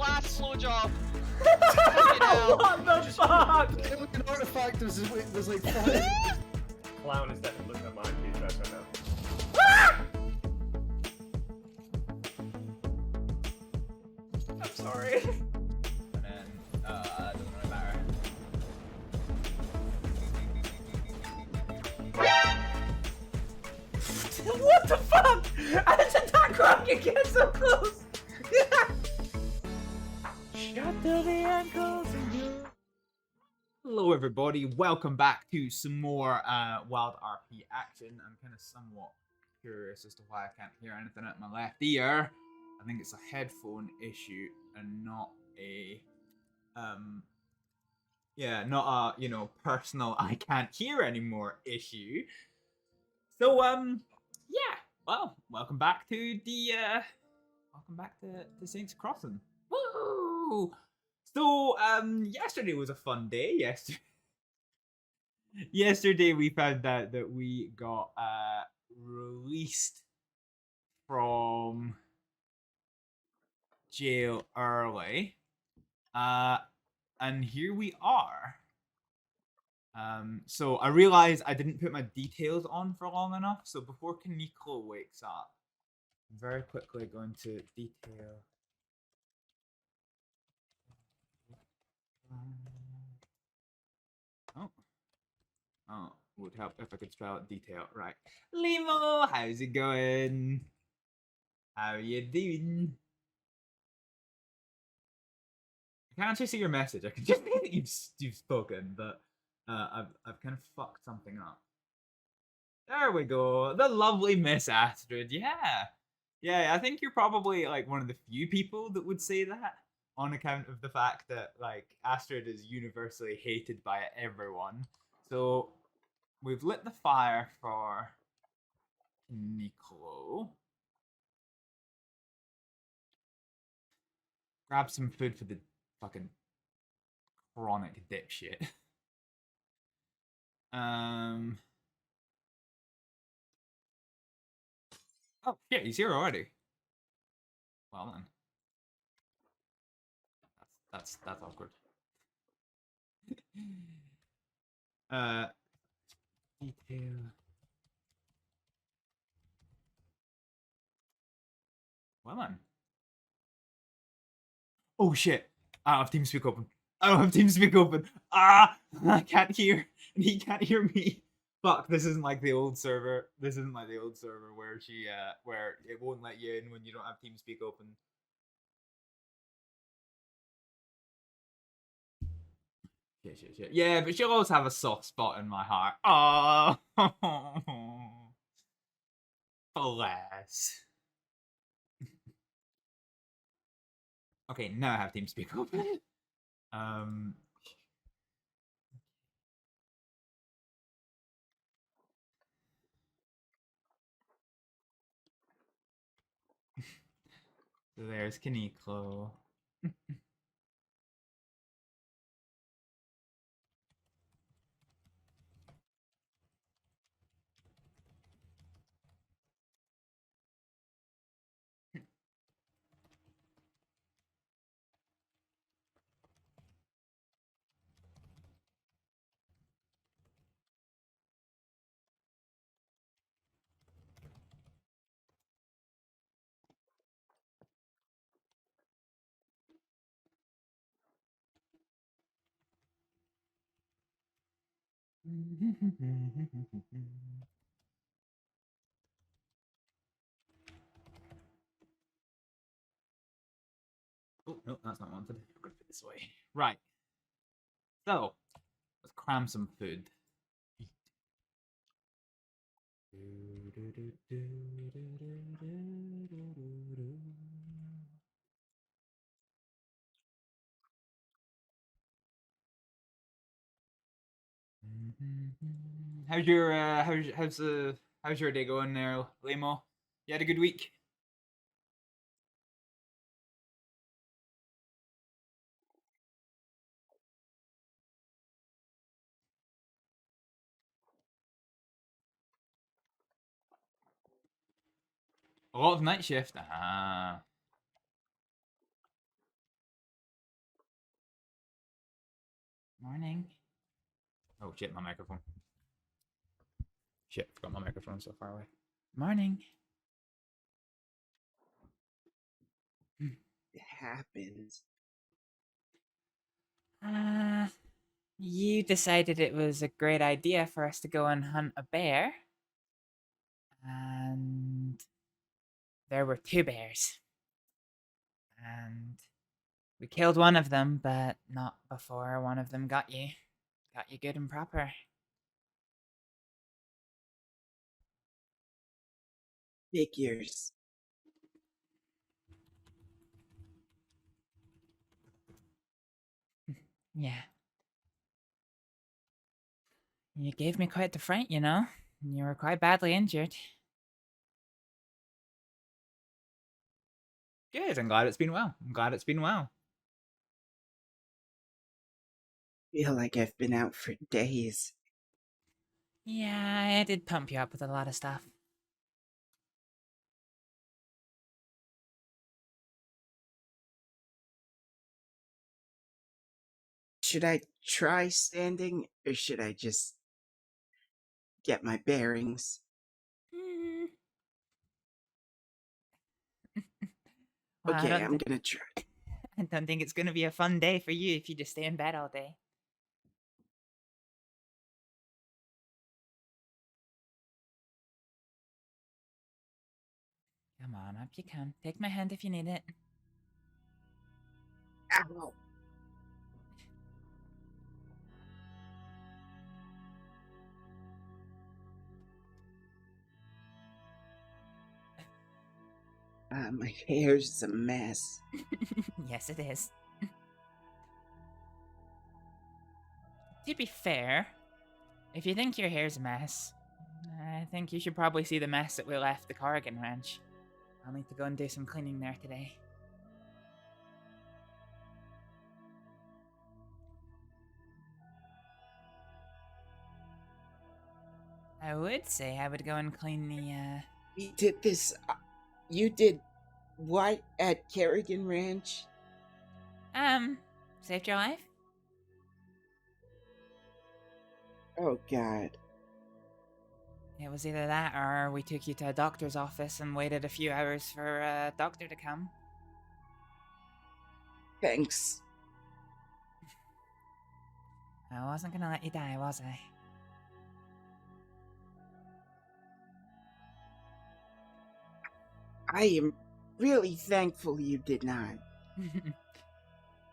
last slow job. What the fuck? It was an artifact. There's like 5. Clown is definitely looking at my Pt.7 right now. I'm sorry. And then, doesn't really matter. What the fuck? I just attack rock, you get so close. Shut to the ankles and you. Hello everybody, welcome back to some more WildRP action. I'm kind of somewhat curious as to why I can't hear anything at my left ear. I think it's a headphone issue and not a not a, you know, personal I can't hear anymore issue. So yeah, well, welcome back to the Saints Crossing. Woo! So yesterday was a fun day. Yesterday we found out that we got released from jail early. And here we are. So I realized I didn't put my details on for long enough. So before Kaneko wakes up, I'm very quickly going to detail. Oh, would help if I could spell it detail. Right. Limo, how's it going? How you doing? I can't actually see your message. I can just see that you've spoken, but I've kind of fucked something up. There we go. The lovely Miss Astrid. Yeah, I think you're probably like one of the few people that would say that on account of the fact that like Astrid is universally hated by everyone. So we've lit the fire for Kaneko. Grab some food for the fucking chronic dipshit. Oh yeah, he's here already. Well then. That's awkward. Detail. Well then. Oh shit! I don't have TeamSpeak open. I don't have TeamSpeak open. Ah! I can't hear, and he can't hear me. Fuck! This isn't like the old server. This isn't like the old server where where it won't let you in when you don't have TeamSpeak open. Shit. Yeah, but she'll always have a soft spot in my heart. Oh, bless. Okay, now I have TeamSpeak open. So there's Kaneko. Oh, no, that's not wanted. I'm gonna put it this way. Right. So, let's cram some food. How's your how's your day going there, Limo? You had a good week? A lot of night shift. Ah. Morning. Oh shit, my microphone. Shit, forgot my microphone so far away. Morning. It happens. You decided it was a great idea for us to go and hunt a bear. And there were 2 bears. And we killed one of them, but not before one of them got you. Got you good and proper. Figures. Yeah. You gave me quite the fright, you know? You were quite badly injured. Good, I'm glad it's been well. Feel like I've been out for days. Yeah, I did pump you up with a lot of stuff. Should I try standing, or should I just get my bearings? Well, Okay, I'm gonna try. I don't think it's gonna be a fun day for you if you just stay in bed all day. Come on, up you come. Take my hand if you need it. Ow! My hair's a mess. Yes, it is. To be fair, if you think your hair's a mess, I think you should probably see the mess that we left the Corrigan Ranch. I'll need to go and do some cleaning there today. I would say I would go and clean the, We did this. You did what at Kerrigan Ranch? saved your life? Oh, God. It was either that or we took you to a doctor's office and waited a few hours for a doctor to come. Thanks. I wasn't gonna let you die, was I? I am really thankful you did not.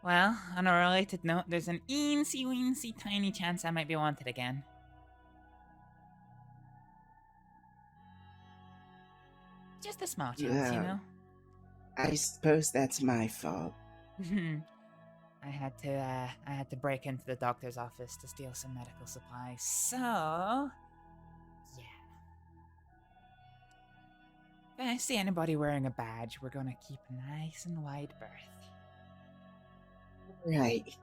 Well, on a related note, there's an eensy-weensy tiny chance I might be wanted again. Just a small chance, you know? I suppose that's my fault. I had to break into the doctor's office to steal some medical supplies, so... yeah. If I see anybody wearing a badge, we're gonna keep a nice and wide berth. Right.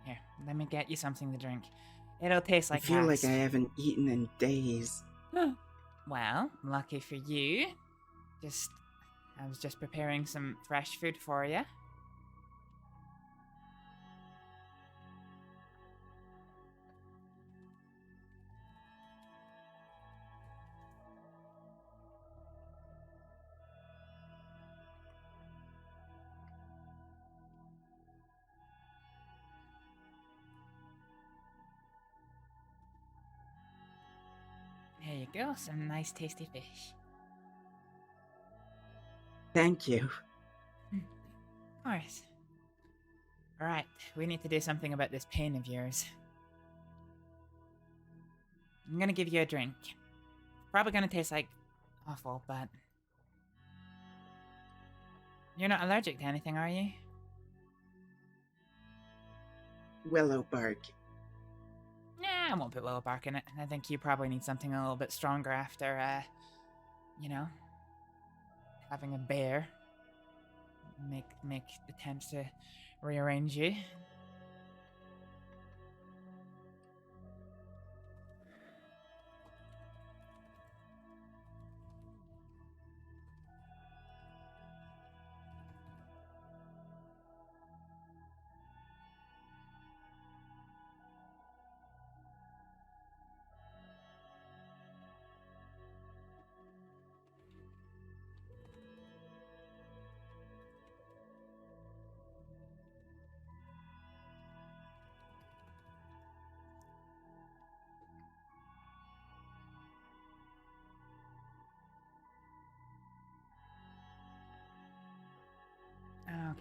Here, let me get you something to drink. It'll taste like I feel gas. like I haven't eaten in days. Well, lucky for you. I was just preparing some fresh food for you. Here you go, some nice tasty fish. Thank you. Of course. Alright, we need to do something about this pain of yours. I'm gonna give you a drink. Probably gonna taste like awful, but... You're not allergic to anything, are you? Willow bark. Nah, I won't put willow bark in it. I think you probably need something a little bit stronger after, you know, having a bear make attempts to rearrange you.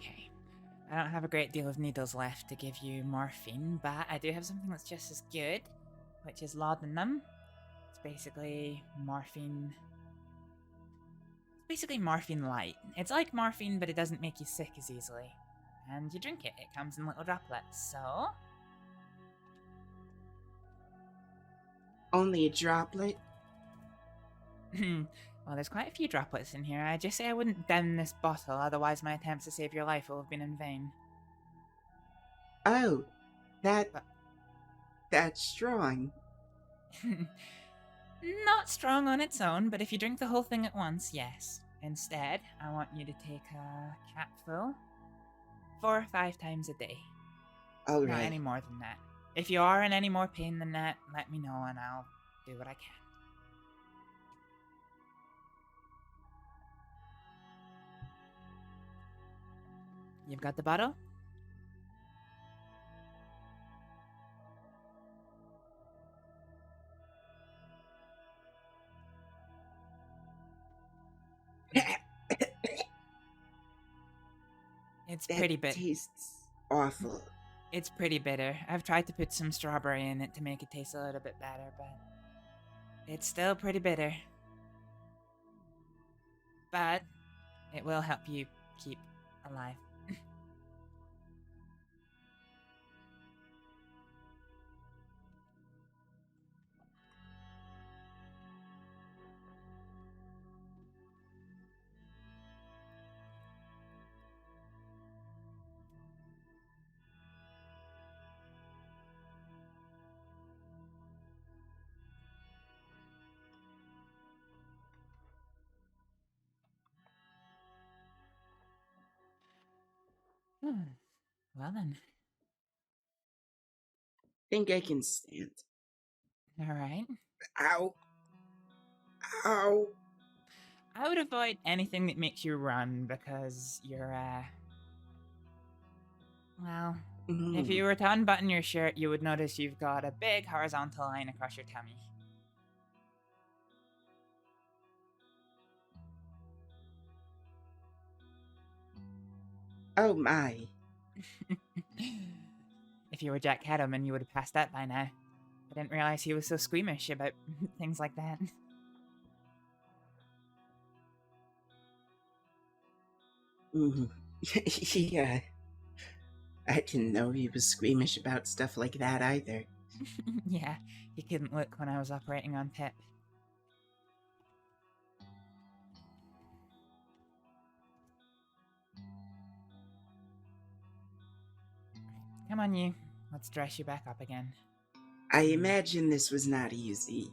Okay. I don't have a great deal of needles left to give you morphine, but I do have something that's just as good, which is laudanum. It's basically morphine. It's basically morphine light. It's like morphine, but it doesn't make you sick as easily. And you drink it. It comes in little droplets, so... Only a droplet? Well, there's quite a few droplets in here. I just say I wouldn't down this bottle, otherwise my attempts to save your life will have been in vain. Oh, that's strong. Not strong on its own, but if you drink the whole thing at once, yes. Instead, I want you to take a capful 4 or 5 times a day. All Not right. any more than that. If you are in any more pain than that, let me know and I'll do what I can. You've got the bottle? It's pretty That bitter. tastes awful. It's pretty bitter. I've tried to put some strawberry in it to make it taste a little bit better, but it's still pretty bitter. But it will help you keep alive. Well then. Think I can stand. Alright. Ow. Ow. I would avoid anything that makes you run because you're, well, if you were to unbutton your shirt, you would notice you've got a big horizontal line across your tummy. Oh my. If you were Jack Cattleman, you would have passed that by now. I didn't realize he was so squeamish about things like that. Yeah. I didn't know he was squeamish about stuff like that either. Yeah, he couldn't look when I was operating on Pip. Come on, you. Let's dress you back up again. I imagine this was not easy.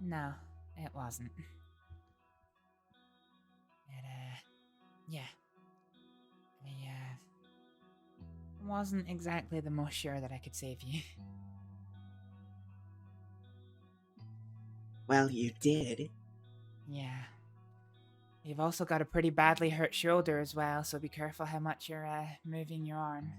No, it wasn't. Yeah. I, wasn't exactly the most sure that I could save you. Well, you did. Yeah. You've also got a pretty badly hurt shoulder as well, so be careful how much you're, moving your arm.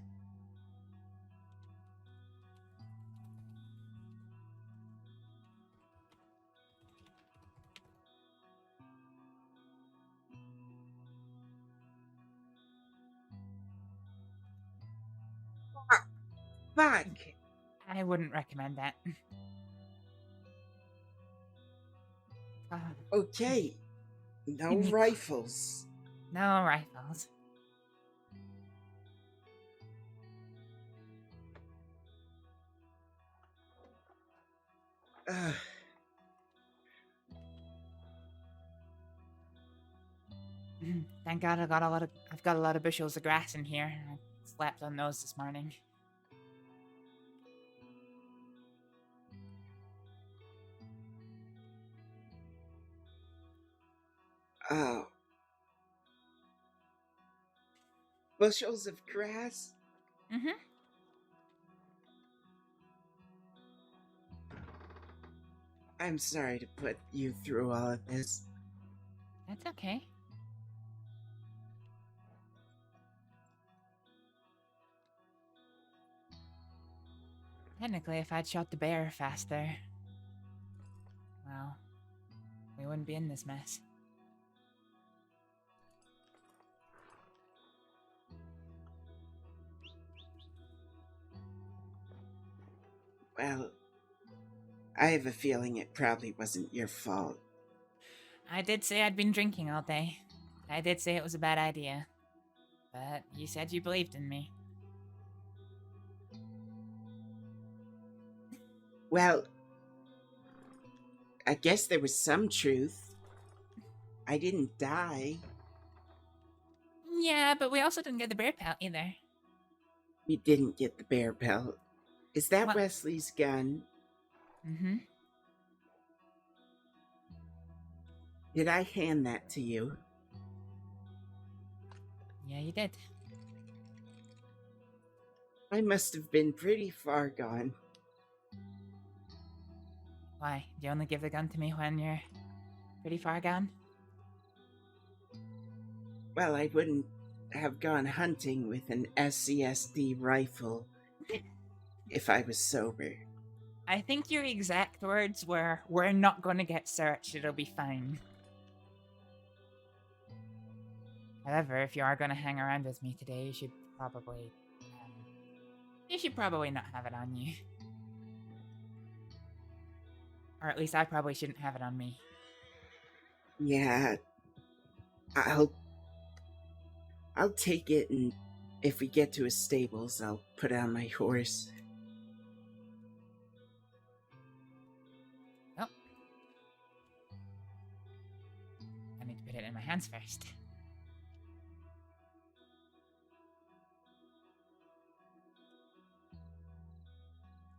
Fuck! I wouldn't recommend that. Okay. No You need- rifles. No rifles. Thank God I've got a lot of bushels of grass in here. I slept on those this morning. Oh. Bushels of grass? Mm-hmm. I'm sorry to put you through all of this. That's okay. Technically, if I'd shot the bear faster, well, we wouldn't be in this mess. Well, I have a feeling it probably wasn't your fault. I did say I'd been drinking all day. I did say it was a bad idea. But you said you believed in me. Well, I guess there was some truth. I didn't die. Yeah, but we also didn't get the bear pelt either. We didn't get the bear pelt. Is that What? Wesley's gun? Mm-hmm. Did I hand that to you? Yeah, you did. I must have been pretty far gone. Why? Do you only give the gun to me when you're pretty far gone? Well, I wouldn't have gone hunting with an SCSD rifle if I was sober. I think your exact words were, "We're not gonna get searched, it'll be fine." However, if you are gonna hang around with me today, you should probably not have it on you. Or at least I probably shouldn't have it on me. Yeah, I'll take it, and if we get to his stables, I'll put it on my horse. Oh. I need to put it in my hands first.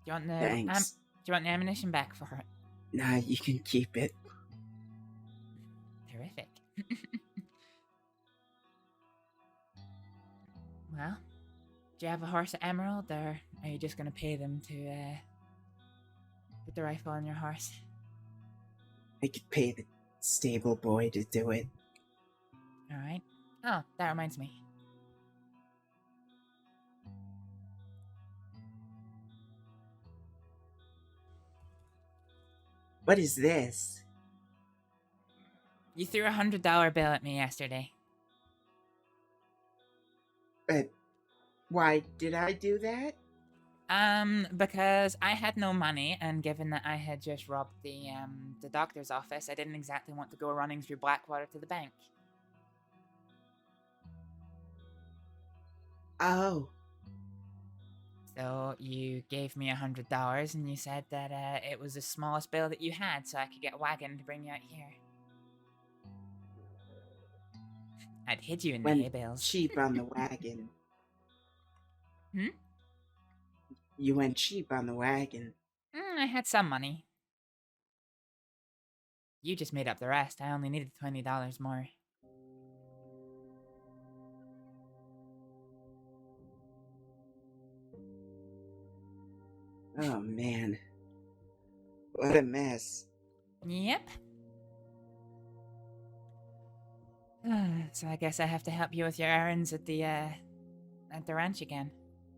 Do you want the Thanks. do you want the ammunition back for it? Nah, you can keep it. Terrific. Well, do you have a horse at Emerald, or are you just gonna pay them to put the rifle on your horse? I could pay the stable boy to do it. Alright. Oh, that reminds me. What is this? You threw a $100 bill at me yesterday. Why did I do that? Because I had no money, and given that I had just robbed the doctor's office, I didn't exactly want to go running through Blackwater to the bank. Oh, So you gave me $100, and you said that it was the smallest bill that you had, so I could get a wagon to bring you out here. I'd hid you in the hay went bales. cheap on the wagon. Hmm? You went cheap on the wagon. I had some money. You just made up the rest. I only needed $20 more. Oh man, what a mess. Yep. So I guess I have to help you with your errands at the ranch again.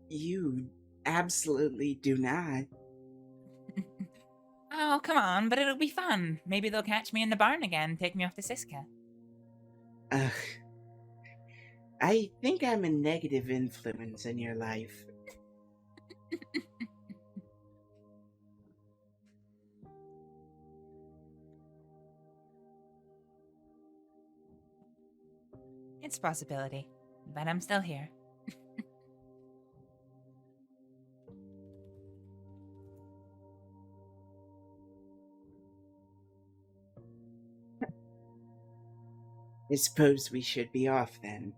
You absolutely do not. Oh, come on, but it'll be fun. Maybe they'll catch me in the barn again and take me off to Siska. Ugh. I think I'm a negative influence in your life. It's a possibility, but I'm still here. I suppose we should be off then.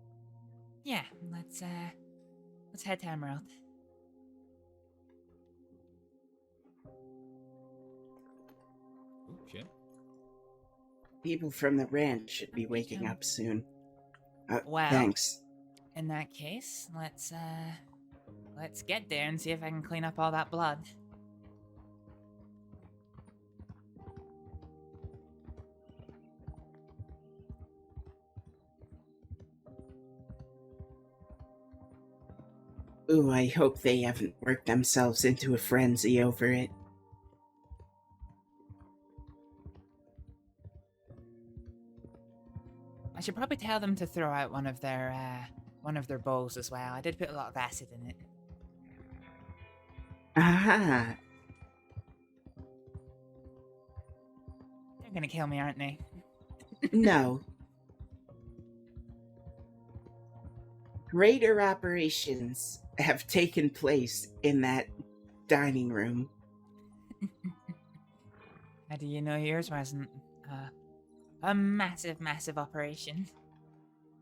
Yeah, let's head to Emerald. Oh, shit. People from the ranch should be waking up soon. Well- Thanks. In that case, let's get there and see if I can clean up all that blood. Ooh, I hope they haven't worked themselves into a frenzy over it. I should probably tell them to throw out one of their bowls as well. I did put a lot of acid in it. Aha! They're gonna kill me, aren't they? No. Raider operations have taken place in that dining room. How do you know yours wasn't a massive, massive operation?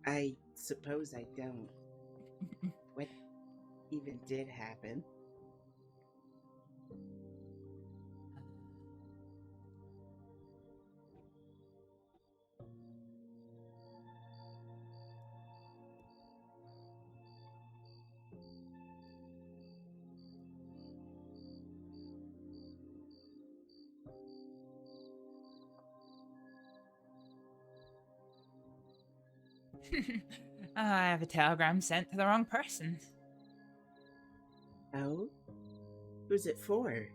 I suppose I don't. What even did happen? I have a telegram sent to the wrong person. Oh? Who's it for?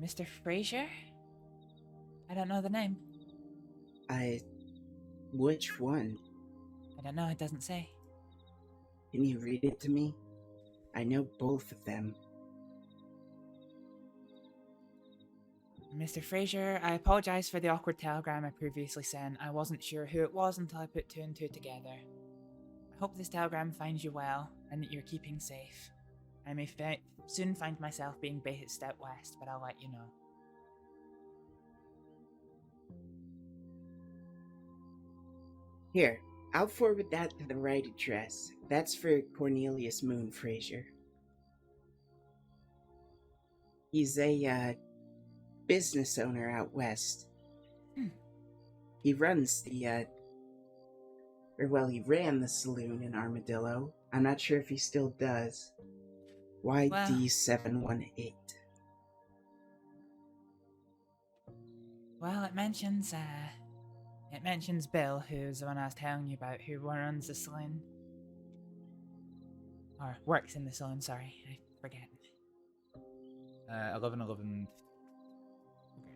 Mr. Fraser? I don't know the name. Which one? I don't know, it doesn't say. Can you read it to me? I know both of them. Mr. Fraser, I apologize for the awkward telegram I previously sent. I wasn't sure who it was until I put two and two together. I hope this telegram finds you well, and that you're keeping safe. I may soon find myself being based out west, but I'll let you know. Here, I'll forward that to the right address. That's for Cornelius Moon Fraser. He's a business owner out west. He runs the, he ran the saloon in Armadillo. I'm not sure if he still does. YD718. Well, it mentions Bill, who's the one I was telling you about, who runs the saloon. Or works in the saloon, sorry, I forget. 1111. Okay.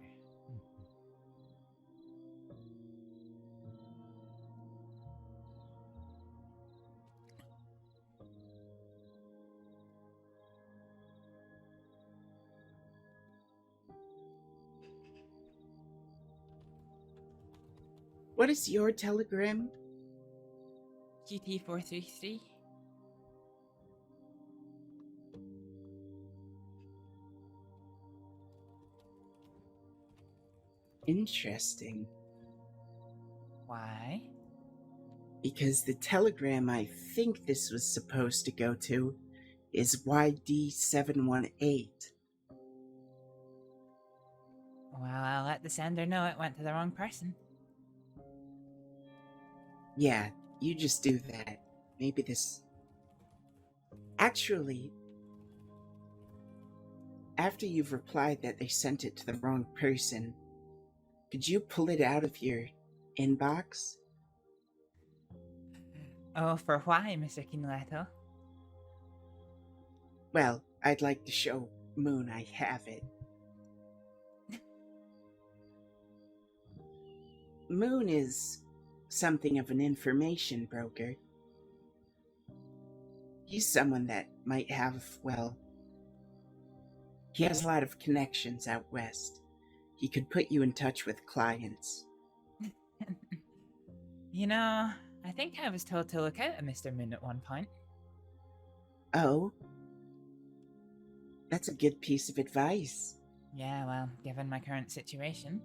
What is your telegram? GT433? Interesting. Why? Because the telegram I think this was supposed to go to is YD718. Well, I'll let the sender know it went to the wrong person. Yeah, you just do that. Maybe this... Actually, after you've replied that they sent it to the wrong person, could you pull it out of your inbox? Oh, for why, Mr. Kinleto? Well, I'd like to show Moon I have it. Moon is something of an information broker. He's someone that might have, well, he has a lot of connections out west. He could put you in touch with clients. You know, I think I was told to look out at Mr. Moon at one point. Oh? That's a good piece of advice. Yeah, well, given my current situation,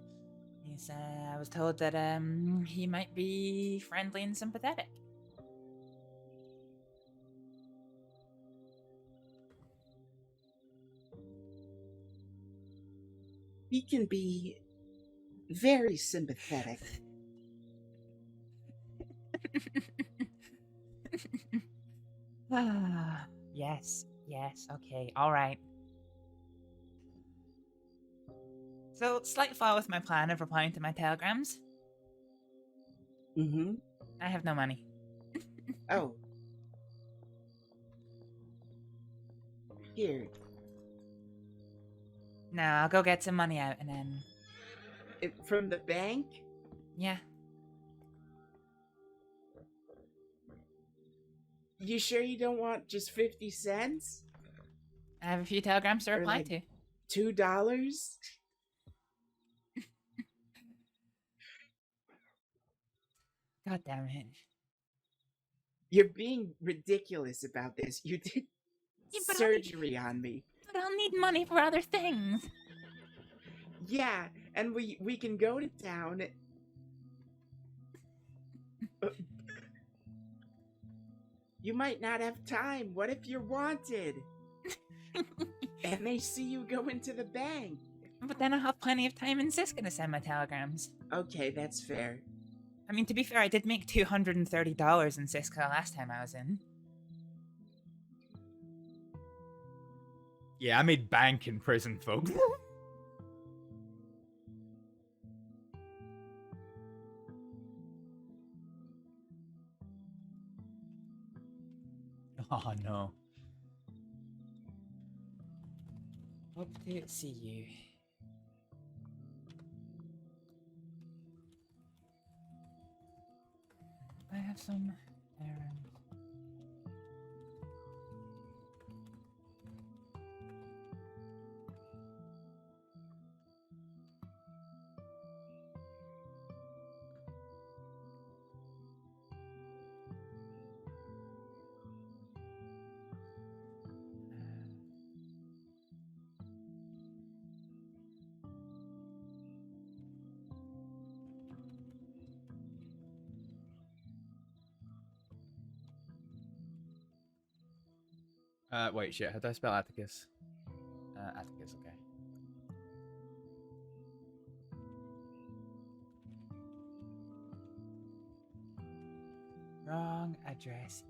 I was told that he might be friendly and sympathetic. He can be very sympathetic. Yes, okay, alright. So, slight flaw with my plan of replying to my telegrams. Mm-hmm. I have no money. Oh. Here. No, I'll go get some money out and then... From the bank? Yeah. You sure you don't want just 50 cents? I have a few telegrams to Or reply like- to. $2? God damn it. You're being ridiculous about this. You did Yeah, but surgery on me. But I'll need money for other things. Yeah, and we can go to town. You might not have time. What if you're wanted? And they see you go into the bank. But then I'll have plenty of time in Siska to send my telegrams. Okay, that's fair. I mean, to be fair, I did make $230 in Siska last time I was in. Yeah, I made bank in prison, folks. Oh no. Hope to see you. I have some errands. Wait, shit, how do I spell Atticus? Atticus, okay. Wrong address.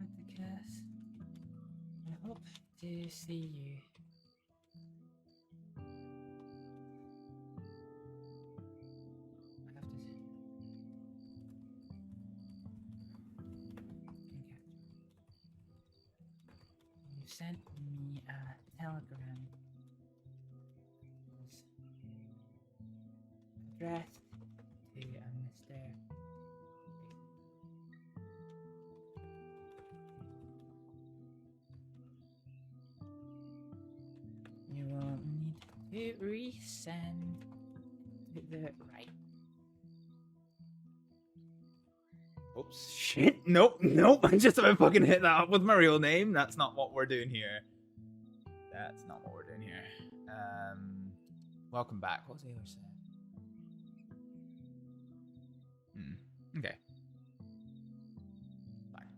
Atticus. I hope to see you. I have to. You sent me a telegram. Addressed to Mr. You will need to resend to the right. Oops, shit. Nope, nope. I just about fucking hit that up with my real name. That's not what we're doing here. That's not what we're doing here. Welcome back. What was the other say? Okay. Fine.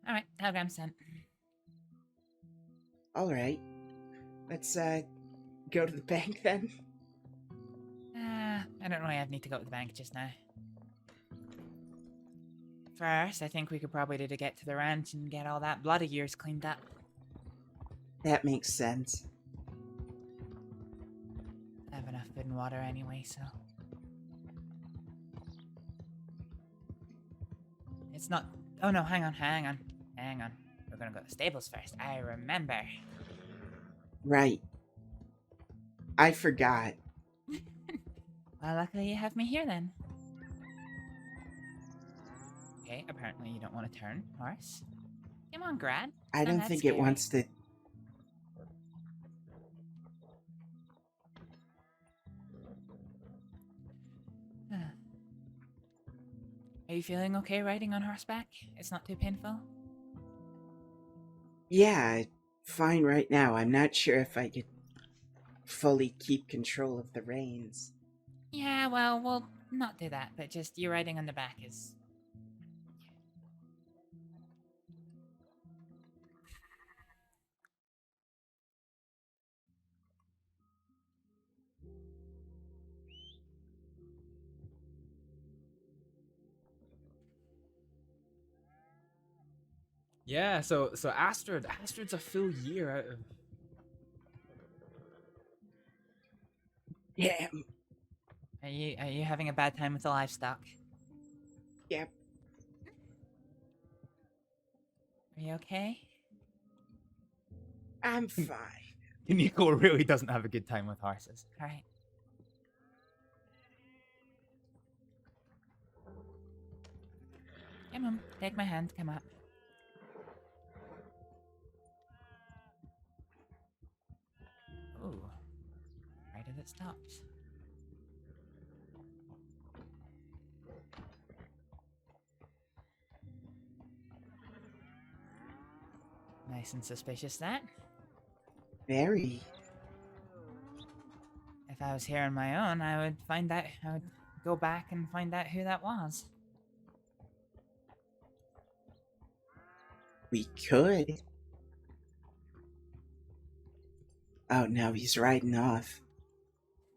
Alright, telegram sent. Alright. Let's go to the bank then. I don't really need to go to the bank just now. First, I think we could probably do to get to the ranch and get all that blood of yours cleaned up. That makes sense. I have enough food and water anyway, so... It's not... Oh no, hang on. We're gonna go to the stables first. I remember. Right. I forgot. Well, luckily you have me here then. Okay, apparently you don't want to turn, horse. Come on, Grad. I don't think it wants to... Are you feeling okay riding on horseback? It's not too painful? Yeah, fine right now. I'm not sure if I could fully keep control of the reins. Yeah, well, we'll not do that, but just you riding on the back is... Yeah, so Astrid's a full year out of... Yeah. Are you having a bad time with the livestock? Yep. Are you okay? I'm fine. Nico really doesn't have a good time with horses. Alright. Come on, take my hand, come up. Ooh. Right as it stops. Nice and suspicious, that. Very. If I was here on my own, I would go back and find out who that was. We could. Oh, no, he's riding off.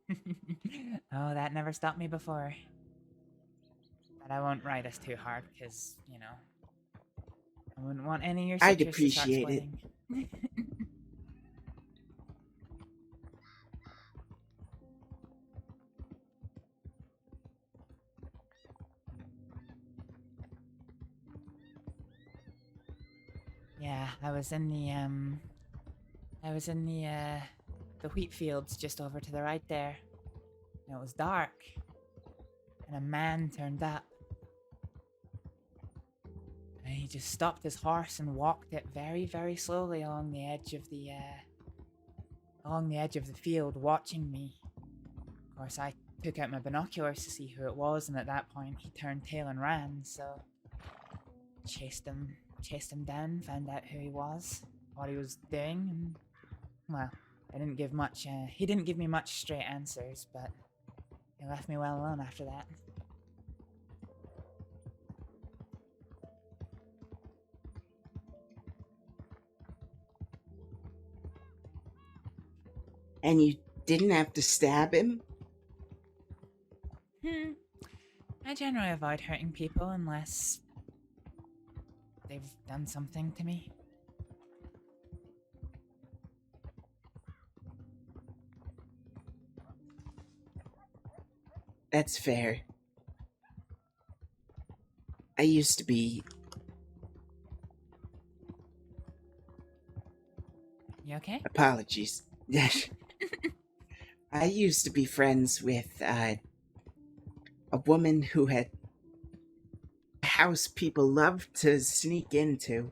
Oh, that never stopped me before. But I won't ride us too hard, because, you know, I wouldn't want any of your I'd citrus to start appreciate it. splitting. Yeah, I was in the wheat fields just over to the right there. And it was dark. And a man turned up. And he just stopped his horse and walked it very, very slowly along the edge of the field, watching me. Of course, I took out my binoculars to see who it was, and at that point he turned tail and ran, so chased him down, found out who he was, what he was doing, and well, he didn't give me much straight answers, but he left me well alone after that. And you didn't have to stab him? I generally avoid hurting people unless they've done something to me. That's fair. I used to be... You okay? Apologies. I used to be friends with a woman who had a house people loved to sneak into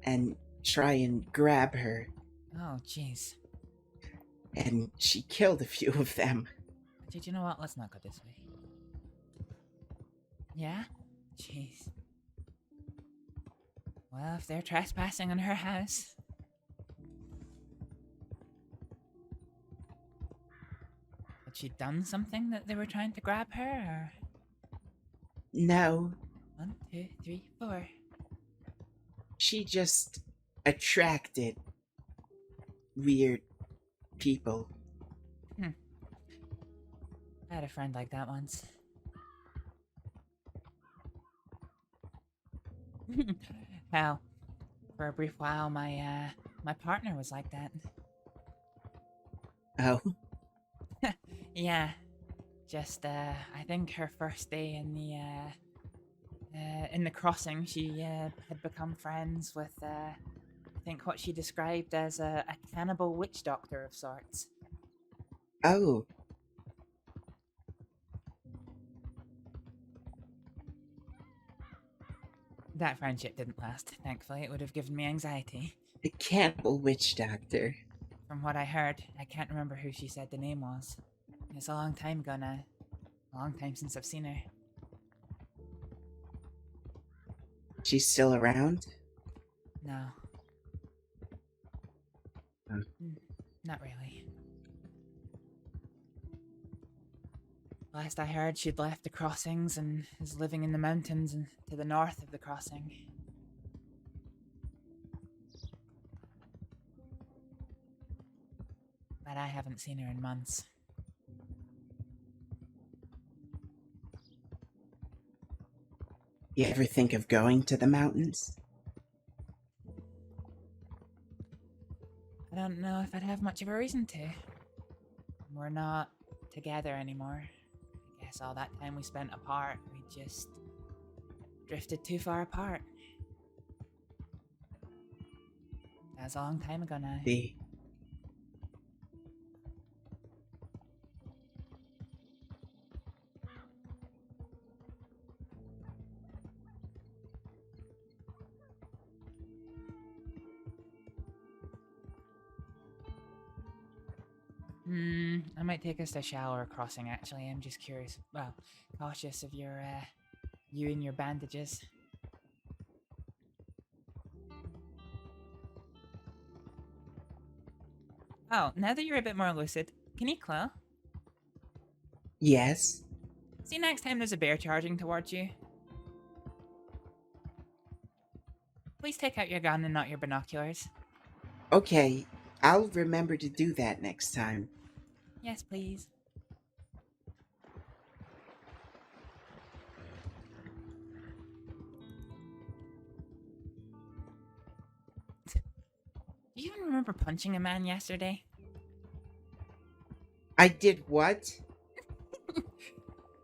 and try and grab her. Oh, jeez. And she killed a few of them. Did you know what? Let's not go this way. Yeah? Jeez. Well, if they're trespassing on her house... Had she done something that they were trying to grab her, or...? No, 1, 2, 3, 4. she just attracted weird people. I had a friend like that once. Hell, for a brief while, my partner was like that. Oh, Yeah, just I think her first day in the crossing, she had become friends with I think what she described as a cannibal witch doctor of sorts. oh, That friendship didn't last, thankfully. It would have given me anxiety. a cannibal witch doctor. From what I heard, I can't remember who she said the name was. It's a long time ago now. A long time since I've seen her. She's still around? No. Hmm. Not really. Last I heard, she'd left the crossings and is living in the mountains and to the north of the crossing. But I haven't seen her in months. You ever think of going to the mountains? I don't know if I'd have much of a reason to. We're not together anymore. I guess all that time we spent apart, we just drifted too far apart. That was a long time ago now. I might take us to shallower crossing, actually. I'm just curious. Well, cautious of your, you and your bandages. Oh, now that you're a bit more lucid, can you clue? Yes. See, next time there's a bear charging towards you, please take out your gun and not your binoculars. Okay, I'll remember to do that next time. Yes, please. Do you even remember punching a man yesterday? I did what?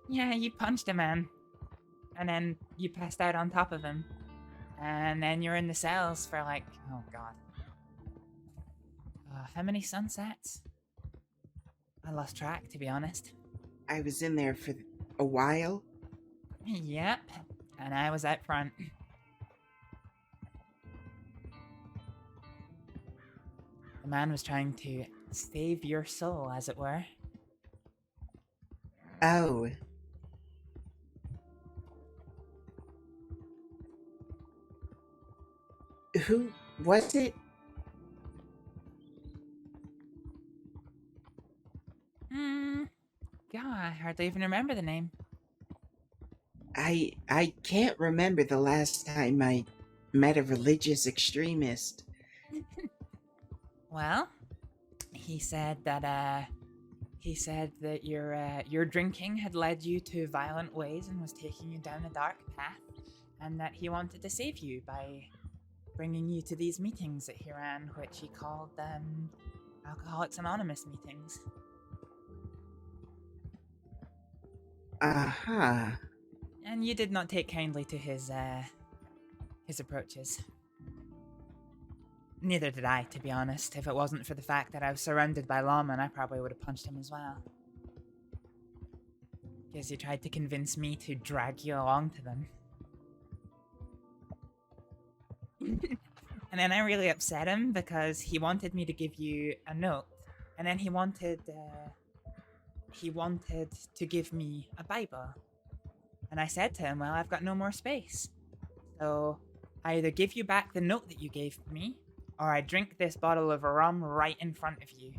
Yeah, you punched a man. And then you passed out on top of him. And then you're in the cells for like, oh god. How many sunsets? I lost track, to be honest. I was in there for a while. Yep. And I was out front. The man was trying to save your soul, as it were. Oh. Who was it? God, I hardly even remember the name. I can't remember the last time I met a religious extremist. Well, he said that your drinking had led you to violent ways and was taking you down a dark path, and that he wanted to save you by bringing you to these meetings that he ran, which he called Alcoholics Anonymous meetings. Uh-huh. And you did not take kindly to his approaches. Neither did I, to be honest. If it wasn't for the fact that I was surrounded by lawmen, I probably would have punched him as well. Because he tried to convince me to drag you along to them. And then I really upset him because he wanted me to give you a note. And then he wanted to give me a Bible. And I said to him, well, I've got no more space. So I either give you back the note that you gave me, or I drink this bottle of rum right in front of you.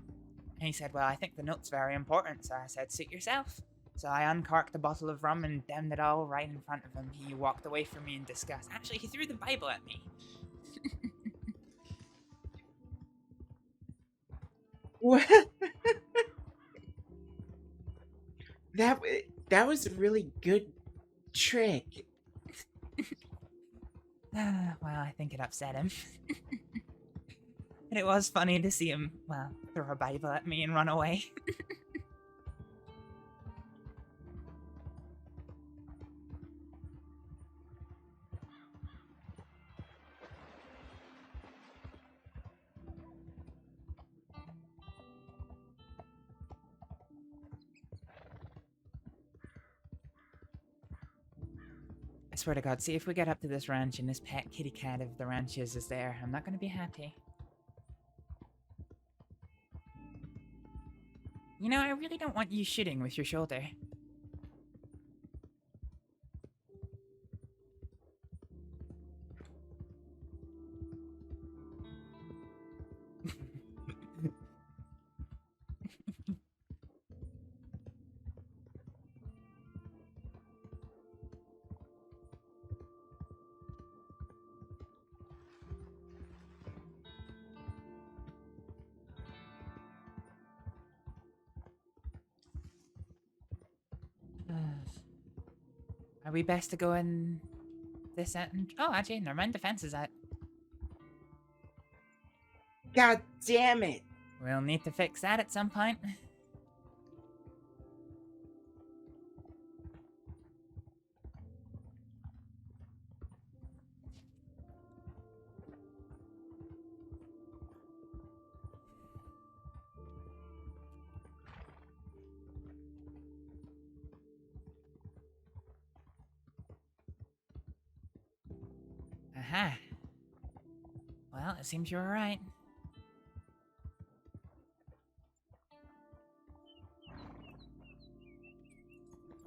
And he said, well, I think the note's very important. So I said, suit yourself. So I uncorked a bottle of rum and downed it all right in front of him. He walked away from me in disgust. Actually, he threw the Bible at me. What? That was a really good trick. Well, I think it upset him. And it was funny to see him, well, throw a Bible at me and run away. I swear to God, see if we get up to this ranch and this pet kitty cat of the ranches is there, I'm not going to be happy. You know, I really don't want you shooting with your shoulder. Are we best to go in this end? Oh, actually, never mind. The fence is out. God damn it. We'll need to fix that at some point. Aha. Well, it seems you're right.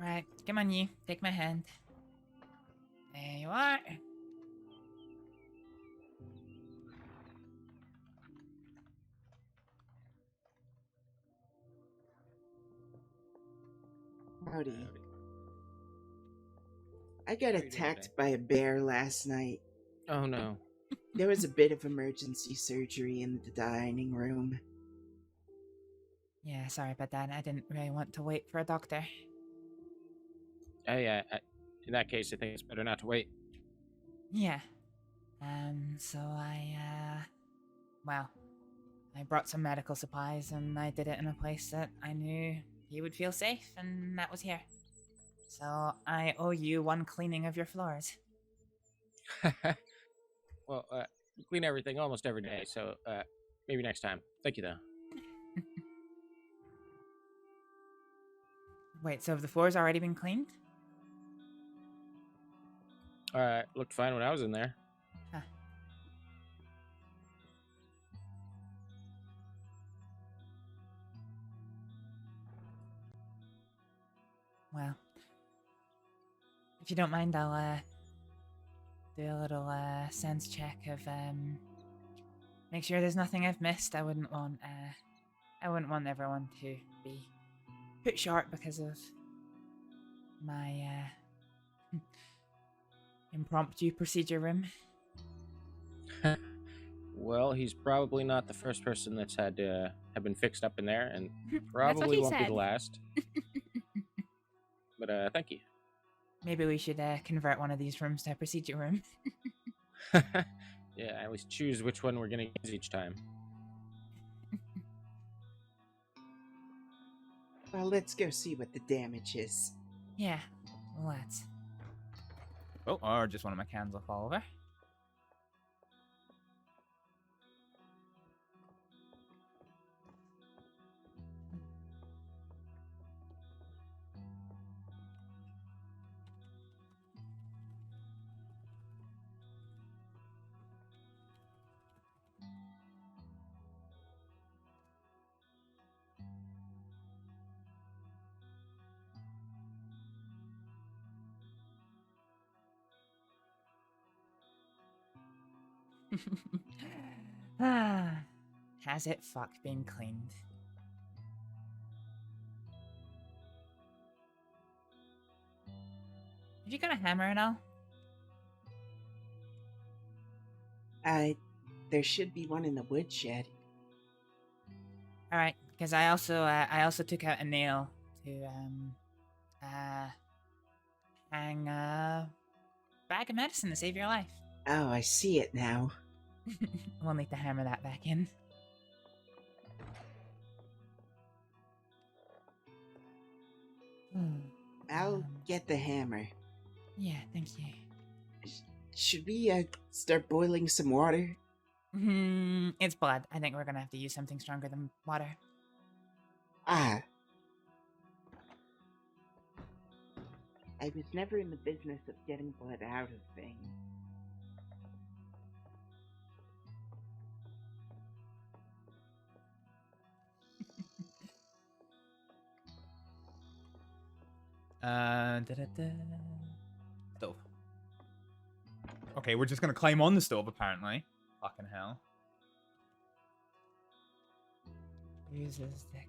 Right, come on you. Take my hand. There you are. Howdy. I got How are you doing attacked today? by a bear last night. Oh no. There was a bit of emergency surgery in the dining room. Yeah, sorry about that. I didn't really want to wait for a doctor. Yeah. In that case, I think it's better not to wait. Yeah. So well, I brought some medical supplies and I did it in a place that I knew he would feel safe, and that was here. So I owe you one cleaning of your floors. Well, we clean everything almost every day, so maybe next time. Thank you, though. Wait, so have the floors already been cleaned? Looked fine when I was in there. Huh. Well, if you don't mind, I'll do a little sense check of make sure there's nothing I've missed. I wouldn't want everyone to be put short because of my impromptu procedure room. Well, he's probably not the first person that's had to have been fixed up in there, and That's what probably he won't be said. the last. But thank you. Maybe we should convert one of these rooms to a procedure room. Yeah, at least choose which one we're gonna use each time. Well, let's go see what the damage is. Yeah, let's. Oh, or just one of my cans will fall over. Has it been cleaned? Have you got a hammer and all? There should be one in the woodshed. All right, because I also took out a nail to hang a bag of medicine to save your life. Oh, I see it now. We'll need to hammer that back in. I'll get the hammer. Yeah, thank you. Should we start boiling some water? It's blood. I think we're gonna have to use something stronger than water. Ah. I was never in the business of getting blood out of things. Stove. Okay, we're just gonna climb on the stove, apparently. Fucking hell. Use a stick.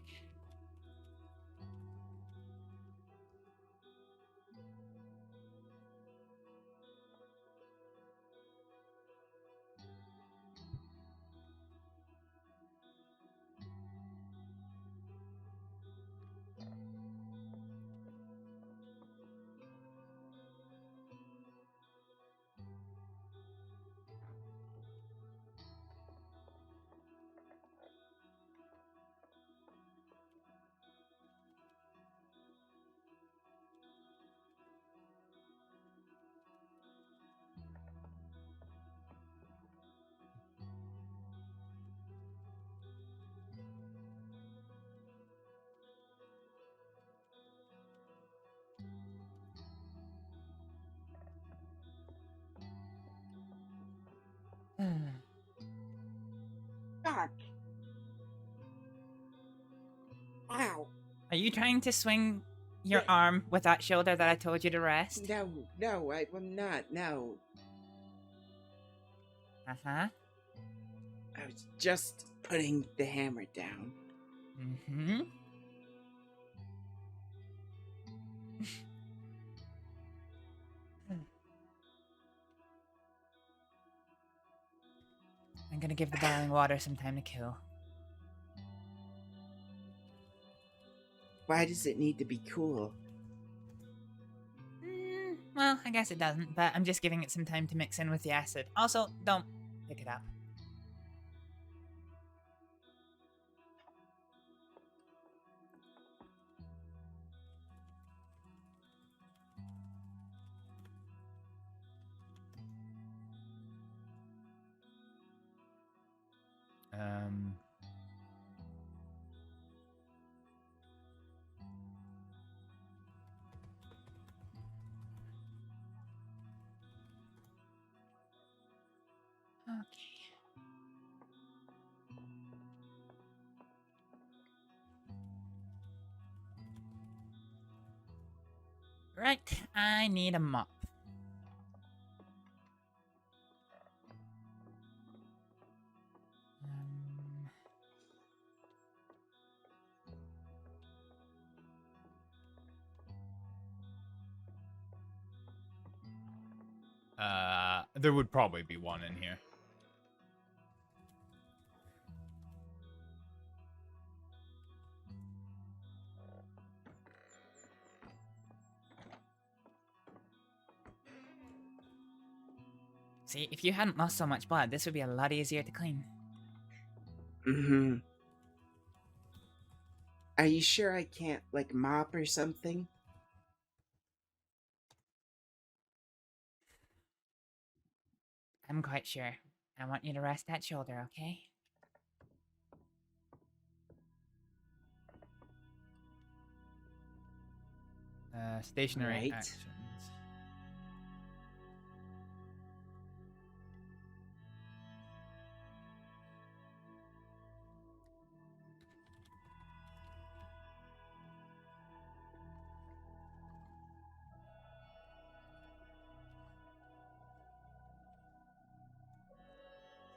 Fuck! Ow! Are you trying to swing your arm with that shoulder that I told you to rest? No, I will not. No, Uh-huh. I was just putting the hammer down. Mm-hmm. I'm gonna give the boiling water some time to cool. Why does it need to be cool? Well, I guess it doesn't, but I'm just giving it some time to mix in with the acid. Also, don't pick it up. Okay. Right, I need a mop. There would probably be one in here. See, if you hadn't lost so much blood, this would be a lot easier to clean. Mm-hmm. Are you sure I can't, like, mop or something? I'm quite sure. I want you to rest that shoulder, okay? Stationary Right. actions.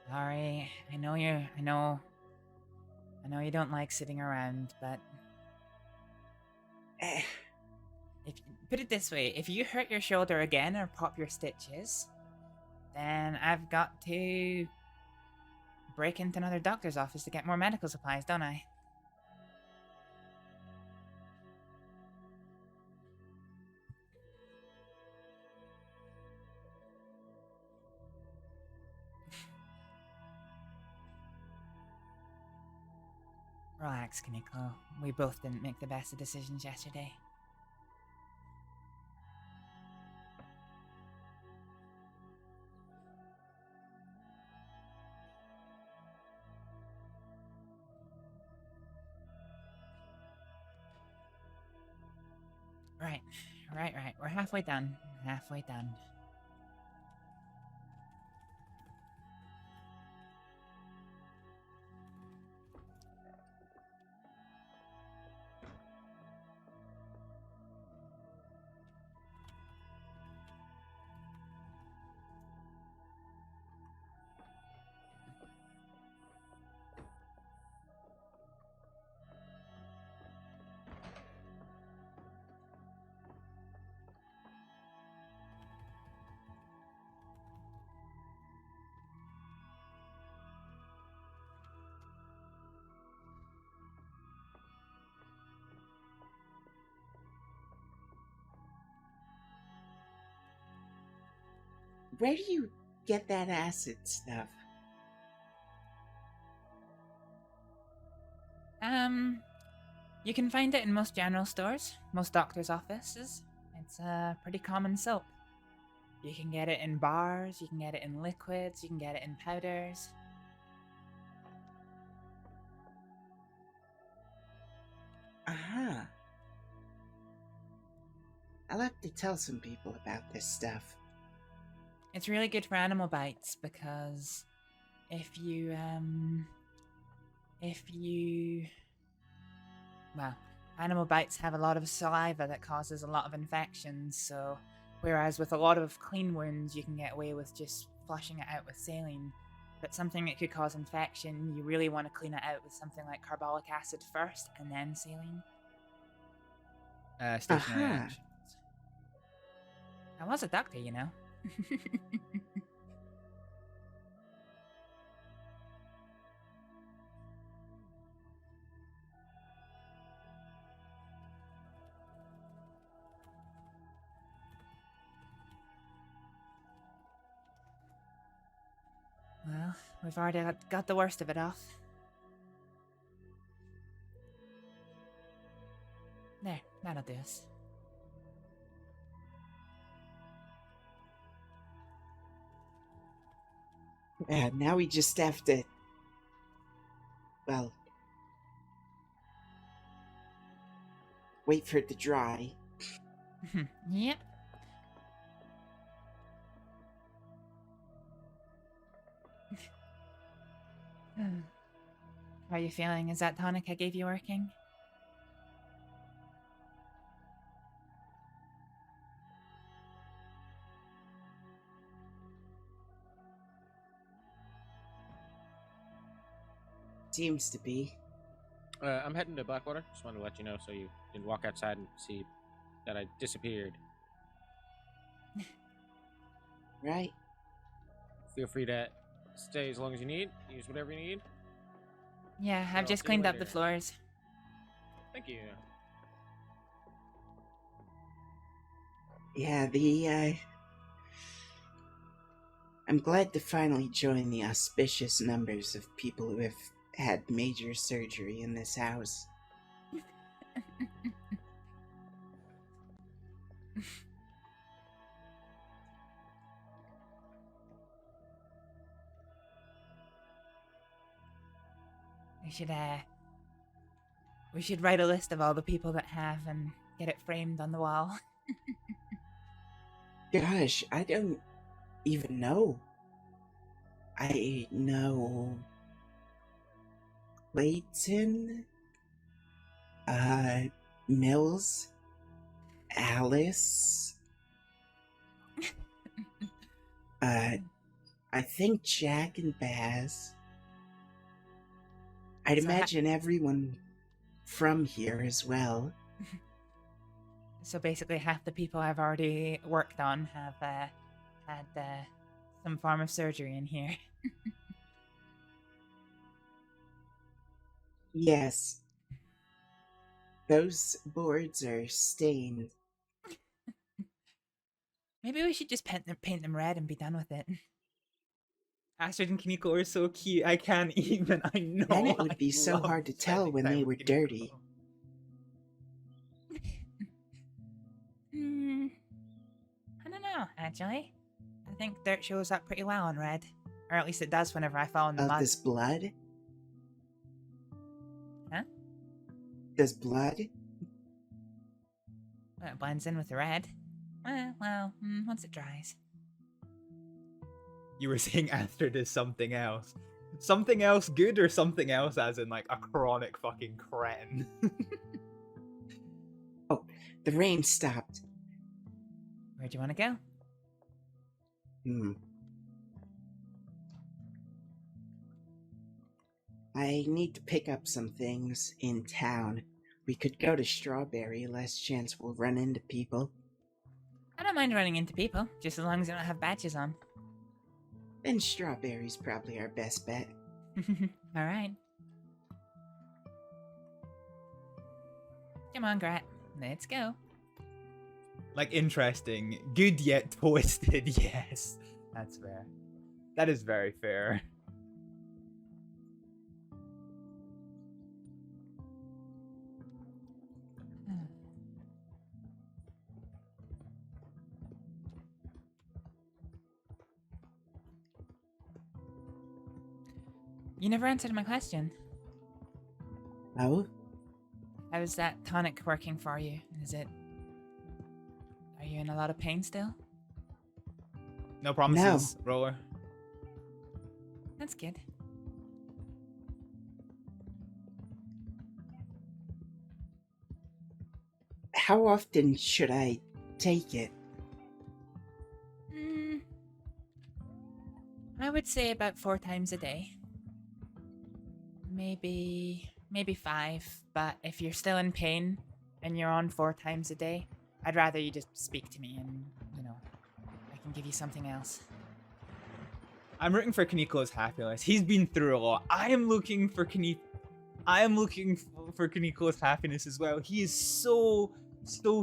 Sorry, I know you don't like sitting around, but Eh, put it this way, if you hurt your shoulder again or pop your stitches, then I've got to break into another doctor's office to get more medical supplies, don't I? Relax, Kaneko. We both didn't make the best of decisions yesterday. Right. We're halfway done. Halfway done. where do you get that acid stuff? You can find it in most general stores, most doctors' offices. It's a pretty common soap. You can get it in bars, you can get it in liquids, you can get it in powders. Uh-huh. I'll have to tell some people about this stuff. It's really good for animal bites because if you well, animal bites have a lot of saliva that causes a lot of infections, so whereas with a lot of clean wounds you can get away with just flushing it out with saline, but something that could cause infection, you really want to clean it out with something like carbolic acid first and then saline. Stationary Aha. actions. I was a doctor, you know. Well, we've already got the worst of it off. There, that'll do us. Now we just have to, well, wait for it to dry. Yep. How are you feeling? Is that tonic I gave you working? Seems to be. I'm heading to Blackwater. Just wanted to let you know so you didn't walk outside and see that I disappeared. Right? Feel free to stay as long as you need. Use whatever you need. Yeah, I'll I've just see you cleaned up the later. floors. Thank you. Yeah, I'm glad to finally join the auspicious numbers of people who have had major surgery in this house. We should write a list of all the people that have and get it framed on the wall. Gosh, I don't even know. I know Clayton, Mills, Alice, I think Jack and Baz. I'd So imagine everyone from here as well. So basically half the people I've already worked on have had some form of surgery in here. Yes. Those boards are stained. Maybe we should just paint them red and be done with it. Astrid and Kiniko are so cute. I can't even. I know. Then it would I be so love hard to tell spending when time they with were Kiniko. dirty. I don't know, actually. I think dirt shows up pretty well on red. Or at least it does whenever I fall in the Of mud. this blood? Huh? Does blood? Well, it blends in with the red. Well, once it dries. You were saying Astrид is something else. Something else good or something else as in like a chronic fucking cretin? Oh, the rain stopped. Where do you want to go? I need to pick up some things in town. We could go to Strawberry, less chance we'll run into people. I don't mind running into people, just as long as they don't have badges on. Then Strawberry's probably our best bet. Alright. Come on, Grat. Let's go. Like interesting. Good yet twisted, yes. That's fair. That is very fair. You never answered my question. Oh? How's that tonic working for you? Are you in a lot of pain still? No promises, Roller. That's good. how often should I take it? I would say about 4 times a day. Maybe 5, but if you're still in pain and you're on 4 times a day, I'd rather you just speak to me and, I can give you something else. I'm rooting for Kaniko's happiness. He's been through a lot. I am looking for Kaniko's happiness as well. He is so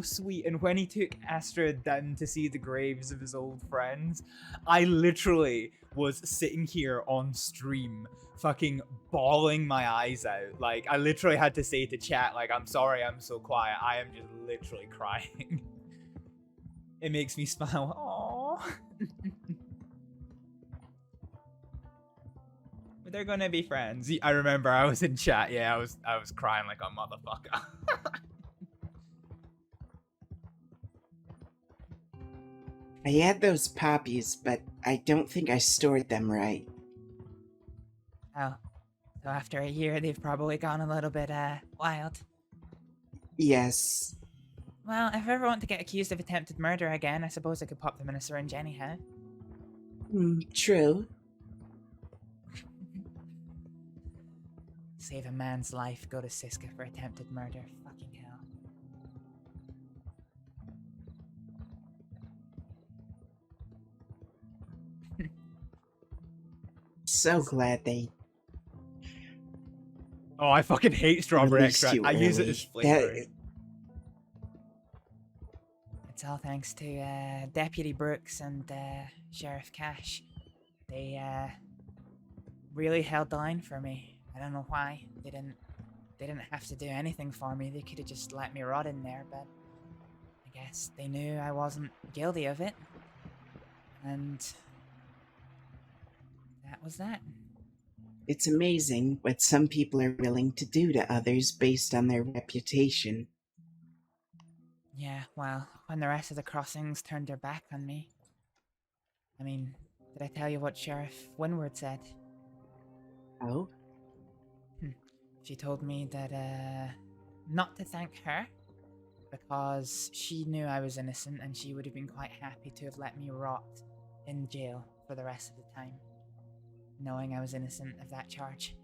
sweet, and when he took Astrид down to see the graves of his old friends, I literally was sitting here on stream fucking bawling my eyes out. Like, I literally had to say to chat, like, I'm sorry I'm so quiet. I am just literally crying. It makes me smile. Aww. But they're gonna be friends. I remember I was in chat. Yeah, I was crying like a motherfucker. I had those poppies, but I don't think I stored them right. Oh, so after a year, they've probably gone a little bit, wild. Yes. Well, if I ever want to get accused of attempted murder again, I suppose I could pop them in a syringe anyhow. True. Save a man's life, go to Siska for attempted murder. Fucking hell. So glad they... Oh, I fucking hate strawberry Released extract. you I use it early. as flavoring. It's all thanks to Deputy Brooks and Sheriff Cash. They really held the line for me. I don't know why. They didn't have to do anything for me. They could have just let me rot in there, but I guess they knew I wasn't guilty of it. And that was that. It's amazing what some people are willing to do to others based on their reputation. Yeah, well, when the rest of the crossings turned their back on me. I mean, did I tell you what Sheriff Winward said? Oh? She told me that, not to thank her, because she knew I was innocent and she would have been quite happy to have let me rot in jail for the rest of the time, knowing I was innocent of that charge.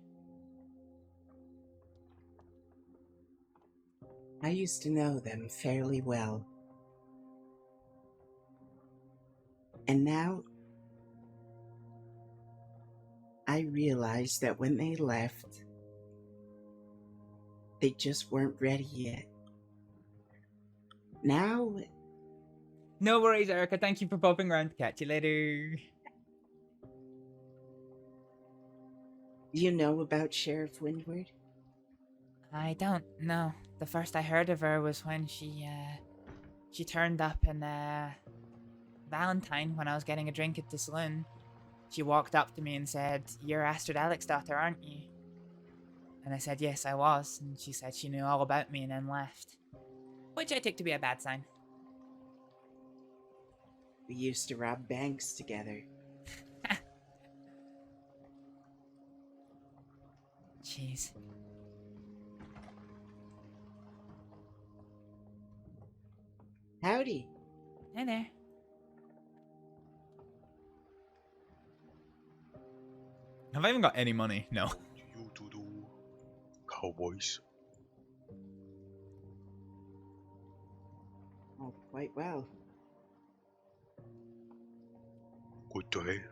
I used to know them fairly well. And now, I realize that when they left, they just weren't ready yet. Now... No worries, Erica. Thank you for popping around. Catch you later. Do you know about Sheriff Windward? I don't know. The first I heard of her was when she turned up in, Valentine when I was getting a drink at the saloon. She walked up to me and said, "You're Astrид Aleksdóttir, aren't you?" And I said, yes, I was. And she said she knew all about me and then left. Which I took to be a bad sign. We used to rob banks together. Jeez. Howdy. Hey there. Have I even got any money? No. You do cowboys. Oh, quite well. Good to hear.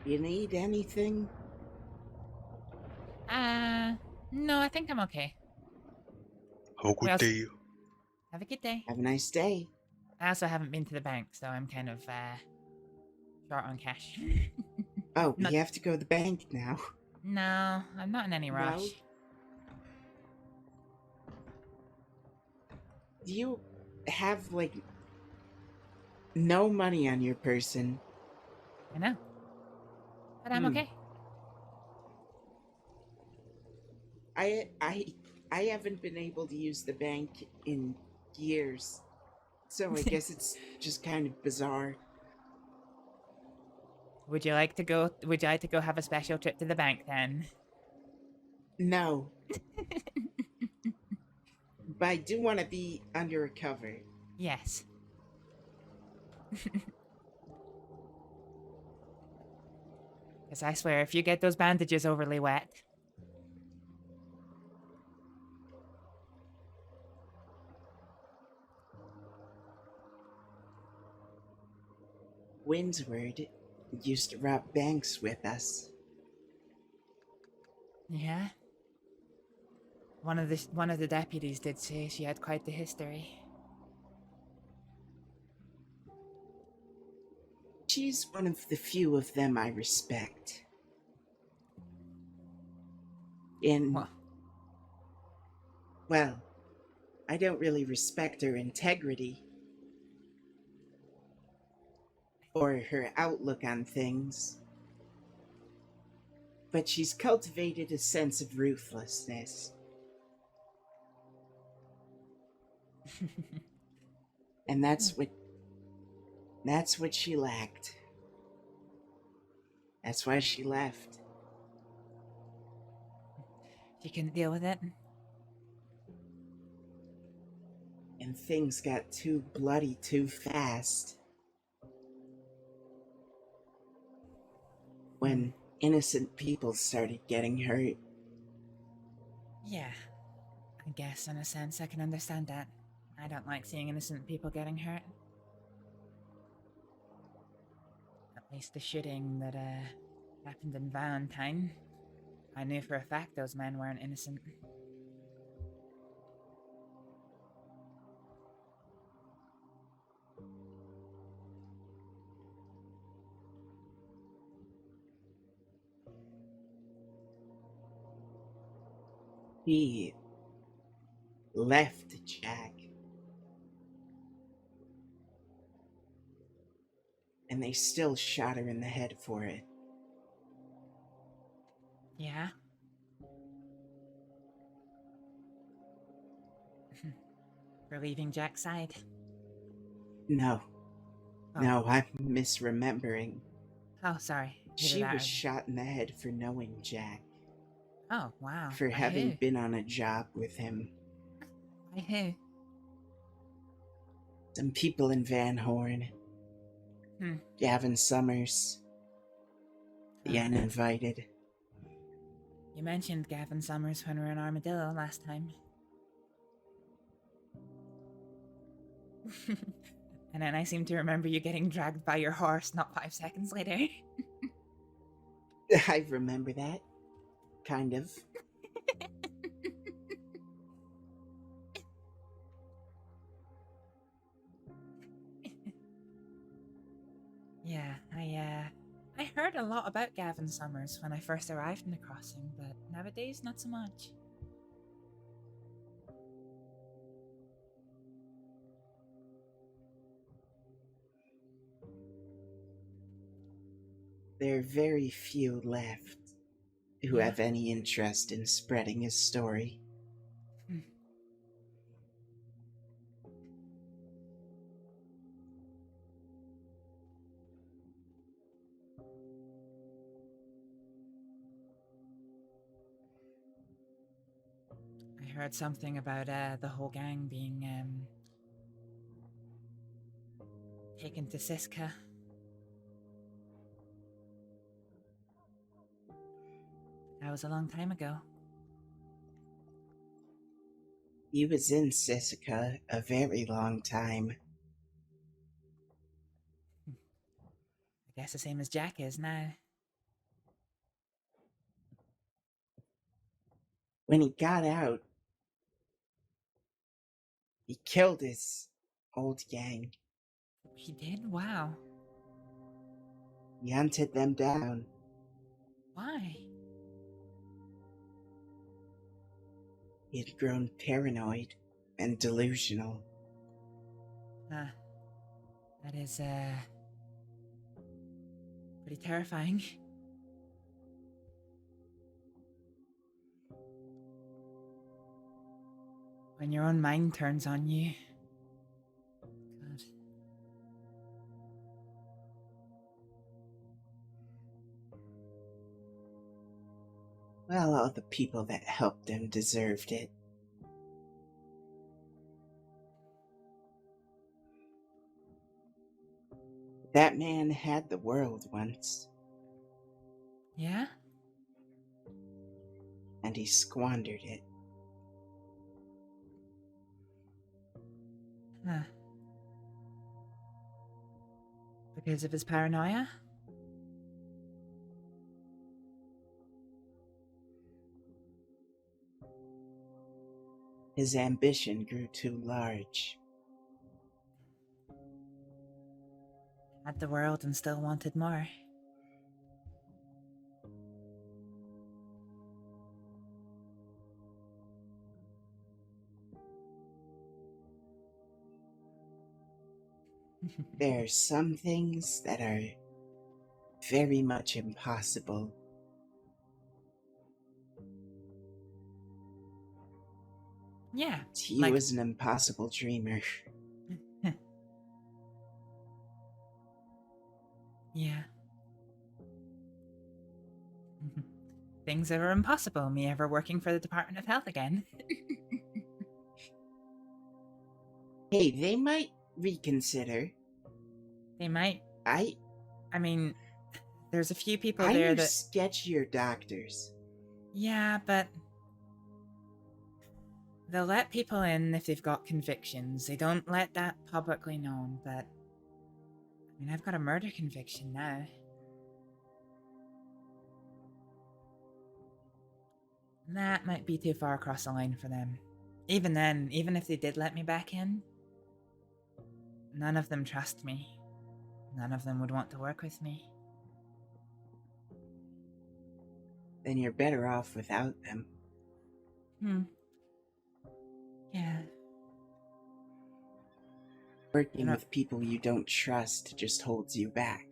You need anything? No, I think I'm okay. Have a good Well, day. Have a good day. Have a nice day. I also haven't been to the bank, so I'm kind of, short on cash. Oh, Not- you have to go to the bank now. No, I'm not in any rush. No? Do you have, like, no money on your person? I know. But I'm okay. I haven't been able to use the bank in years. So I guess it's just kind of bizarre. Would you like to go? Would you like to go have a special trip to the bank then? No. But I do want to be under a cover. Yes. Because I swear, if you get those bandages overly wet, Windsward used to rob banks with us. yeah. One of the deputies did say she had quite the history. She's one of the few of them I respect. What? Well, I don't really respect her integrity or her outlook on things, but she's cultivated a sense of ruthlessness. And that's what she lacked. That's why she left. She couldn't deal with it. And things got too bloody too fast. When innocent people started getting hurt. Yeah. I guess in a sense I can understand that. I don't like seeing innocent people getting hurt. At least the shooting that happened in Valentine. I knew for a fact those men weren't innocent. He left Jack. And they still shot her in the head for it. Yeah? For leaving Jack's side? No. Oh. No, I'm misremembering. Oh, sorry. Who did She that- was shot in the head for knowing Jack. Oh, wow. For By having who? been on a job with him. By who? Some people in Van Horn. Gavin Summers. The Oh. uninvited. You mentioned Gavin Summers when we were in Armadillo last time. And then I seem to remember you getting dragged by your horse not 5 seconds later. I remember that. Kind of. Yeah, I heard a lot about Gavin Summers when I first arrived in the crossing, but nowadays not so much. There are very few left who Yeah. have any interest in spreading his story. I heard something about the whole gang being taken to Siska. That was a long time ago. He was in Sisika a very long time. I guess the same as Jack is now. When he got out, he killed his old gang. He did? Wow. He hunted them down. Why? He had grown paranoid and delusional. That is, pretty terrifying. When your own mind turns on you. Well, all the people that helped him deserved it. That man had the world once, Yeah? and he squandered it. Huh. Because of his paranoia? His ambition grew too large. Had the world and still wanted more. There are some things that are very much impossible. Yeah. He like- was an impossible dreamer. Yeah. Things that are impossible. Me ever working for the Department of Health again. Hey, they might reconsider. They might. I mean, there's a few people I there knew that. sketchier doctors. Yeah, but they'll let people in if they've got convictions. They don't let that publicly known, but I mean, I've got a murder conviction now. That might be too far across the line for them. Even then, even if they did let me back in, none of them trust me. None of them would want to work with me. Then you're better off without them. Yeah. Working No. with people you don't trust just holds you back.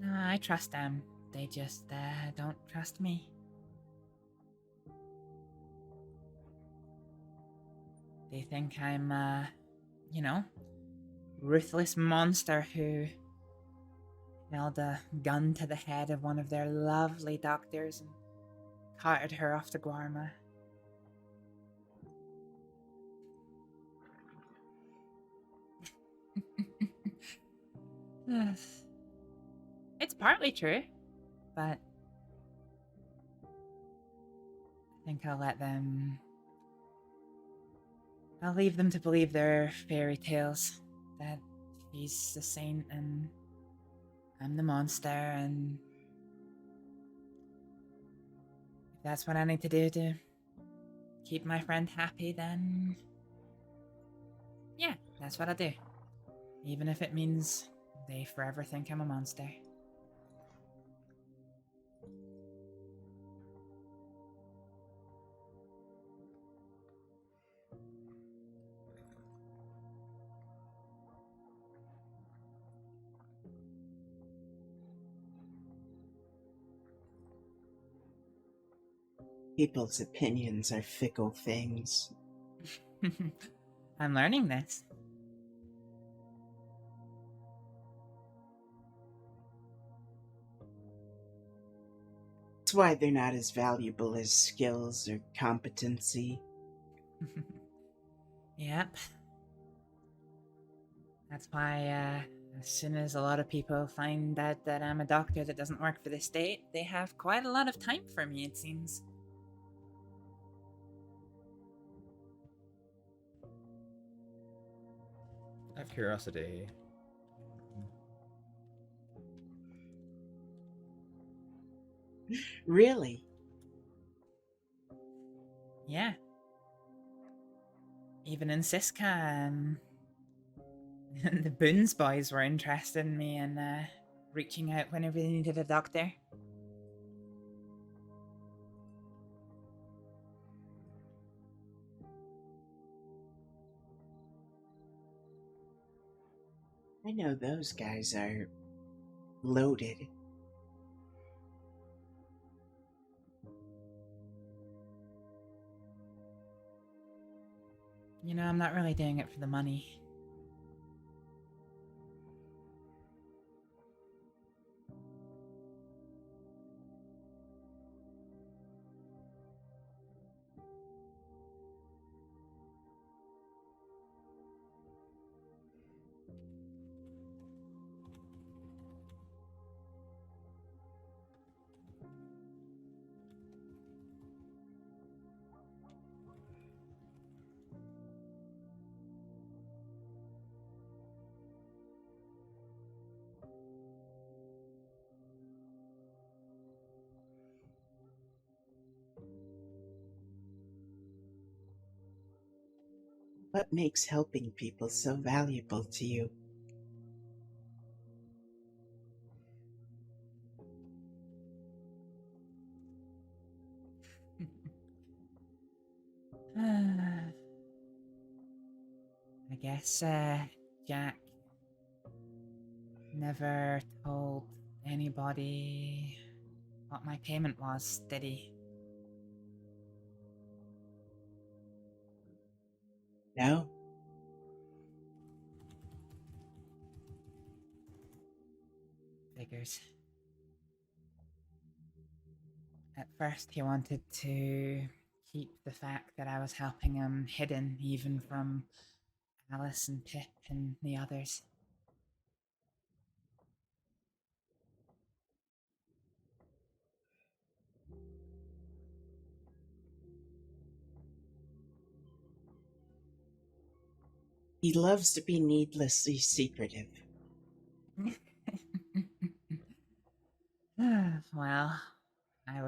No, I trust them. They just don't trust me. They think I'm ruthless monster who held a gun to the head of one of their lovely doctors and carted her off to Guarma. It's partly true, but I think I'll leave them to believe their fairy tales, that he's the saint and I'm the monster, and if that's what I need to do to keep my friend happy, then yeah, that's what I do. Even if it means they forever think I'm a monster. People's opinions are fickle things. I'm learning this. That's why they're not as valuable as skills or competency. Yep. That's why, as soon as a lot of people find out that I'm a doctor that doesn't work for the state, they have quite a lot of time for me, it seems. I have curiosity. Really? Yeah. Even in Siska, the Boons boys were interested in me and reaching out whenever they needed a doctor. I know those guys are loaded. You know, I'm not really doing it for the money. What makes helping people so valuable to you? I guess, Jack never told anybody what my payment was, did he? No? Figures. At first, he wanted to keep the fact that I was helping him hidden, even from Alice and Pip and the others. He loves to be needlessly secretive. Well, I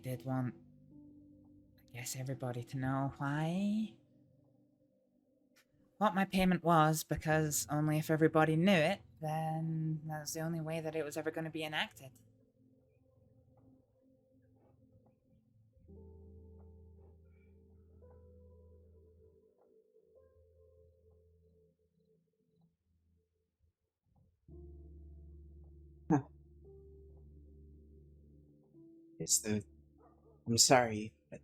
did want, I guess, everybody to know what my payment was, because only if everybody knew it, then that was the only way that it was ever going to be enacted. Huh. I'm sorry, but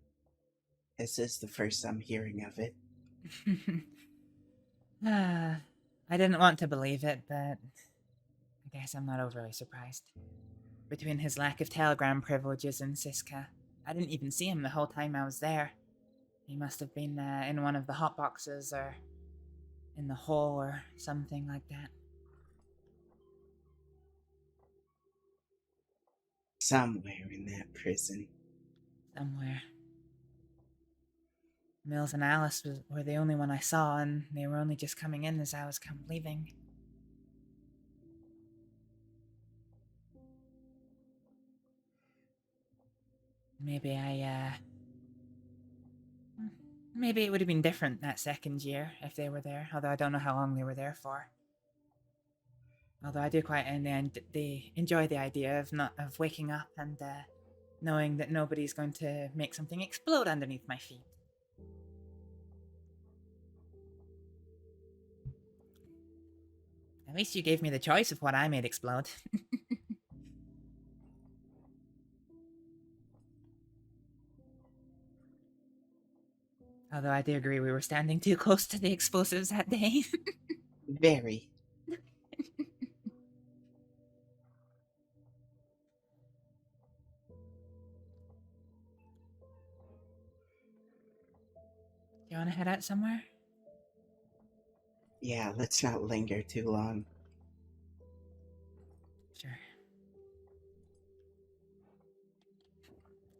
this is the first I'm hearing of it. I didn't want to believe it, but I guess I'm not overly surprised. Between his lack of telegram privileges in Siska, I didn't even see him the whole time I was there. He must have been in one of the hot boxes or in the hole or something like that. Somewhere in that prison. Somewhere. Mills and Alice were the only one I saw, and they were only just coming in as I was leaving. Maybe maybe it would have been different that second year if they were there, although I don't know how long they were there for. Although I do quite enjoy the idea of waking up and knowing that nobody's going to make something explode underneath my feet. At least you gave me the choice of what I made explode. Although I do agree we were standing too close to the explosives that day. Very. You want to head out somewhere? Yeah, let's not linger too long. Sure.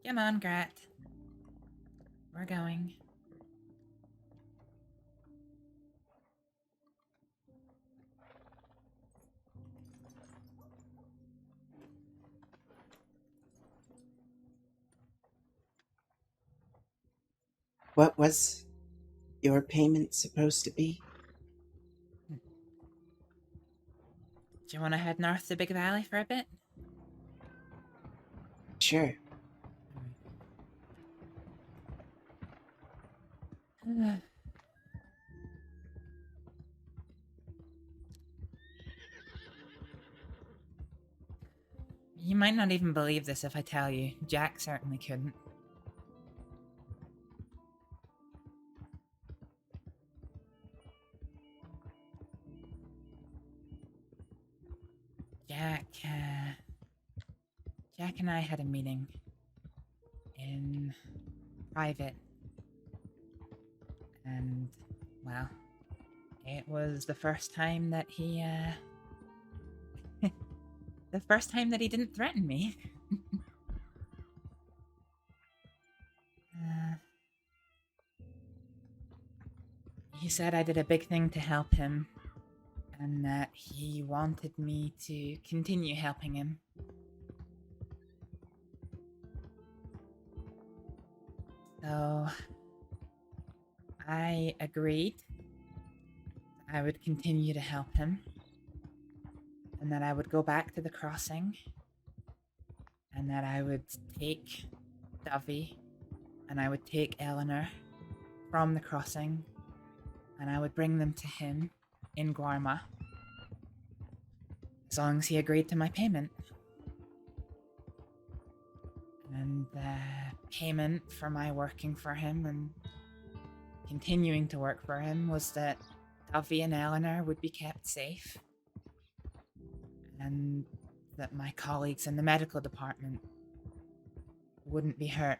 Come on, Grat. We're going. What was your payment supposed to be? Do you want to head north to Big Valley for a bit? Sure. You might not even believe this if I tell you. Jack certainly couldn't. Jack and I had a meeting in private, and, well, it was the first time that he, the first time that he didn't threaten me. He said I did a big thing to help him, and that he wanted me to continue helping him. So I agreed I would continue to help him, and that I would go back to the crossing, and that I would take Dovey, and I would take Eleanor from the crossing, and I would bring them to him in Guarma, as long as he agreed to my payment. And the payment for my working for him and continuing to work for him was that Dovey and Eleanor would be kept safe, and that my colleagues in the medical department wouldn't be hurt.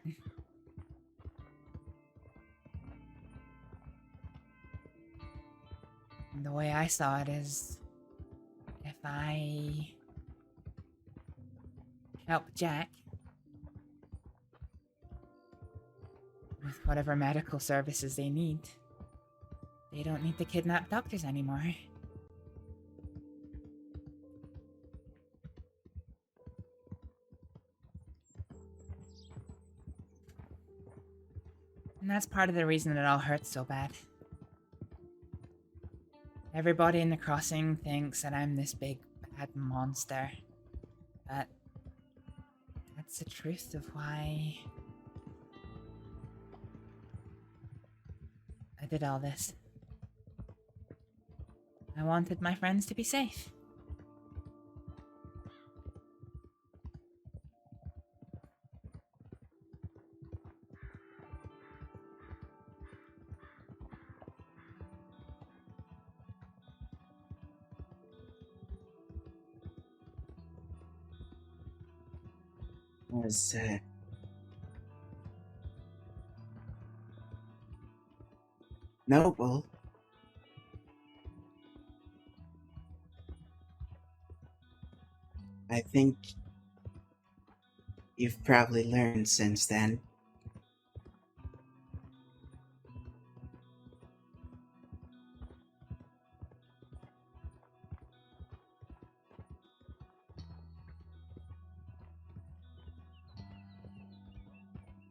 And the way I saw it is, if I help Jack with whatever medical services they need, they don't need to kidnap doctors anymore. And that's part of the reason it all hurts so bad. Everybody in the crossing thinks that I'm this big bad monster, but that's the truth of why I did all this. I wanted my friends to be safe. Was noble. I think you've probably learned since then.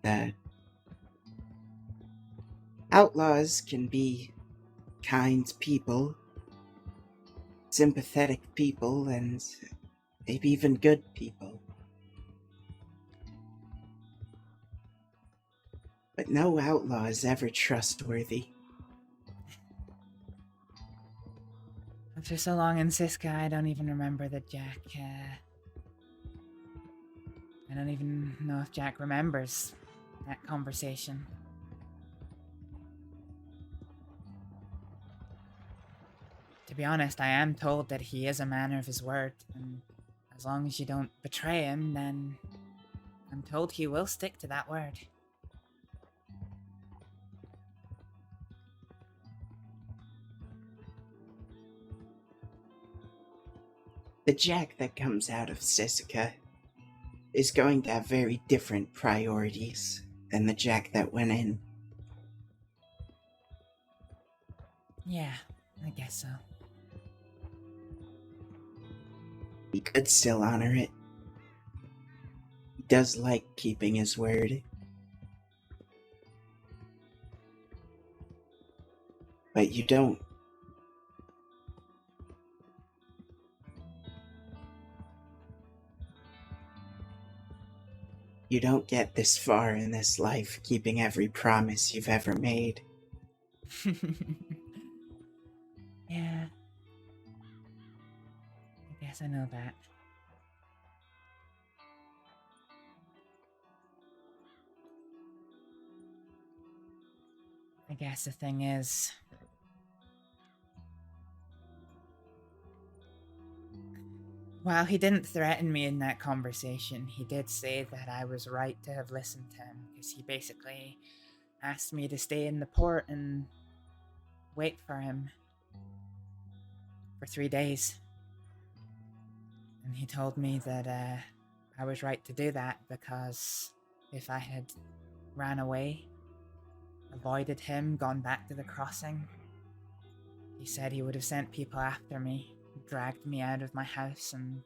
That outlaws can be kind people, sympathetic people, and maybe even good people. But no outlaw is ever trustworthy. After so long in Siska, I don't even remember that Jack, I don't even know if Jack remembers that conversation. To be honest, I am told that he is a man of his word, and as long as you don't betray him, then I'm told he will stick to that word. The Jack that comes out of Siska is going to have very different priorities than the Jack that went in. Yeah, I guess so. He could still honor it. He does like keeping his word. But you don't. You don't get this far in this life keeping every promise you've ever made. Yeah. I guess I know that. I guess the thing is, while he didn't threaten me in that conversation, he did say that I was right to have listened to him, because he basically asked me to stay in the port and wait for him for 3 days. And he told me that I was right to do that, because if I had ran away, avoided him, gone back to the crossing, he said he would have sent people after me, dragged me out of my house, and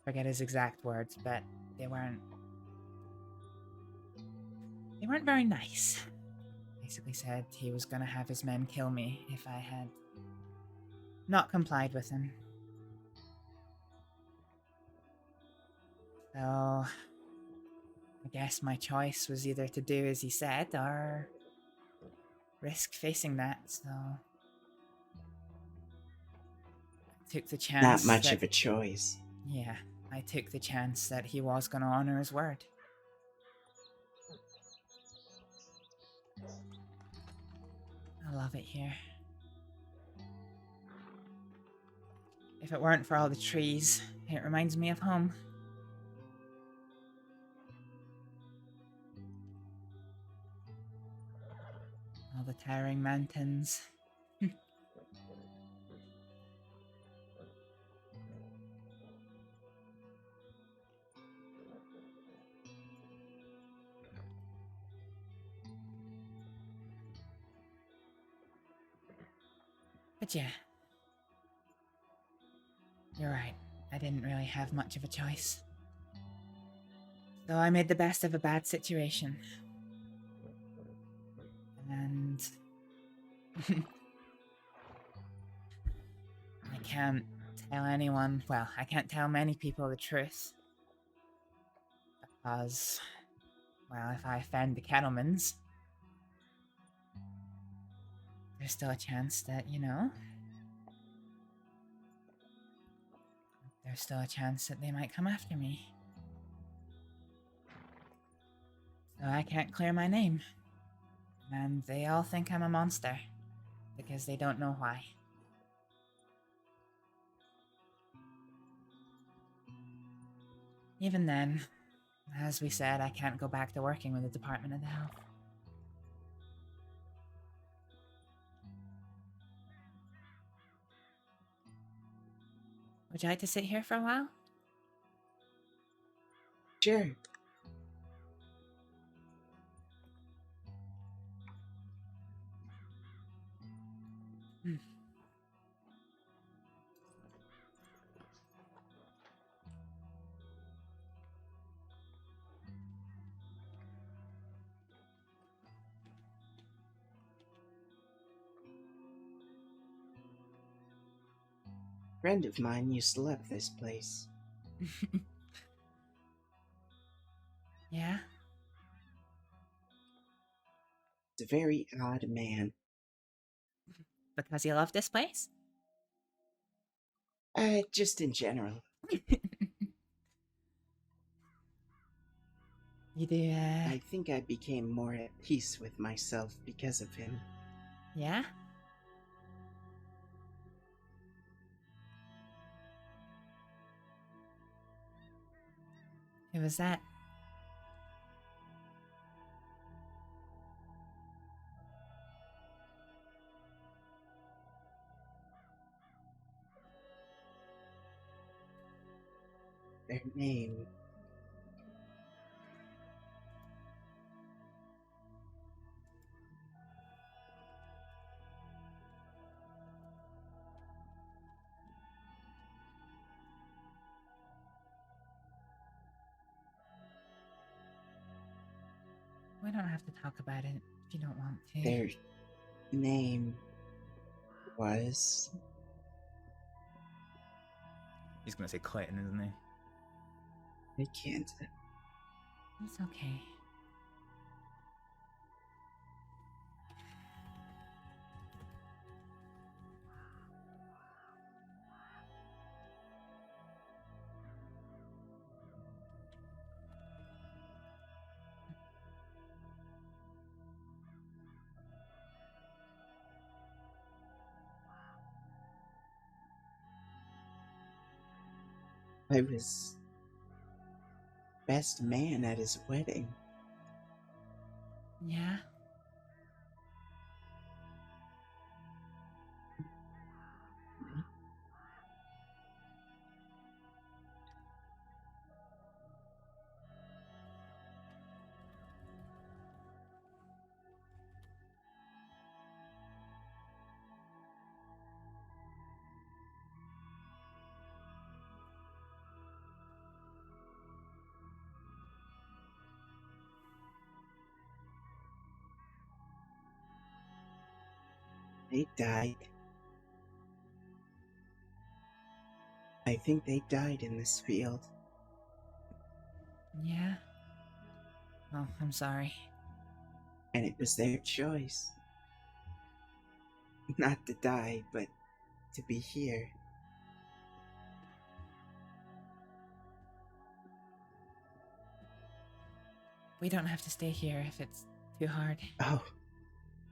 forget his exact words, but they weren't they weren't very nice. Basically said he was gonna have his men kill me if I had not complied with him. So, I guess my choice was either to do as he said or risk facing that, so I took the chance. Not much that, of a choice. Yeah, I took the chance that he was gonna honor his word. I love it here. If it weren't for all the trees, it reminds me of home. All the towering mountains. But yeah. You're right. I didn't really have much of a choice. So I made the best of a bad situation. And I can't tell anyone, well, I can't tell many people the truth. Because, well, if I offend the Kettlemans, there's still a chance that, you know, there's still a chance that they might come after me. So I can't clear my name. And they all think I'm a monster. Because they don't know why. Even then, as we said, I can't go back to working with the Department of Health. Would you like to sit here for a while? Sure. A friend of mine used to love this place. Yeah? He's a very odd man. Because you love this place? Just in general. You do, I think I became more at peace with myself because of him. Yeah? Who was that? Their name. We don't have to talk about it if you don't want to. Their name was... He's gonna say Clayton, isn't he? I can't... It's okay. I was best man at his wedding. Yeah? They died. I think they died in this field. Yeah? Oh, I'm sorry. And it was their choice. Not to die, but to be here. We don't have to stay here if it's too hard. Oh,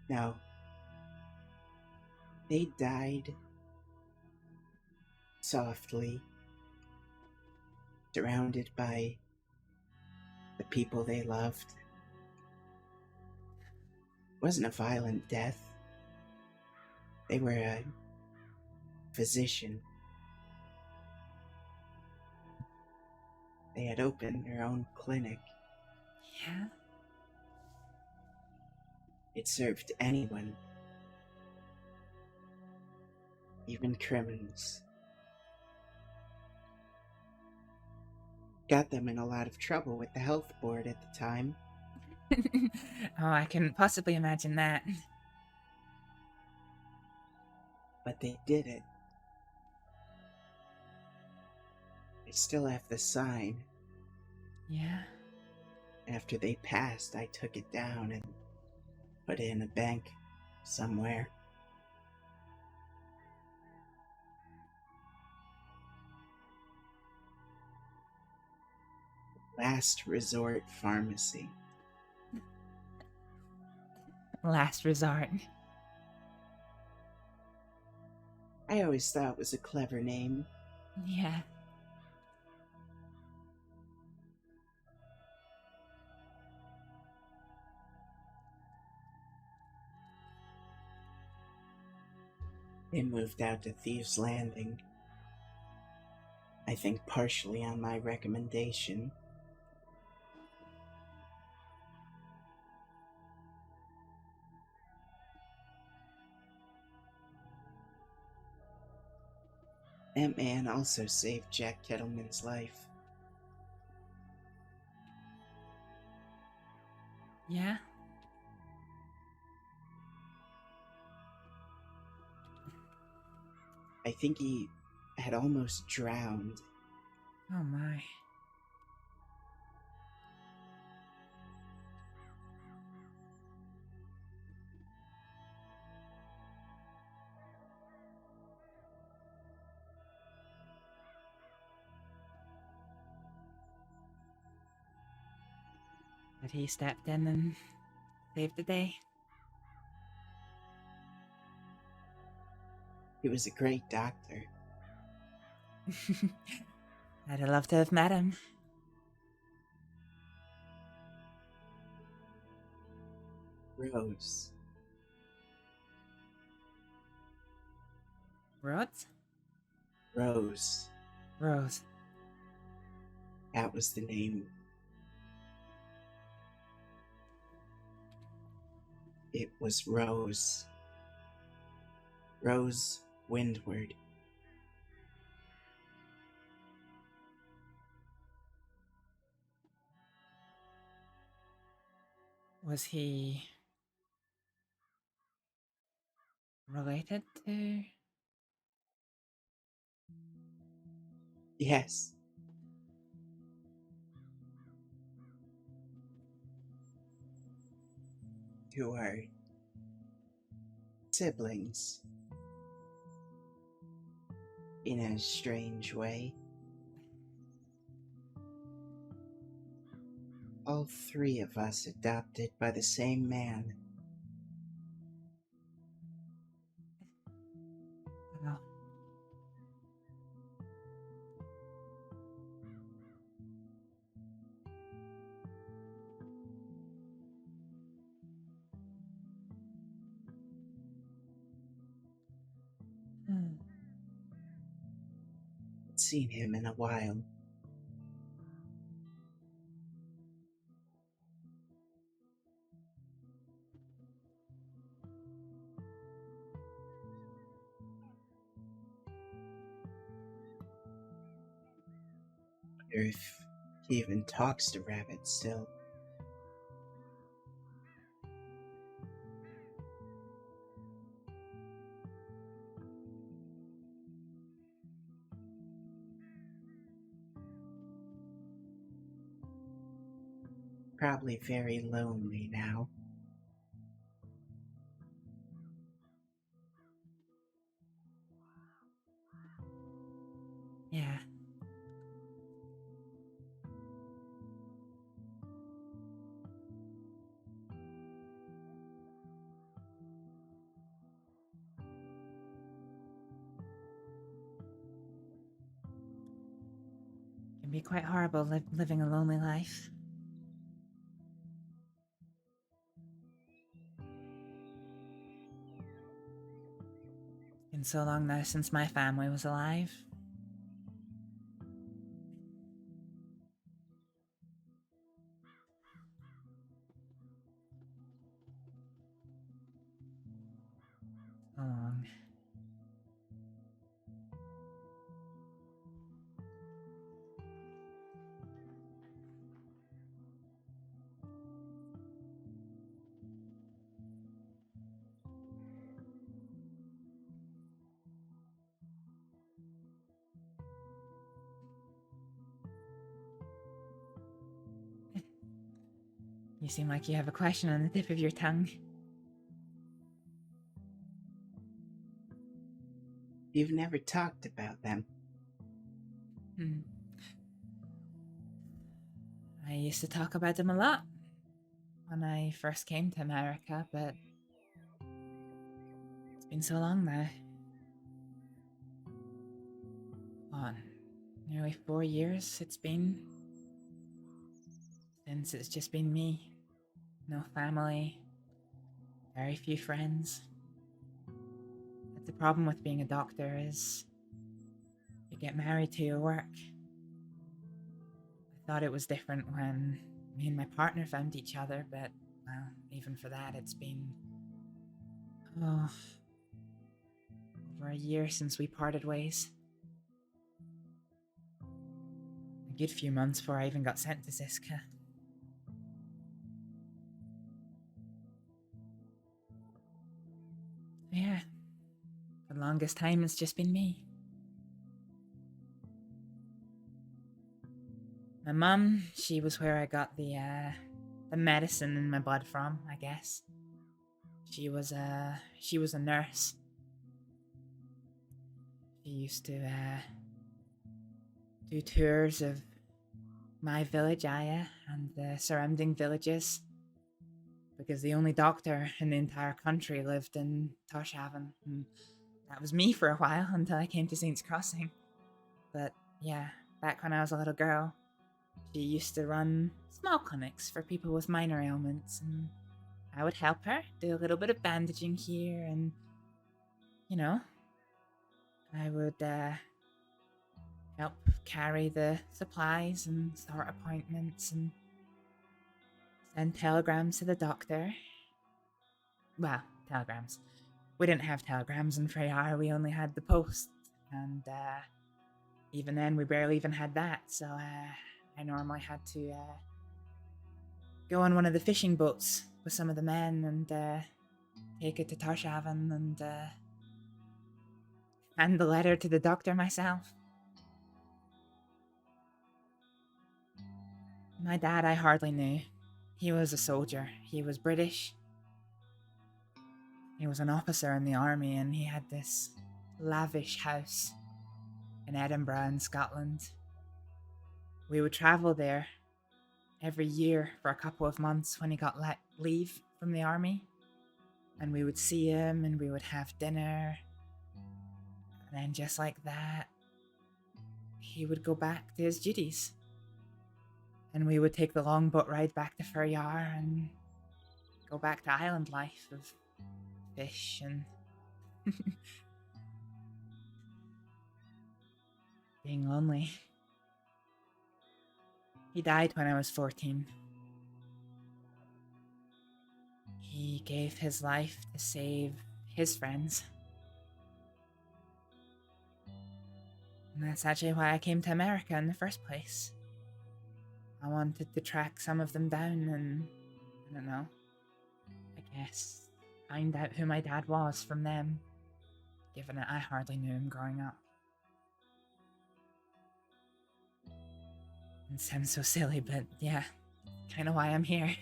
no. They died softly, surrounded by the people they loved. It wasn't a violent death. They were a physician. They had opened their own clinic. Yeah? It served anyone, even criminals. Got them in a lot of trouble with the health board at the time. Oh, I couldn't possibly imagine that. But they did it. I still have the sign. Yeah? After they passed, I took it down and put it in a bank somewhere. Last resort pharmacy. Last resort. I always thought it was a clever name. Yeah. They moved out to Thieves' Landing. I think partially on my recommendation. That man also saved Jack Kettleman's life. Yeah? I think he had almost drowned. Oh my. But he stepped in and saved the day. He was a great doctor. I'd have loved to have met him. Rose. What? Rose. Rose. That was the name. It was Rose. Rose Windward. Was he related to? Yes. To our siblings. In a strange way. All three of us adopted by the same man. Well, I'd seen him in a while. Wonder if he even talks to rabbits still. probably very lonely now. Yeah. Can be quite horrible living a lonely life. It's been so long now since my family was alive. So long. You seem like you have a question on the tip of your tongue. You've never talked about them. I used to talk about them a lot when I first came to America, but it's been so long now. What, nearly 4 years it's been since it's just been me. No family, very few friends. But the problem with being a doctor is you get married to your work. I thought it was different when me and my partner found each other, but, well, even for that it's been, over a year since we parted ways. A good few months before I even got sent to Ziska. Yeah, for the longest time it's just been me. My mum, she was where I got the medicine in my blood from, I guess. She was a nurse. She used to do tours of my village, Aya, and the surrounding villages, because the only doctor in the entire country lived in Tórshavn, and that was me for a while until I came to Saints Crossing. But yeah, back when I was a little girl, she used to run small clinics for people with minor ailments, and I would help her do a little bit of bandaging here, and, you know, I would help carry the supplies and sort appointments and send telegrams to the doctor. Well, telegrams. We didn't have telegrams in Freyar, we only had the post, and even then we barely even had that, so I normally had to go on one of the fishing boats with some of the men and take it to Tórshavn and hand the letter to the doctor myself. My dad I hardly knew. He was a soldier. He was British. He was an officer in the army, and he had this lavish house in Edinburgh in Scotland. We would travel there every year for a couple of months when he got leave from the army, and we would see him and we would have dinner, and then just like that he would go back to his duties, and we would take the long boat ride back to Freyar and go back to island life of fish and being lonely. He died when I was 14. He gave his life to save his friends. And that's actually why I came to America in the first place. I wanted to track some of them down and, I don't know, I guess, find out who my dad was from them, given that I hardly knew him growing up. It sounds so silly, but yeah, kind of why I'm here.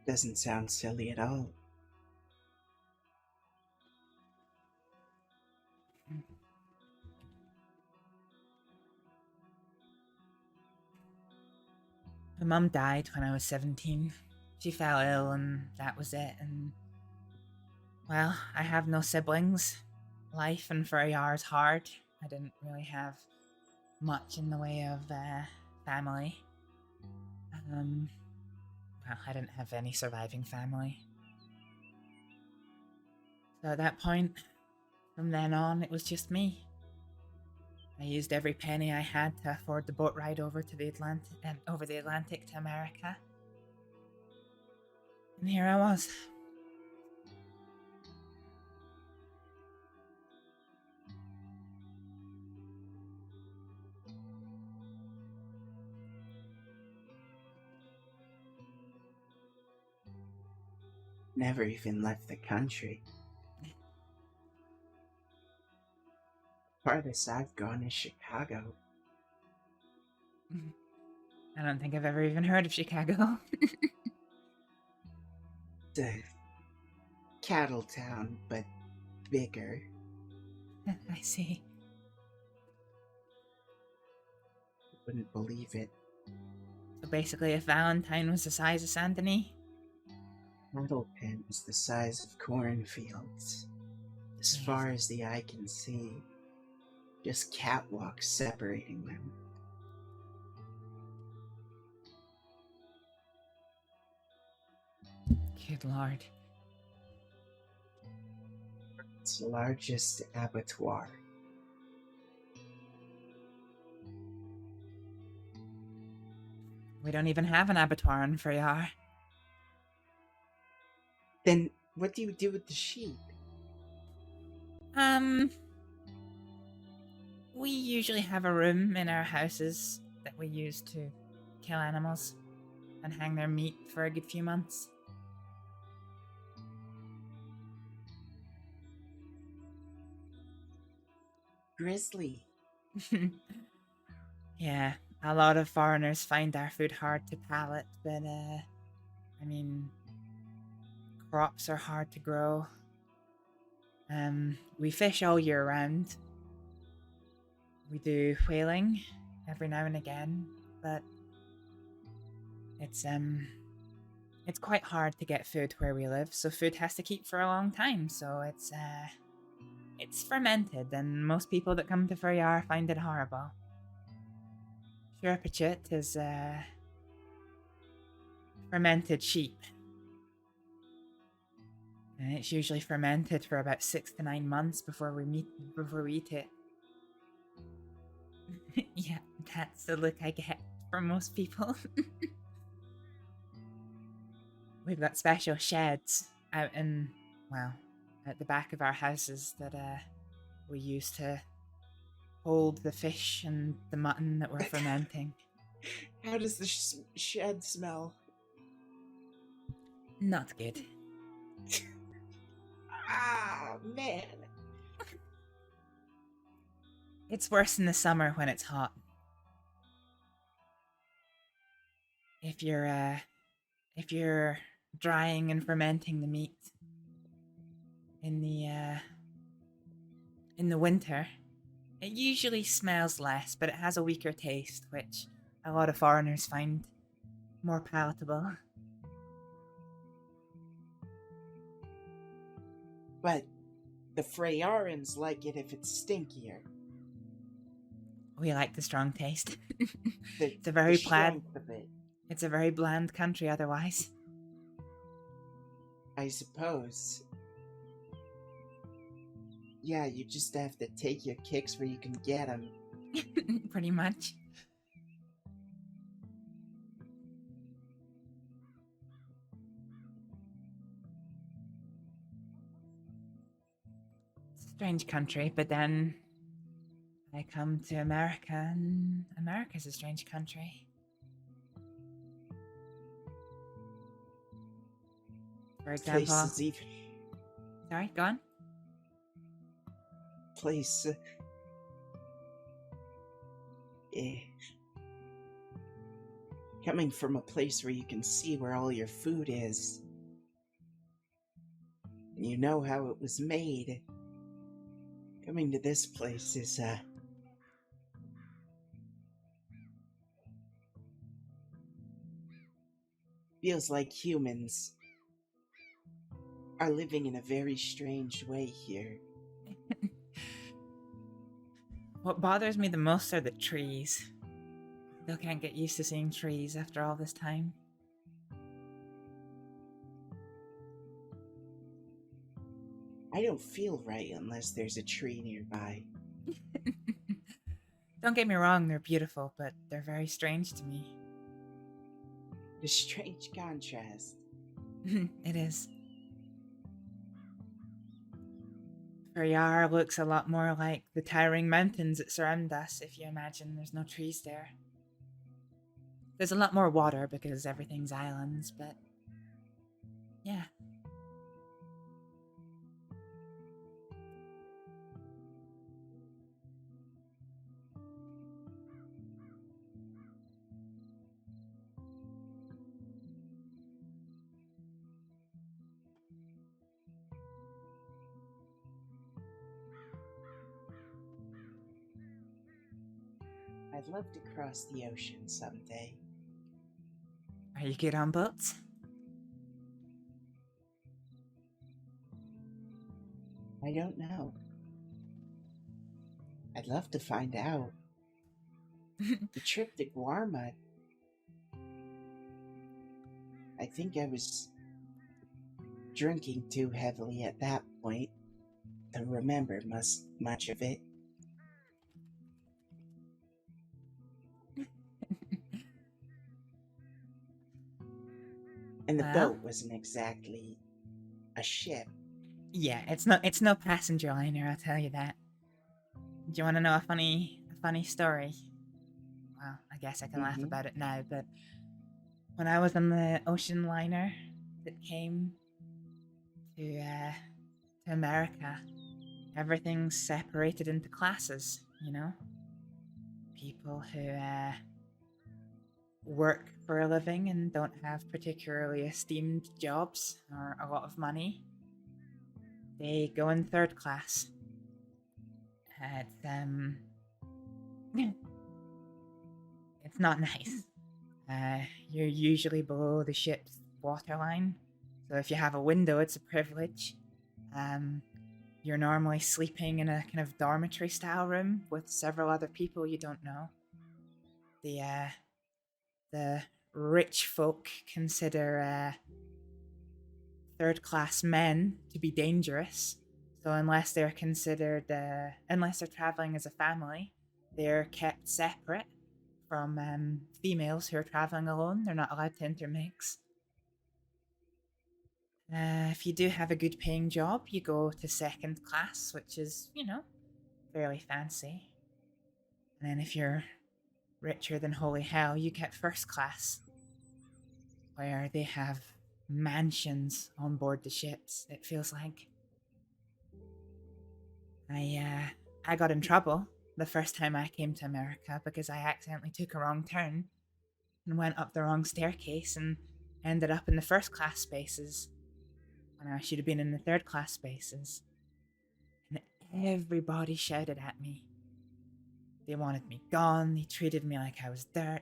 Doesn't sound silly at all. My mum died when I was 17. She fell ill and that was it, and well, I have no siblings. Life in Furryar is hard. I didn't really have much in the way of family. Well, I didn't have any surviving family. So at that point, from then on, it was just me. I used every penny I had to afford the boat ride over the Atlantic to America. And here I was. Never even left the country. Farthest I've gone is Chicago. I don't think I've ever even heard of Chicago. It's a cattle town, but bigger. I see. Wouldn't believe it. So basically, if Valentine was the size of Saint Denis? Cattle pen is the size of cornfields. As far as the eye can see. Just catwalks separating them. Good lord. It's the largest abattoir. We don't even have an abattoir in Furryar. Then what do you do with the sheep? We usually have a room in our houses that we use to kill animals and hang their meat for a good few months. Grizzly. Yeah, a lot of foreigners find our food hard to palate, but I mean, crops are hard to grow. We fish all year round. We do whaling every now and again, but it's quite hard to get food where we live, so food has to keep for a long time, so it's fermented, and most people that come to Furryar find it horrible. Sherpachit is fermented sheep. And it's usually fermented for about 6 to 9 months before we eat it. Yeah, that's the look I get from most people. We've got special sheds out in, well, at the back of our houses that we use to hold the fish and the mutton that we're fermenting. How does the shed smell? Not good. Ah, man. It's worse in the summer when it's hot. If you're drying and fermenting the meat in the winter, it usually smells less, but it has a weaker taste, which a lot of foreigners find more palatable. But the Freyarans like it if it's stinkier. We like the strong taste. The, It's a very the bland. strength of it, It's a very bland country otherwise. I suppose. Yeah, you just have to take your kicks where you can get them. Pretty much. It's a strange country, but then I come to America, and America's a strange country. For This place example, is even Sorry, go on. Place. Eh. Coming from a place where you can see where all your food is, and you know how it was made, coming to this place is, feels like humans are living in a very strange way here. What bothers me the most are the trees. Still can't get used to seeing trees after all this time. I don't feel right unless there's a tree nearby. Don't get me wrong, they're beautiful, but they're very strange to me. A strange contrast. It is. Faryar looks a lot more like the towering mountains that surround us, if you imagine there's no trees there. There's a lot more water because everything's islands, but yeah. I'd love to cross the ocean someday. Are you good on boats? I don't know. I'd love to find out. The trip to Guarma, I think I was drinking too heavily at that point to remember much of it. And the Well? boat wasn't exactly a ship. Yeah, it's no passenger liner, I'll tell you that. Do you want to know a funny story? Well, I guess I can laugh Mhm. about it now, but when I was on the ocean liner that came to America, everything's separated into classes, you know? People who work for a living and don't have particularly esteemed jobs or a lot of money, they go in third class. It's not nice. You're usually below the ship's waterline, so if you have a window, it's a privilege. You're normally sleeping in a kind of dormitory style room with several other people you don't know. The rich folk consider third class men to be dangerous, so unless they're traveling as a family, they're kept separate from females who are traveling alone. They're not allowed to intermix. If you do have a good paying job, you go to second class, which is, fairly fancy. And then if you're richer than holy hell, you get first class, where they have mansions on board the ships, it feels like. I got in trouble the first time I came to America because I accidentally took a wrong turn and went up the wrong staircase and ended up in the first class spaces when I should have been in the third class spaces. And everybody shouted at me. They wanted me gone, they treated me like I was dirt.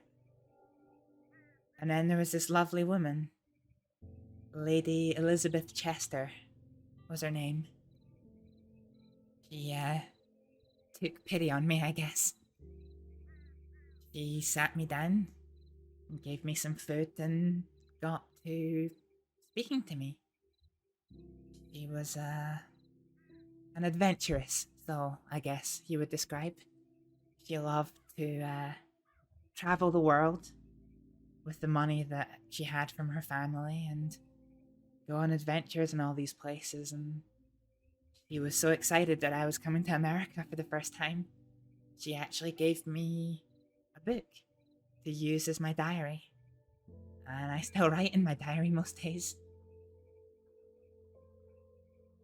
And then there was this lovely woman, Lady Elizabeth Chester was her name. She took pity on me, I guess. She sat me down and gave me some food and got to speaking to me. She was an adventurous, so I guess you would describe. She loved to travel the world with the money that she had from her family and go on adventures in all these places, and she was so excited that I was coming to America for the first time. She actually gave me a book to use as my diary. And I still write in my diary most days.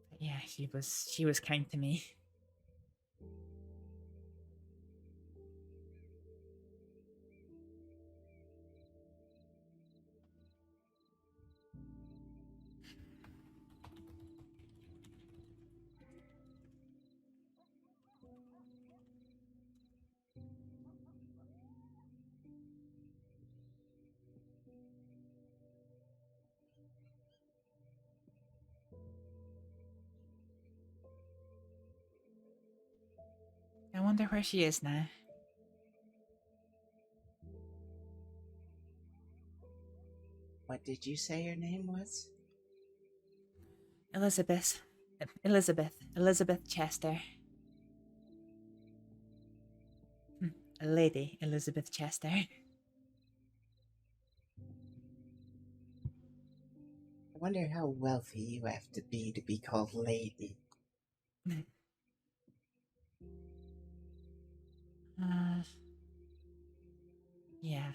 But Yeah, she was kind to me. I wonder where she is now. What did you say her name was? Elizabeth. Elizabeth Chester. Lady Elizabeth Chester. I wonder how wealthy you have to be called lady. Yeah.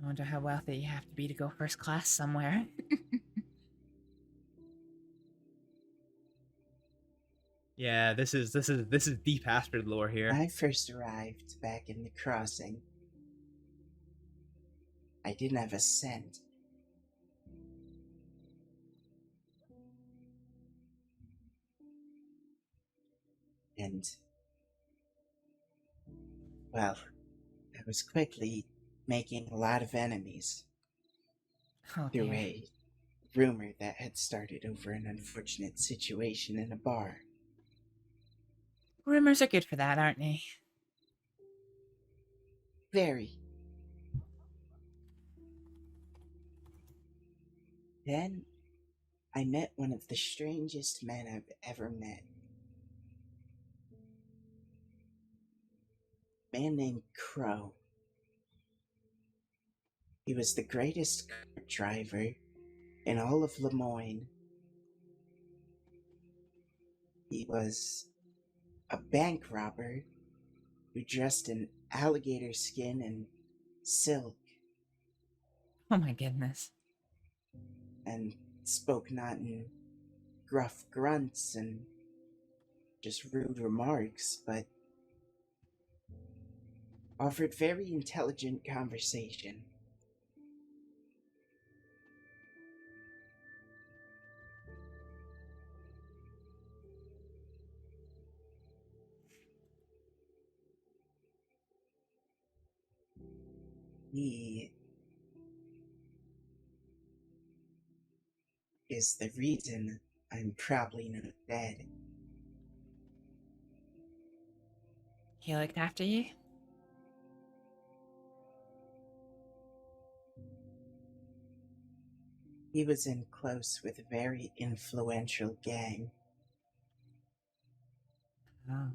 I wonder how wealthy you have to be to go first class somewhere. Yeah, this is deep Astrид lore here. When I first arrived back in the crossing, I didn't have a cent. And, well, I was quickly making a lot of enemies Oh through dear. a rumor that had started over an unfortunate situation in a bar. Rumors are good for that, aren't they? Very. Then, I met one of the strangest men I've ever met. A man named Crow. He was the greatest cart driver in all of Lemoyne. He was a bank robber who dressed in alligator skin and silk Oh my goodness. and spoke not in gruff grunts and just rude remarks, but offered very intelligent conversation. He is the reason I'm probably not dead. He looked after you? He was in close with a very influential gang. Oh.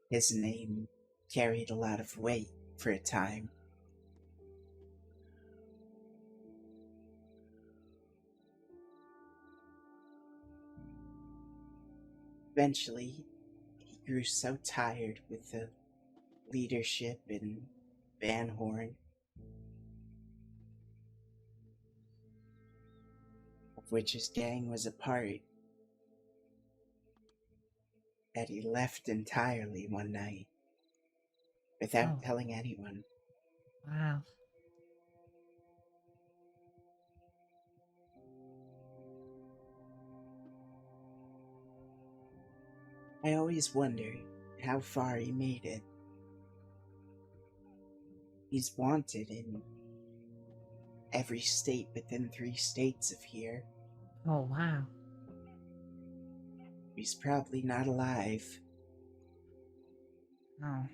His name carried a lot of weight for a time. Eventually, he grew so tired with the leadership in Van Horn, of which his gang was a part, that he left entirely one night without Oh. telling anyone. Wow. I always wonder how far he made it. He's wanted in every state within 3 states of here. Oh wow. He's probably not alive. Oh.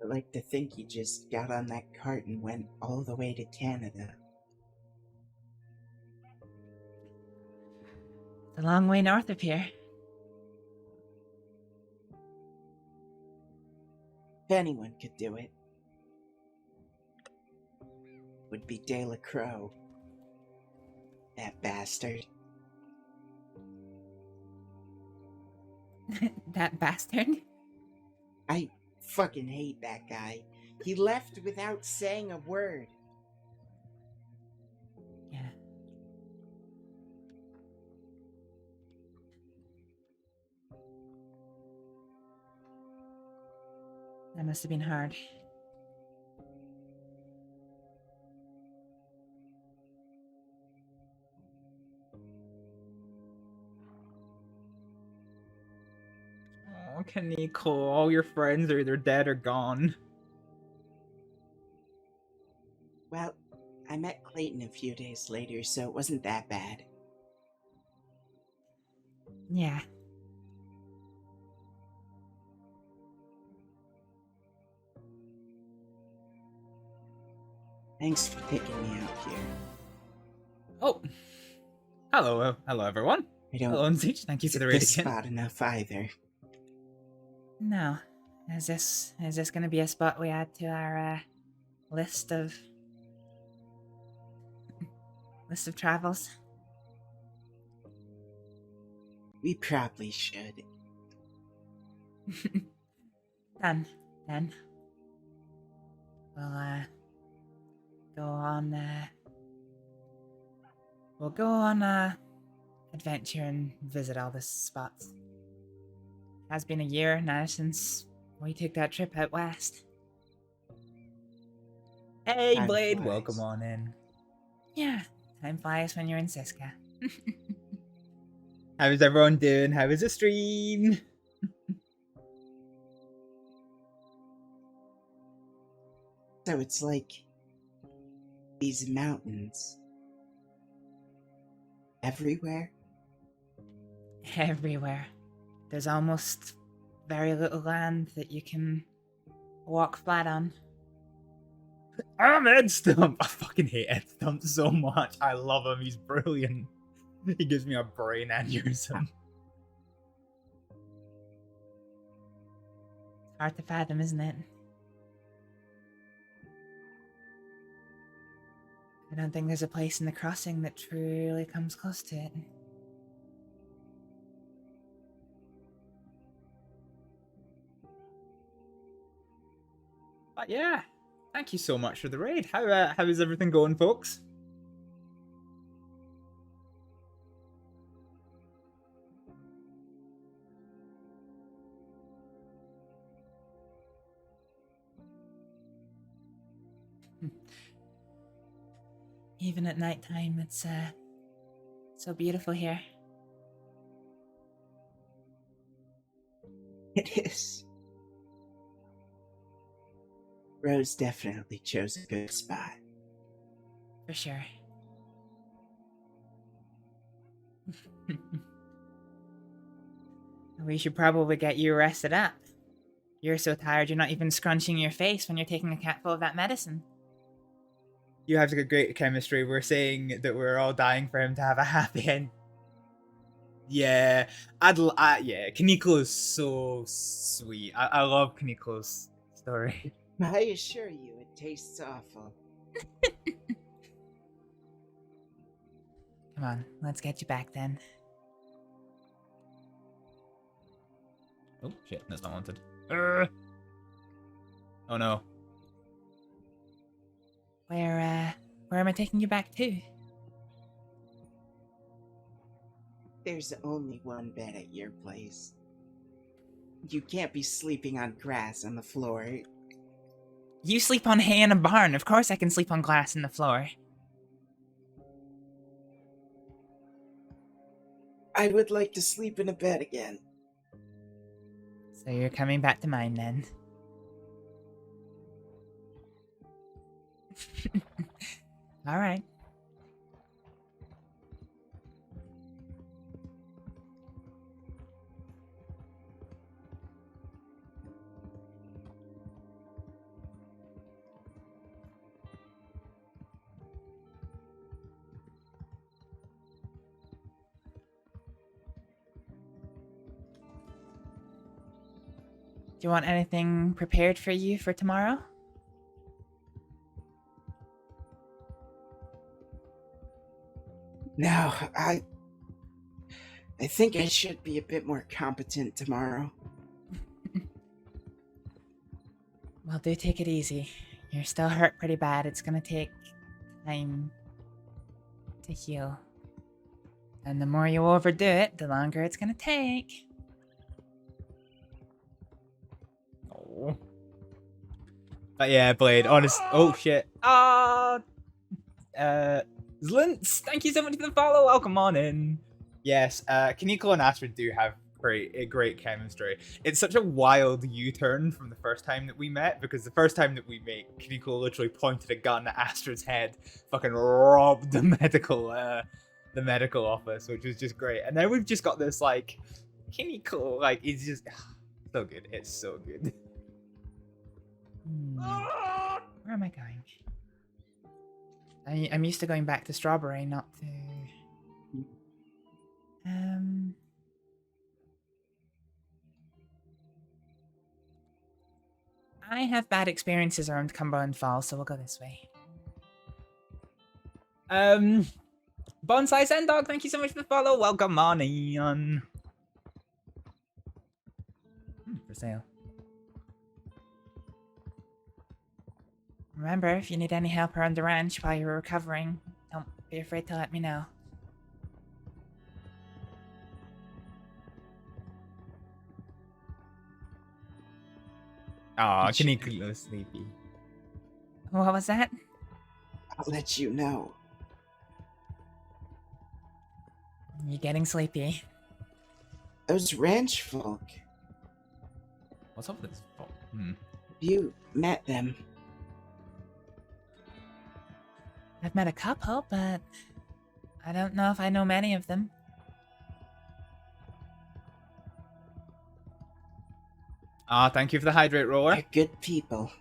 I like to think he just got on that cart and went all the way to Canada. It's a long way north of here. If anyone could do it, would be De La Croix. That bastard. That bastard? I fucking hate that guy. He left without saying a word. Yeah. That must have been hard. Oh, Kaneko, all your friends are either dead or gone. Well, I met Clayton a few days later, so it wasn't that bad. Yeah. Thanks for picking me out here. Oh, hello, hello everyone. I don't Hello, Siege. Thank you for sit the raid this again. spot enough either. No. Is this gonna be a spot we add to our list of travels? We probably should. Done. Then we'll go on. We'll go on a adventure and visit all the spots. Has been a year now since we took that trip out west. Hey, Time Blade, flies. welcome on in. Yeah, time flies when you're in Siska. How is everyone doing? How is the stream? So it's like these mountains everywhere. Everywhere. There's almost very little land that you can walk flat on. I'm Ed Stump. I fucking hate Ed Stump so much. I love him. He's brilliant. He gives me a brain aneurysm. Hard to fathom, isn't it? I don't think there's a place in the crossing that truly comes close to it. But yeah, thank you so much for the raid. How is everything going, folks? Even at nighttime, it's so beautiful here. It is. Rose definitely chose a good spot. For sure. We should probably get you rested up. You're so tired you're not even scrunching your face when you're taking a capful of that medicine. You have a great chemistry. We're saying that we're all dying for him to have a happy end. Yeah, yeah, Kaneko is so sweet. I love Kaneko's story. I assure you, it tastes awful. Come on, let's get you back then. Oh shit, that's not wanted. Oh no. Where am I taking you back to? There's only one bed at your place. You can't be sleeping on grass on the floor. You sleep on hay in a barn. Of course I can sleep on glass in the floor. I would like to sleep in a bed again. So you're coming back to mine then. Alright. Do you want anything prepared for you for tomorrow? No, I think I should be a bit more competent tomorrow. Well, do take it easy. You're still hurt pretty bad. It's gonna take time to heal. And the more you overdo it, the longer it's gonna take. Oh. But yeah, Blade, honest. Oh shit. Zlintz, thank you so much for the follow. Welcome on in. Yes, Kaneko and Astrид do have great chemistry. It's such a wild U-turn from the first time that we met, because the first time that we met, Kaneko literally pointed a gun at Astrid's head, fucking robbed the medical office, which was just great. And then we've just got this like Kaneko, like it's just so good. It's so good. Where am I going? I'm used to going back to Strawberry, not to... I have bad experiences around Cumberland Falls, so we'll go this way. Bonsai Sendog, thank you so much for the follow. Welcome on in. For sale. Remember, if you need any help around the ranch while you're recovering, don't be afraid to let me know. Aw, Kaneko was sleepy. What was that? I'll let you know. You getting sleepy? Those ranch folk. What's up with this phone? You met them. I've met a couple, but I don't know if I know many of them. Thank you for the hydrate roller. They're good people.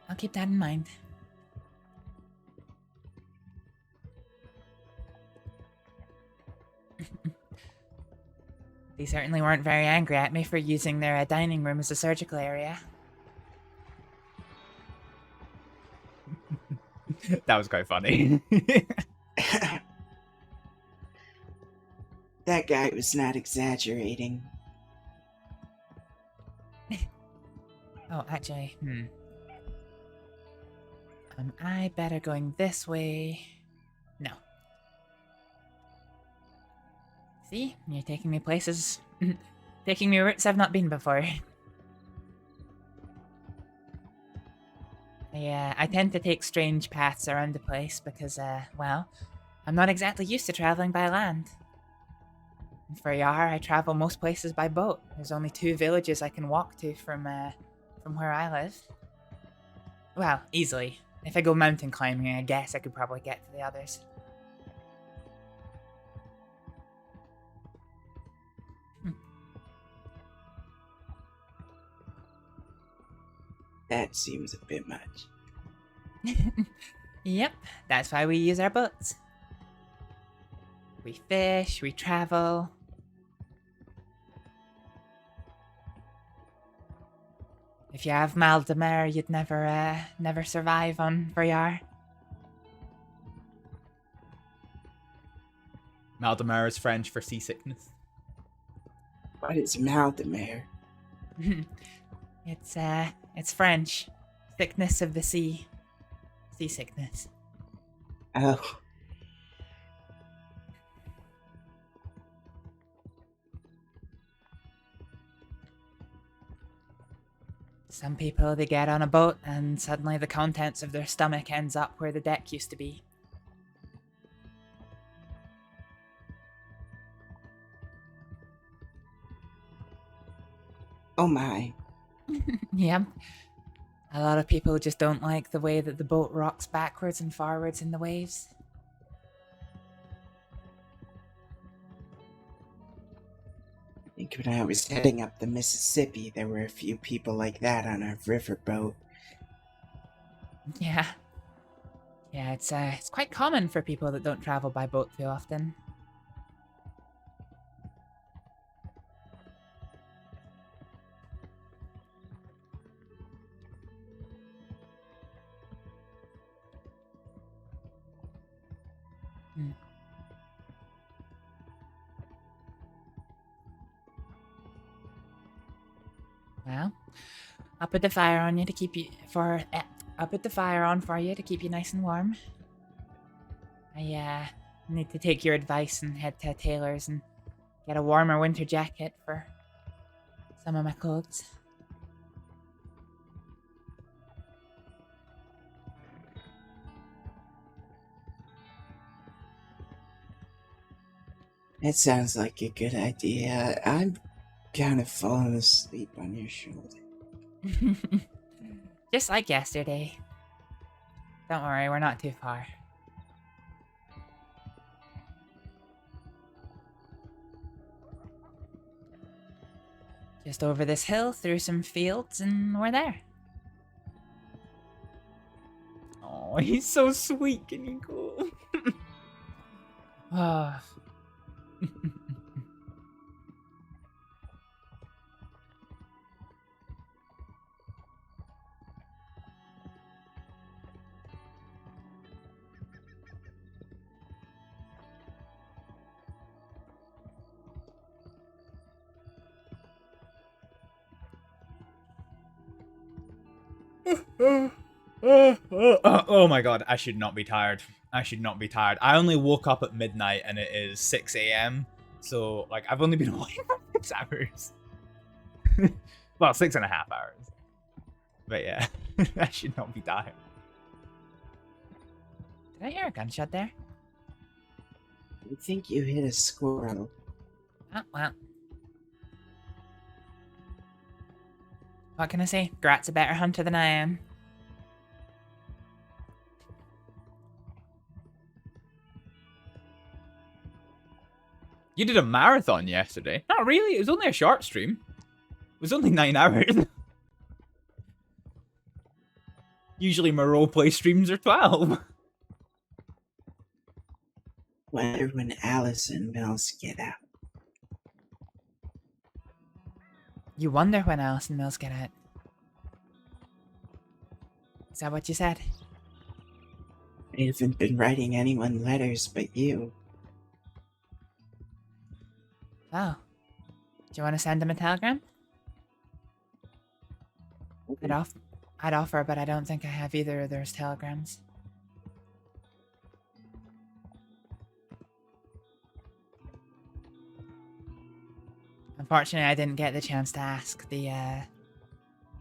I'll keep that in mind. They certainly weren't very angry at me for using their dining room as a surgical area. That was quite funny. That guy was not exaggerating. Oh, actually, Am I better going this way? No. See? You're taking me places... taking me routes I've not been before. I tend to take strange paths around the place because, well, I'm not exactly used to traveling by land. And for Yar, I travel most places by boat. There's only 2 villages I can walk to from where I live. Well, easily. If I go mountain climbing, I guess I could probably get to the others. That seems a bit much. Yep, that's why we use our boats. We fish, we travel. If you have mal de mer, you'd never survive on Briar. Mal de mer is French for seasickness. What is mal de mer? It's French. Sickness of the sea. Seasickness. Oh. Some people, they get on a boat and suddenly the contents of their stomach ends up where the deck used to be. Oh my. Yep. A lot of people just don't like the way that the boat rocks backwards and forwards in the waves. I think when I was heading up the Mississippi, there were a few people like that on a riverboat. Yeah. Yeah, it's quite common for people that don't travel by boat too often. Well, I'll put the fire on you to keep you I'll put the fire on for you to keep you nice and warm. I need to take your advice and head to a tailor's and get a warmer winter jacket for some of my clothes. It sounds like a good idea. I'm kind of falling asleep on your shoulder. Just like yesterday. Don't worry, we're not too far. Just over this hill, through some fields, and we're there. Oh, he's so sweet. Can you go? Oh. Oh my god, I should not be tired. I should not be tired. I only woke up at midnight and it is 6 a.m. So, like, I've only been awake for 6 hours. Well, 6.5 hours. But yeah, I should not be tired. Did I hear a gunshot there? I think you hit a squirrel. Oh, well. What can I say? Grat's a better hunter than I am. You did a marathon yesterday. Not really, it was only a short stream. It was only 9 hours. Usually my roleplay streams are 12. Wonder when Alice and Mills get out. You wonder when Alice and Mills get out. Is that what you said? I haven't been writing anyone letters but you. Oh. Do you want to send him a telegram? I'd offer, but I don't think I have either of those telegrams. Unfortunately, I didn't get the chance to ask. The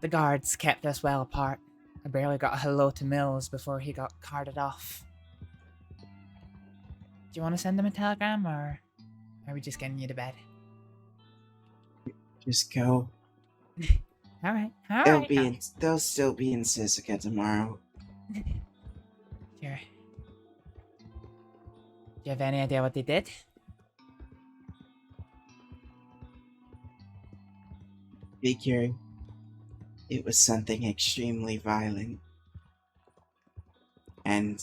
guards kept us well apart. I barely got a hello to Mills before he got carted off. Do you want to send him a telegram, or are we just getting you to bed? Just go. Alright. They'll still be in Sisika tomorrow. Sure. Do you have any idea what they did? Figure it was something extremely violent. And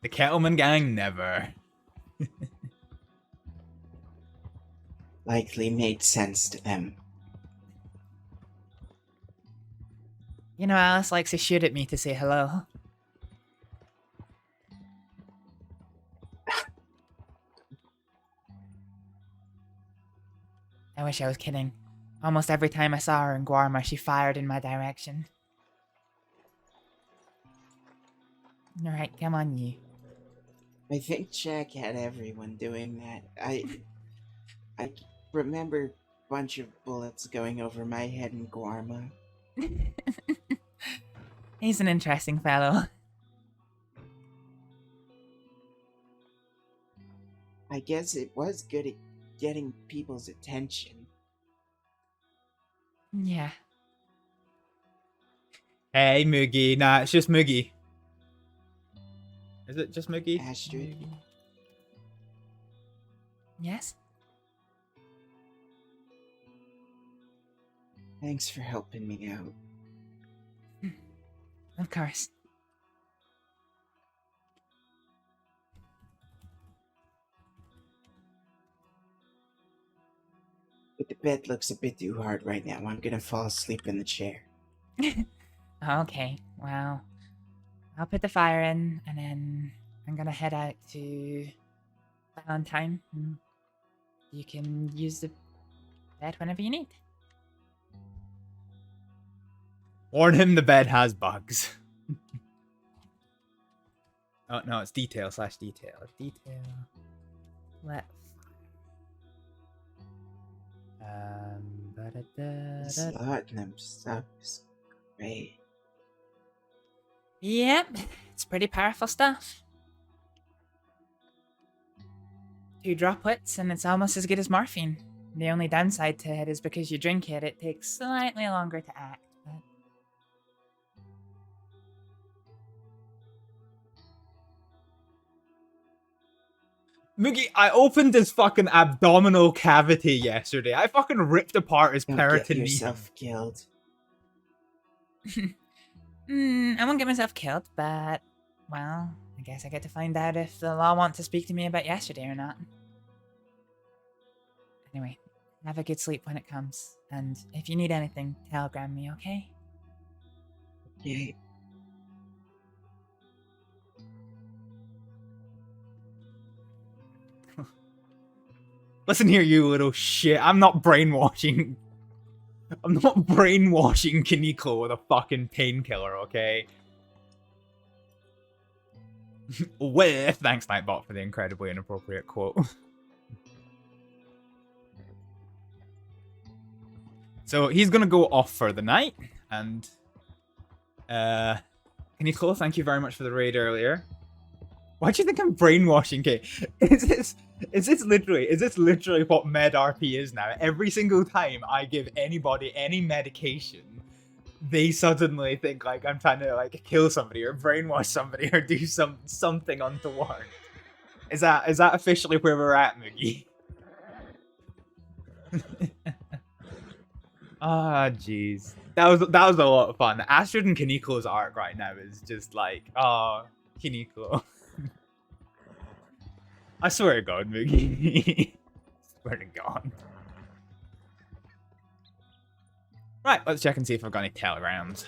The Kettleman gang never. likely made sense to them. You know, Alice likes to shoot at me to say hello. I wish I was kidding. Almost every time I saw her in Guarma, she fired in my direction. Alright, come on, you. I think Jack had everyone doing that. I remember a bunch of bullets going over my head in Guarma. He's an interesting fellow. I guess it was good at getting people's attention. Yeah. Hey, Moogie. Nah, it's just Moogie. Is it just Moogie? Astrid, Yes? thanks for helping me out. Of course. But the bed looks a bit too hard right now. I'm gonna fall asleep in the chair. Okay, well, I'll put the fire in, and then I'm gonna head out to Valentine. And you can use the bed whenever you need. Warn him the bed has bugs. Oh, no, it's detail / detail. Detail. Let. This laudanum stuff is great. Yep, it's pretty powerful stuff. 2 droplets, and it's almost as good as morphine. The only downside to it is because you drink it, it takes slightly longer to act. But... Moogie, I opened his fucking abdominal cavity yesterday. I fucking ripped apart his Don't get peritoneum. yourself killed. I won't get myself killed, but, well, I guess I get to find out if the law want to speak to me about yesterday or not. Anyway, have a good sleep when it comes, and if you need anything, telegram me, okay? Yay. Listen here, you little shit. I'm not brainwashing. I'm not brainwashing Kaneko with a fucking painkiller, okay? With thanks, Nightbot, for the incredibly inappropriate quote. So he's gonna go off for the night, and Kaneko, thank you very much for the raid earlier. Why do you think I'm brainwashing, Kate? Is this literally what MedRP is now? Every single time I give anybody any medication, they suddenly think like I'm trying to like kill somebody or brainwash somebody or do something untoward. Is that officially where we're at, Moogie? Ah, jeez. That was a lot of fun. Astrид and Kaneko's arc right now is just like, oh, Kaneko. I swear to God, Moogie. Swear to God. Right, let's check and see if I've got any telegrams.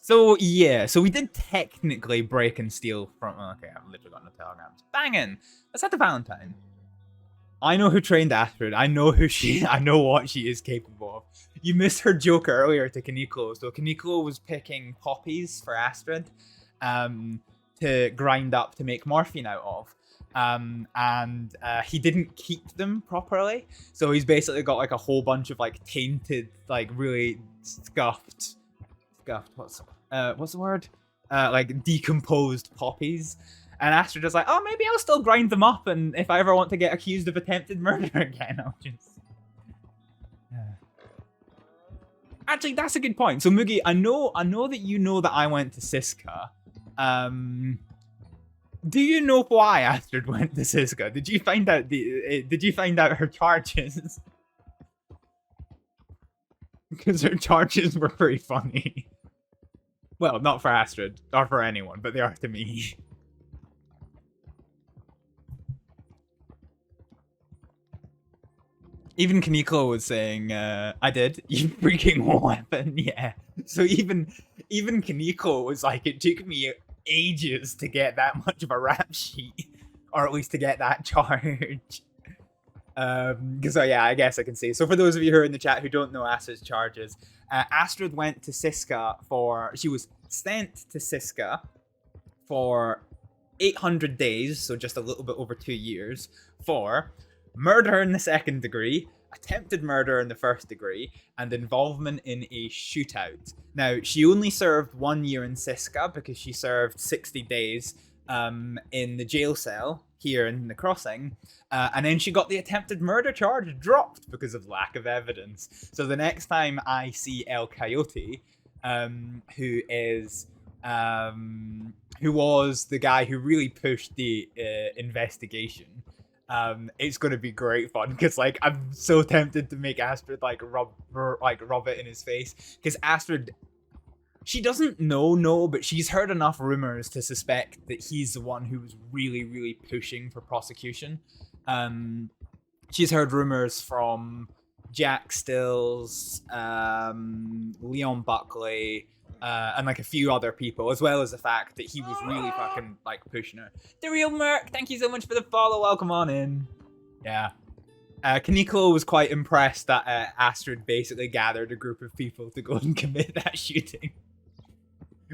So, yeah, so we did technically break and steal from... Okay, I've literally got no telegrams. Banging! Let's head to Valentine. I know who trained Astrид. I know what she is capable of. You missed her joke earlier to Kaneko. So Kaneko was picking poppies for Astrid. To grind up to make morphine out of. And he didn't keep them properly. So he's basically got like a whole bunch of like tainted, like really scuffed, what's the word? Like decomposed poppies. And Astrид is like, oh, maybe I'll still grind them up, and if I ever want to get accused of attempted murder again, I'll just... Actually, that's a good point. So Moogie, I know that you know that I went to Siska. Do you know why Astrid went to Siska? Did you find out her charges? Because her charges were pretty funny. Well, not for Astrid or for anyone, but they are to me. Even Kaneko was saying, I did. You freaking weapon, yeah. So even Kaneko was like, it took me ages to get that much of a rap sheet, or at least to get that charge. So yeah, I guess I can say. So for those of you who are in the chat who don't know Astrid's charges, Astrid went to Siska she was sent to Siska for 800 days, so just a little bit over 2 years, for murder in the 2nd degree, attempted murder in the 1st degree, and involvement in a shootout. Now, she only served 1 year in Siska because she served 60 days in the jail cell here in the crossing, and then she got the attempted murder charge dropped because of lack of evidence. So the next time I see El Coyote, who was the guy who really pushed the investigation, it's gonna be great fun because like I'm so tempted to make Astrid like rub it in his face, because Astrid, she doesn't know, but she's heard enough rumors to suspect that he's the one who was really pushing for prosecution. She's heard rumors from Jack Stills, Leon Buckley, and like a few other people, as well as the fact that he was really fucking like pushing her. The real Merc, thank you so much for the follow. Welcome on in. Yeah. Kaneko was quite impressed that Astrид basically gathered a group of people to go and commit that shooting.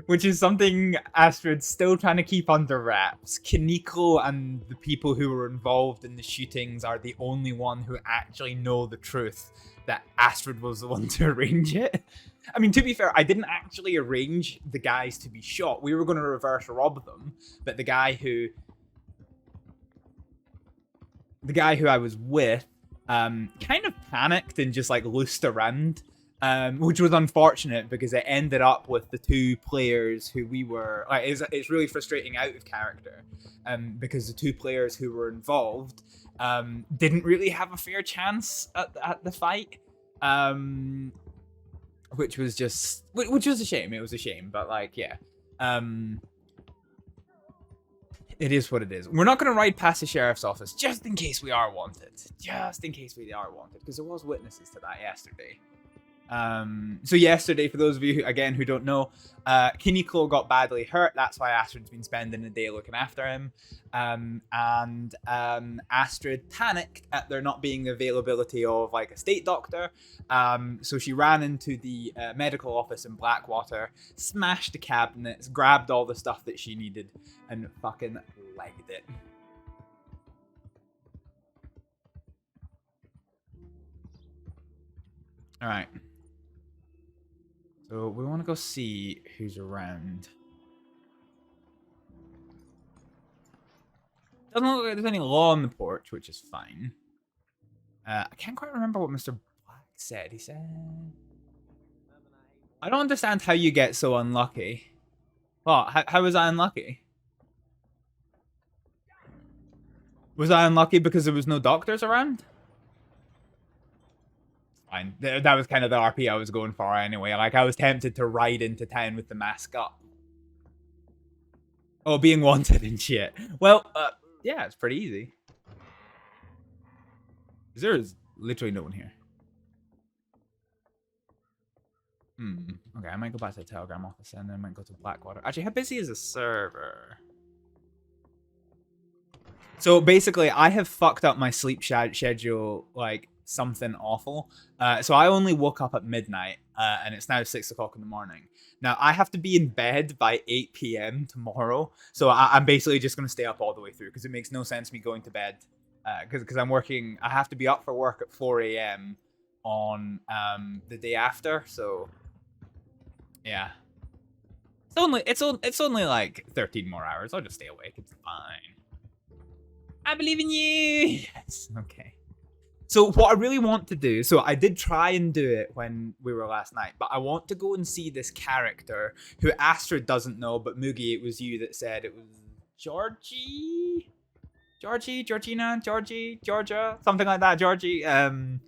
Which is something Astrid's still trying to keep under wraps. Kaneko and the people who were involved in the shootings are the only one who actually know the truth that Astrид was the one to arrange it. I mean, to be fair, I didn't actually arrange the guys to be shot. We were going to reverse rob them, but the guy who I was with kind of panicked and just like loosed around. Which was unfortunate because it ended up with the two players who we were like. It's really frustrating out of character, because the two players who were involved didn't really have a fair chance at the fight, which was a shame. It was a shame, but like yeah, it is what it is. We're not going to ride past the sheriff's office just in case we are wanted. Just in case we are wanted, because there was witnesses to that yesterday. So yesterday, for those of you who don't know, Kaneko got badly hurt. That's why Astrid's been spending the day looking after him. And Astrid panicked at there not being the availability of like a state doctor. So she ran into the medical office in Blackwater, smashed the cabinets, grabbed all the stuff that she needed, and fucking legged it. All right. So we want to go see who's around. Doesn't look like there's any law on the porch, which is fine. I can't quite remember what Mr. Black said. He said... I don't understand how you get so unlucky. Well, how was I unlucky? Was I unlucky because there was no doctors around? Fine. That was kind of the RP I was going for anyway. Like, I was tempted to ride into town with the mask up. Oh, being wanted and shit. Well, yeah, it's pretty easy. There is literally no one here. Okay, I might go back to the Telegram office and then I might go to Blackwater. Actually, how busy is the server? So basically, I have fucked up my sleep schedule, like, something awful. So I only woke up at midnight, and it's now 6 o'clock in the morning. Now, I have to be in bed by 8 p.m. tomorrow, so I'm basically just going to stay up all the way through, because it makes no sense me going to bed, because I'm working. I have to be up for work at 4 a.m. on the day after, so yeah. It's only like 13 more hours. I'll just stay awake. It's fine. I believe in you. Yes. Okay. So what I really want to do, so I did try and do it when we were last night, but I want to go and see this character who Astrid doesn't know, but Moogie, it was you that said it was Georgie, Georgina, Georgia, something like that, Georgie. So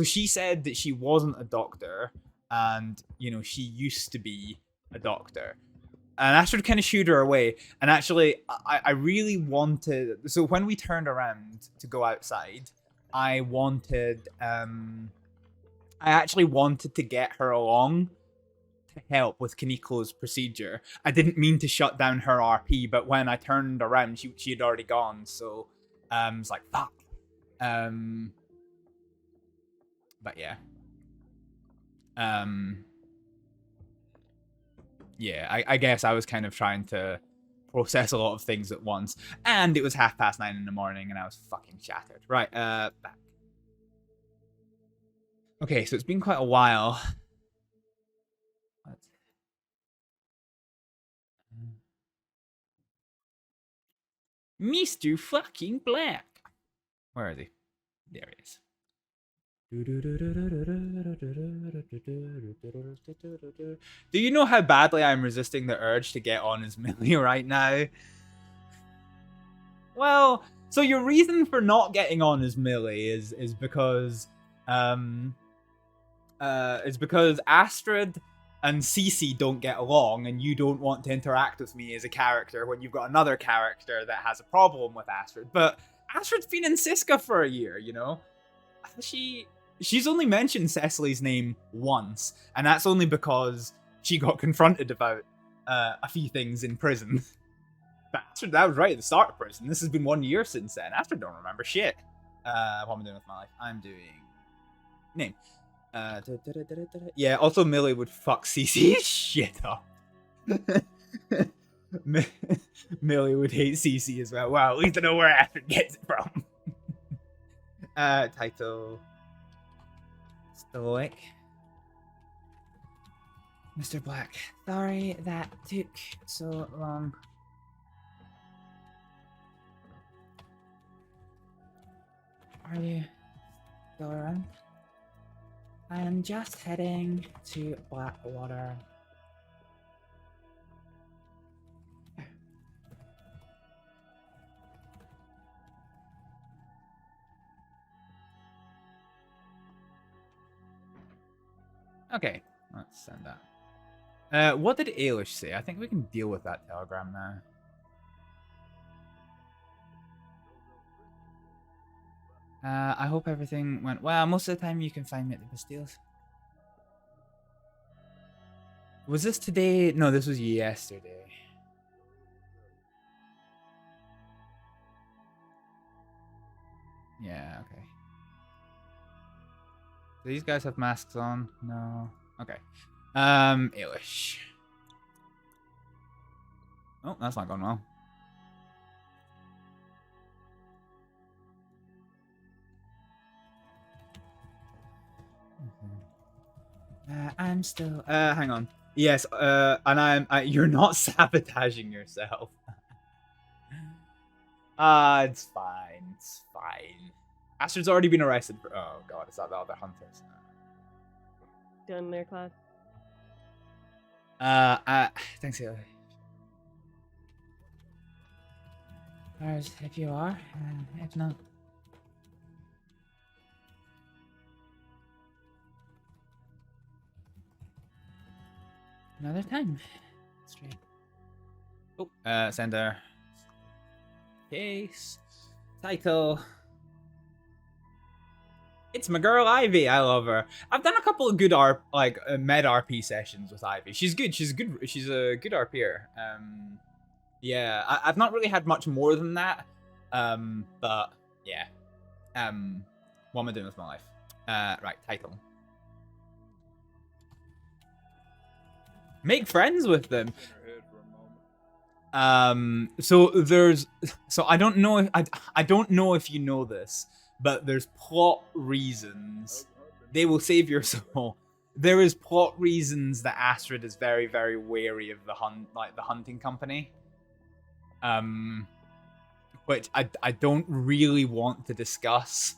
she said that she wasn't a doctor, and you know she used to be a doctor. And Astrid kind of shooed her away. And actually, I really wanted... So when we turned around to go outside, I actually wanted to get her along to help with Kaneko's procedure. I didn't mean to shut down her RP, but when I turned around, she had already gone. So I was like, fuck. But yeah. Yeah, I guess I was kind of trying to process a lot of things at once. And it was 9:30 in the morning and I was fucking shattered. Right, back. Okay, so it's been quite a while. What? Mr. fucking Black. Where is he? There he is. Do you know how badly I'm resisting the urge to get on his Millie right now? Well, so your reason for not getting on his Millie is because Astrid and Cece don't get along, and you don't want to interact with me as a character when you've got another character that has a problem with Astrid. But Astrid's been in Siska for a year, you know? She's only mentioned Cecily's name once, and that's only because she got confronted about a few things in prison. But Astrid, that was right at the start of prison. This has been 1 year since then. Astrid don't remember shit. What am I doing with my life? I'm doing name. Yeah, also Millie would fuck CC shit up. Millie would hate CC as well. Wow, at least I know where Astryd gets it from. Title. Stoic. Mr. Black, sorry that took so long. Are you still around? I am just heading to Blackwater. Okay, let's send that. What did Ailish say? I think we can deal with that telegram now. I hope everything went well. Most of the time you can find me at the Bastilles. Was this today? No, this was yesterday. Yeah, okay. Do these guys have masks on? No. Okay. Ailish. Oh, that's not going well. I'm still. Hang on. Yes. And you're not sabotaging yourself. It's fine. It's fine. Astrid's already been arrested for. Oh god, is that the other hunters? Done there, class. Thanks, Haley. If you are, if not. Another time. Straight. Oh, sender. Case. Title. It's my girl Ivy. I love her. I've done a couple of good med RP sessions with Ivy. She's good. She's good. She's a good RPer. Yeah, I've not really had much more than that. But yeah. What am I doing with my life? Right, title. Make friends with them. So I don't know if I don't know if you know this, but there's plot reasons. They will save your soul. There is plot reasons that Astryd is very, very wary of the hunting company. Which I don't really want to discuss.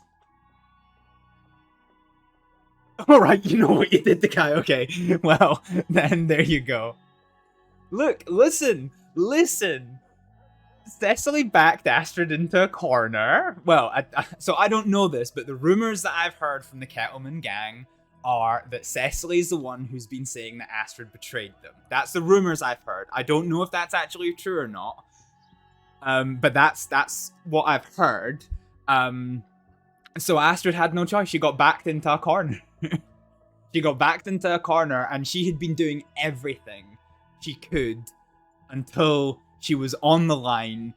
All right, you know what you did to Kai. Okay, well then there you go. Look, listen. Cecily backed Astryd into a corner. Well, so I don't know this, but the rumors that I've heard from the Kettleman gang are that Cecily's the one who's been saying that Astryd betrayed them. That's the rumors I've heard. I don't know if that's actually true or not. But that's what I've heard. So Astryd had no choice. She got backed into a corner. She got backed into a corner, and she had been doing everything she could until she was on the line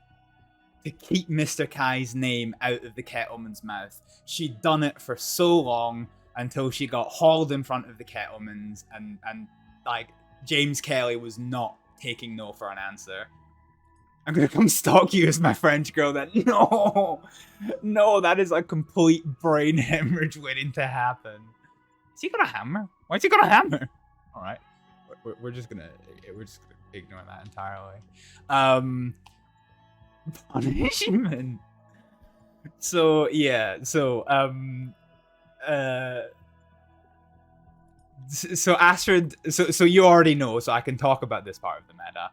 to keep Mr. Kai's name out of the Kettleman's mouth. She'd done it for so long until she got hauled in front of the Kettlemans, and like James Kelly was not taking no for an answer. I'm gonna come stalk you as my French girl. That no, that is a complete brain hemorrhage waiting to happen. Is he got a hammer? Why is he got a hammer? All right, we're just gonna ignore that entirely. Punishment. So yeah, so Astryd, so you already know, so I can talk about this part of the meta.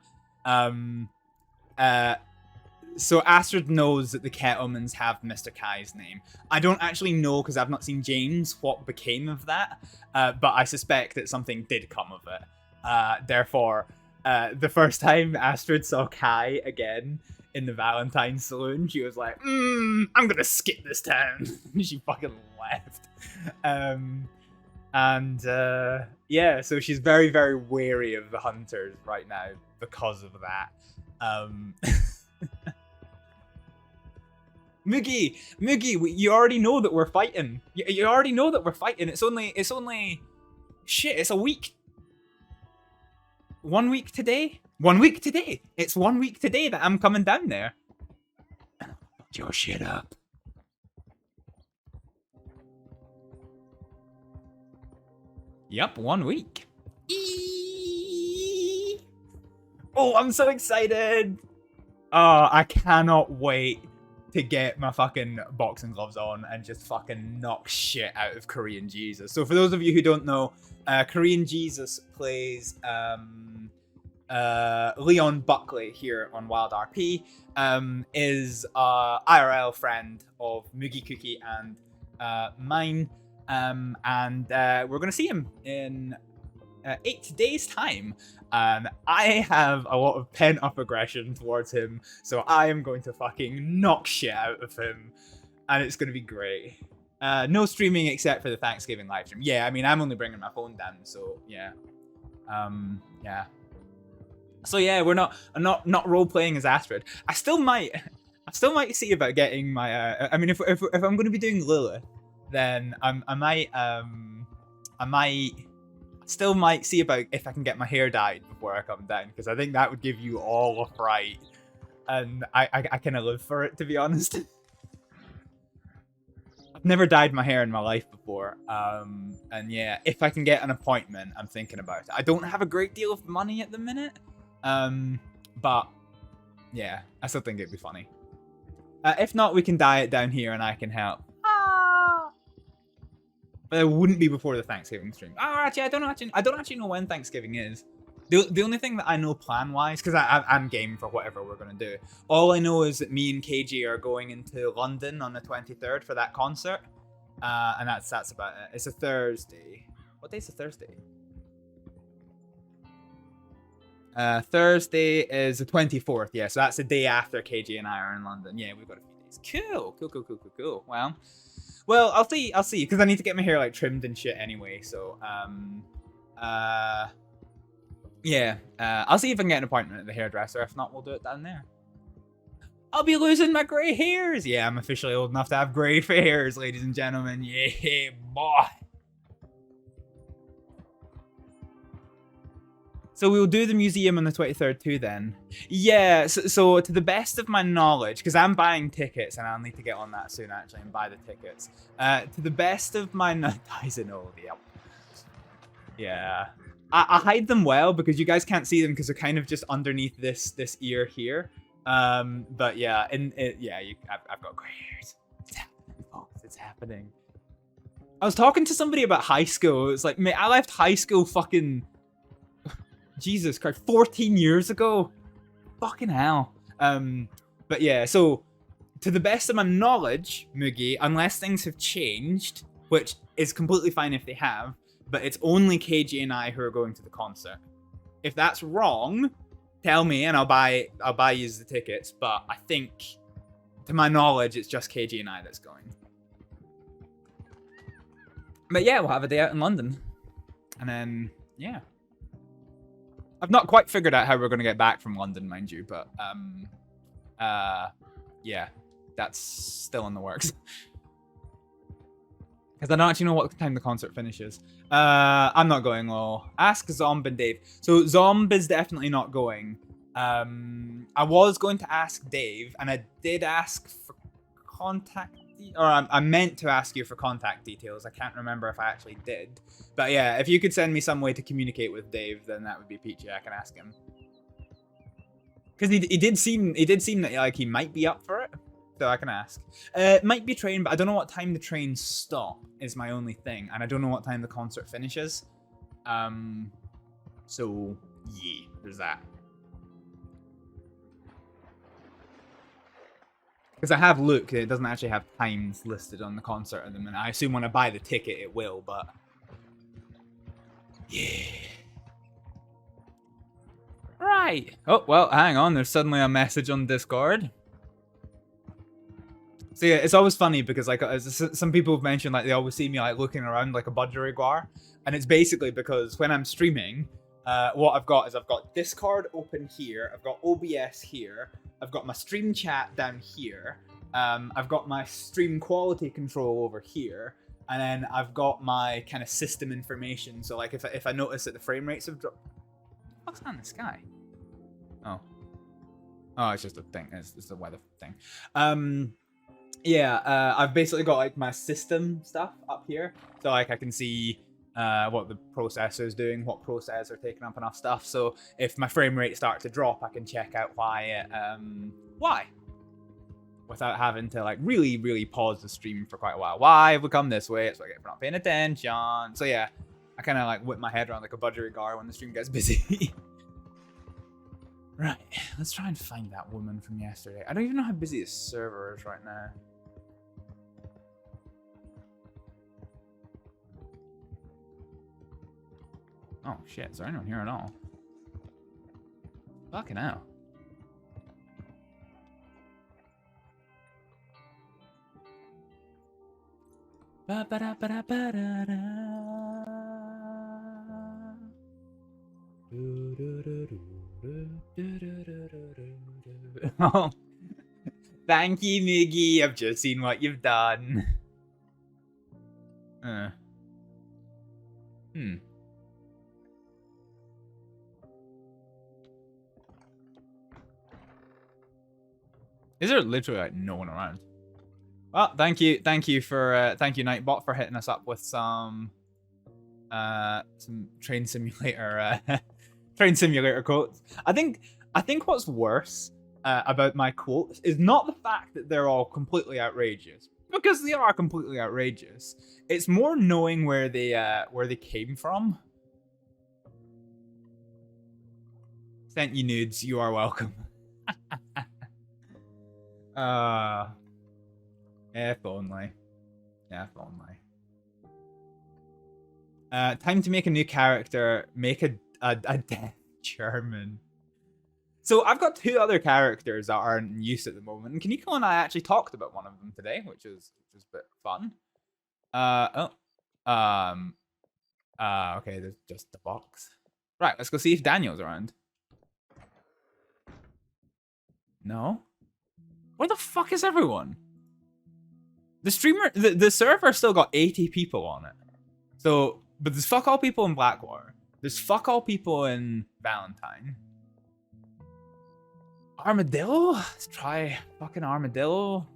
So Astryd knows that the Kettlemans have Mr. Kai's name. I don't actually know, because I've not seen James, what became of that, but I suspect that something did come of it. Therefore, the first time Astryd saw Kai again in the Valentine Saloon, she was like, I'm gonna skip this town. She fucking left. Yeah, so she's very, very wary of the hunters right now because of that. Moogie, you already know that we're fighting. You already know that we're fighting. It's only, shit, it's a week. 1 week today? 1 week today. It's 1 week today that I'm coming down there. And I'll fuck your shit up. Yep, 1 week. Oh, I'm so excited. Oh, I cannot wait to get my fucking boxing gloves on and just fucking knock shit out of Korean Jesus. So for those of you who don't know, Korean Jesus plays Leon Buckley here on WildRP, is a IRL friend of Moogie Cookie and mine, and we're going to see him in 8 days' time. I have a lot of pent-up aggression towards him, so I am going to fucking knock shit out of him, and it's going to be great. No streaming except for the Thanksgiving live stream. Yeah, I mean, I'm only bringing my phone down, so yeah. Yeah. So yeah, I'm not role-playing as Astrид. I still might see about getting my. I mean, if I'm going to be doing Lilith, then I might still might see about if I can get my hair dyed before I come down, because I think that would give you all a fright, and I kind of live for it, to be honest. I've never dyed my hair in my life before, and yeah, if I can get an appointment, I'm thinking about it. I don't have a great deal of money at the minute, but yeah, I still think it'd be funny. If not, we can dye it down here and I can help. But it wouldn't be before the Thanksgiving stream. Oh, actually, I don't actually know when Thanksgiving is. The only thing that I know plan-wise, because I'm game for whatever we're going to do. All I know is that me and KG are going into London on the 23rd for that concert. And that's about it. It's a Thursday. What day is a Thursday? Thursday is the 24th, yeah. So that's the day after KG and I are in London. Yeah, we've got a few days. Cool. Well, I'll see, because I need to get my hair like trimmed and shit anyway. So, yeah, I'll see if I can get an appointment at the hairdresser. If not, we'll do it down there. I'll be losing my grey hairs. Yeah, I'm officially old enough to have grey hairs, ladies and gentlemen. Yeah, boy. So we'll do the museum on the 23rd too then. Yeah, so to the best of my knowledge, because I'm buying tickets and I'll need to get on that soon actually and buy the tickets. To the best of my knowledge, yep. Yeah. I hide them well because you guys can't see them because they're kind of just underneath this ear here. But yeah, I've got grey hairs. It's happening, folks. It's happening. I was talking to somebody about high school. It's like, mate, I left high school fucking... Jesus Christ, 14 years ago? Fucking hell. But yeah, so to the best of my knowledge, Moogie, unless things have changed, which is completely fine if they have, but it's only KG and I who are going to the concert. If that's wrong, tell me and I'll buy you the tickets, but I think, to my knowledge, it's just KG and I that's going. But yeah, we'll have a day out in London. And then, yeah. I've not quite figured out how we're going to get back from London, mind you, but yeah, that's still in the works. Because I don't actually know what time the concert finishes. I'm not going, lol. Ask Zomb and Dave. So Zomb is definitely not going. I was going to ask Dave, and I did ask for contact, or I meant to ask you for contact details. I can't remember if I actually did. But yeah, if you could send me some way to communicate with Dave, then that would be peachy. I can ask him. Because he did seem that like he might be up for it. So I can ask. It might be train, but I don't know what time the trains stop is my only thing. And I don't know what time the concert finishes. So yeah, there's that. Because I have looked, it doesn't actually have times listed on the concert at the minute. I assume when I buy the ticket it will, but... yeah. Right. Oh, well, hang on. There's suddenly a message on Discord. So yeah, it's always funny because like some people have mentioned like they always see me like looking around like a budgeriguar. And it's basically because when I'm streaming, what I've got is I've got Discord open here. I've got OBS here. I've got my stream chat down here. I've got my stream quality control over here, and then I've got my kind of system information. So like if I notice that the frame rates have dropped, what's that in the sky? Oh, it's just a thing. It's the weather thing. Yeah, I've basically got like my system stuff up here, so like I can see what the processor is doing, what processors are taking up enough stuff. So if my frame rate starts to drop, I can check out why, without having to like really pause the stream for quite a while. Why have we come this way? It's like if we're not paying attention. So yeah, I kind of like whip my head around like a budgerigar when the stream gets busy. Right, let's try and find that woman from yesterday. I don't even know how busy the server is right now. Oh shit, is there anyone here at all? Fucking hell. Oh, thank you, Miggy. I've just seen what you've done. Is there literally like no one around? Well, thank you for Nightbot for hitting us up with some train simulator quotes. I think what's worse about my quotes is not the fact that they're all completely outrageous, because they are completely outrageous. It's more knowing where they came from. Sent you nudes. You are welcome. If only. If only. Time to make a new character. Make a deaf German. So I've got two other characters that aren't in use at the moment. And Kaneko and I actually talked about one of them today, which is a bit fun. Okay, there's just the box. Right, let's go see if Daniel's around. No? Where the fuck is everyone? The streamer, the server still got 80 people on it. So, but there's fuck all people in Blackwater. There's fuck all people in Valentine. Armadillo? Let's try fucking Armadillo.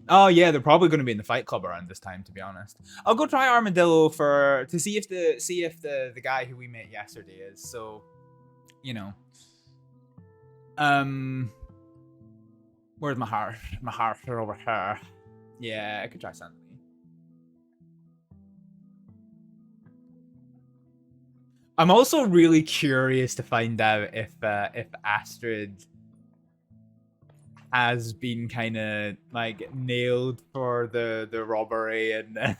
Oh yeah, they're probably going to be in the Fight Club around this time, to be honest. I'll go try Armadillo to see if the guy who we met yesterday is. So, you know. Where's my heart? My heart are over here. Yeah, I could try something. I'm also really curious to find out if Astrид has been kind of like nailed for the robbery and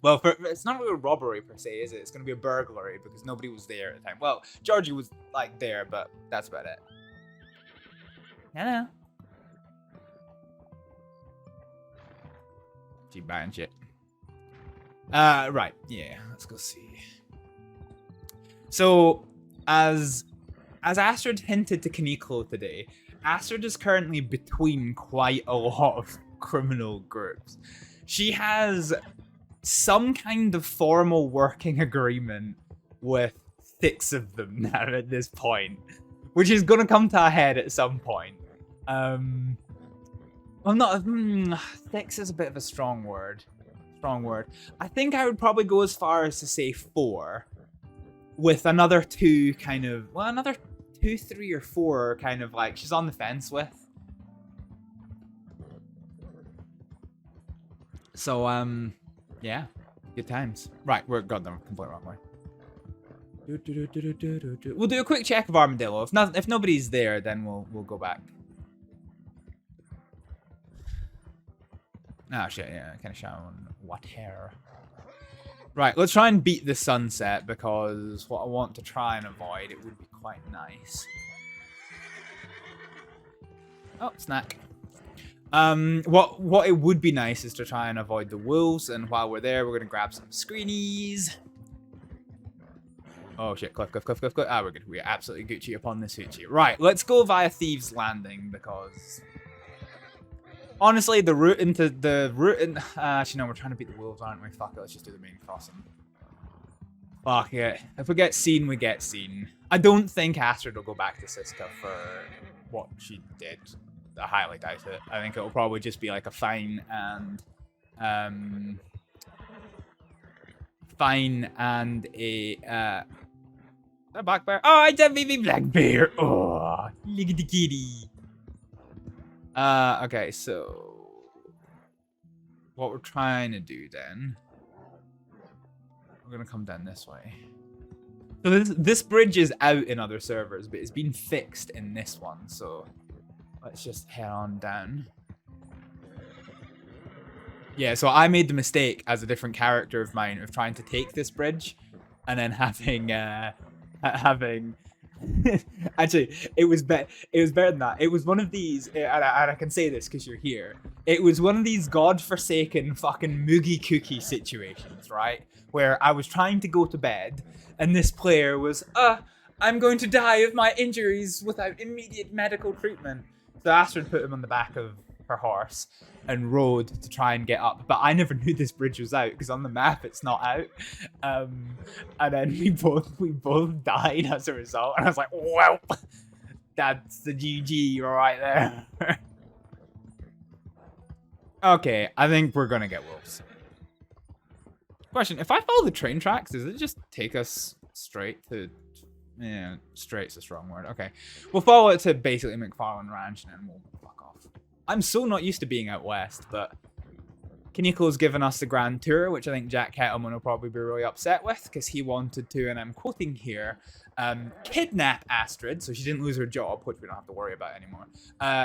well, it's not really a robbery per se, is it? It's gonna be a burglary because nobody was there at the time. Well, Georgie was like there, but that's about it. Hello. She buying shit. Right, yeah, let's go see. So, as Astrид hinted to Kaneko today, Astrid is currently between quite a lot of criminal groups. She has some kind of formal working agreement with 6 of them now at this point, which is going to come to a head at some point. Well, not 6 is a bit of a strong word. I think I would probably go as far as to say 4, with another 2 kind of, well, another 2, 3, or 4 kind of like she's on the fence with. So yeah, good times. Right, we're goddamn completely wrong way. We'll do a quick check of Armadillo. If nobody's there, then we'll go back. Oh shit, yeah, kind of showing what hair. Right, let's try and beat the sunset because what I want to try and avoid, it would be quite nice. Oh, snack. What it would be nice is to try and avoid the wolves, and while we're there, we're gonna grab some screenies. Oh shit, cliff. Ah, we're good. We're absolutely Gucci upon this hoochie. Right, let's go via Thieves Landing because honestly, the route in actually no, we're trying to beat the wolves, aren't we? Fuck it, let's just do the main crossing. Fuck it. If we get seen, we get seen. I don't think Astrид will go back to Siska for what she did. I highly doubt it. I think it'll probably just be like a fine and a black bear. Oh, it's a baby black bear. Oh, look at the kitty. Okay, so what we're trying to do then, we're gonna come down this way. So this bridge is out in other servers, but it's been fixed in this one, so let's just head on down. Yeah, so I made the mistake as a different character of mine of trying to take this bridge and then having actually it was better than that. It was one of these, and I can say this because you're here, it was one of these godforsaken fucking moogie cookie situations, right, where I was trying to go to bed and this player was I'm going to die of my injuries without immediate medical treatment. So Astrид put him on the back of her horse and rode to try and get up, but I never knew this bridge was out because on the map it's not out. And then we both died as a result, and I was like, well, that's the GG right there. Okay, I think we're gonna get wolves. Question: if I follow the train tracks, does it just take us straight to? Yeah, straight's a strong word. Okay, we'll follow it to basically McFarlane Ranch, and then we'll fuck off. I'm so not used to being out west, but Kaniko's given us the grand tour, which I think Jack Kettleman will probably be really upset with, because he wanted to, and I'm quoting here, kidnap Astrid, so she didn't lose her job, which we don't have to worry about anymore,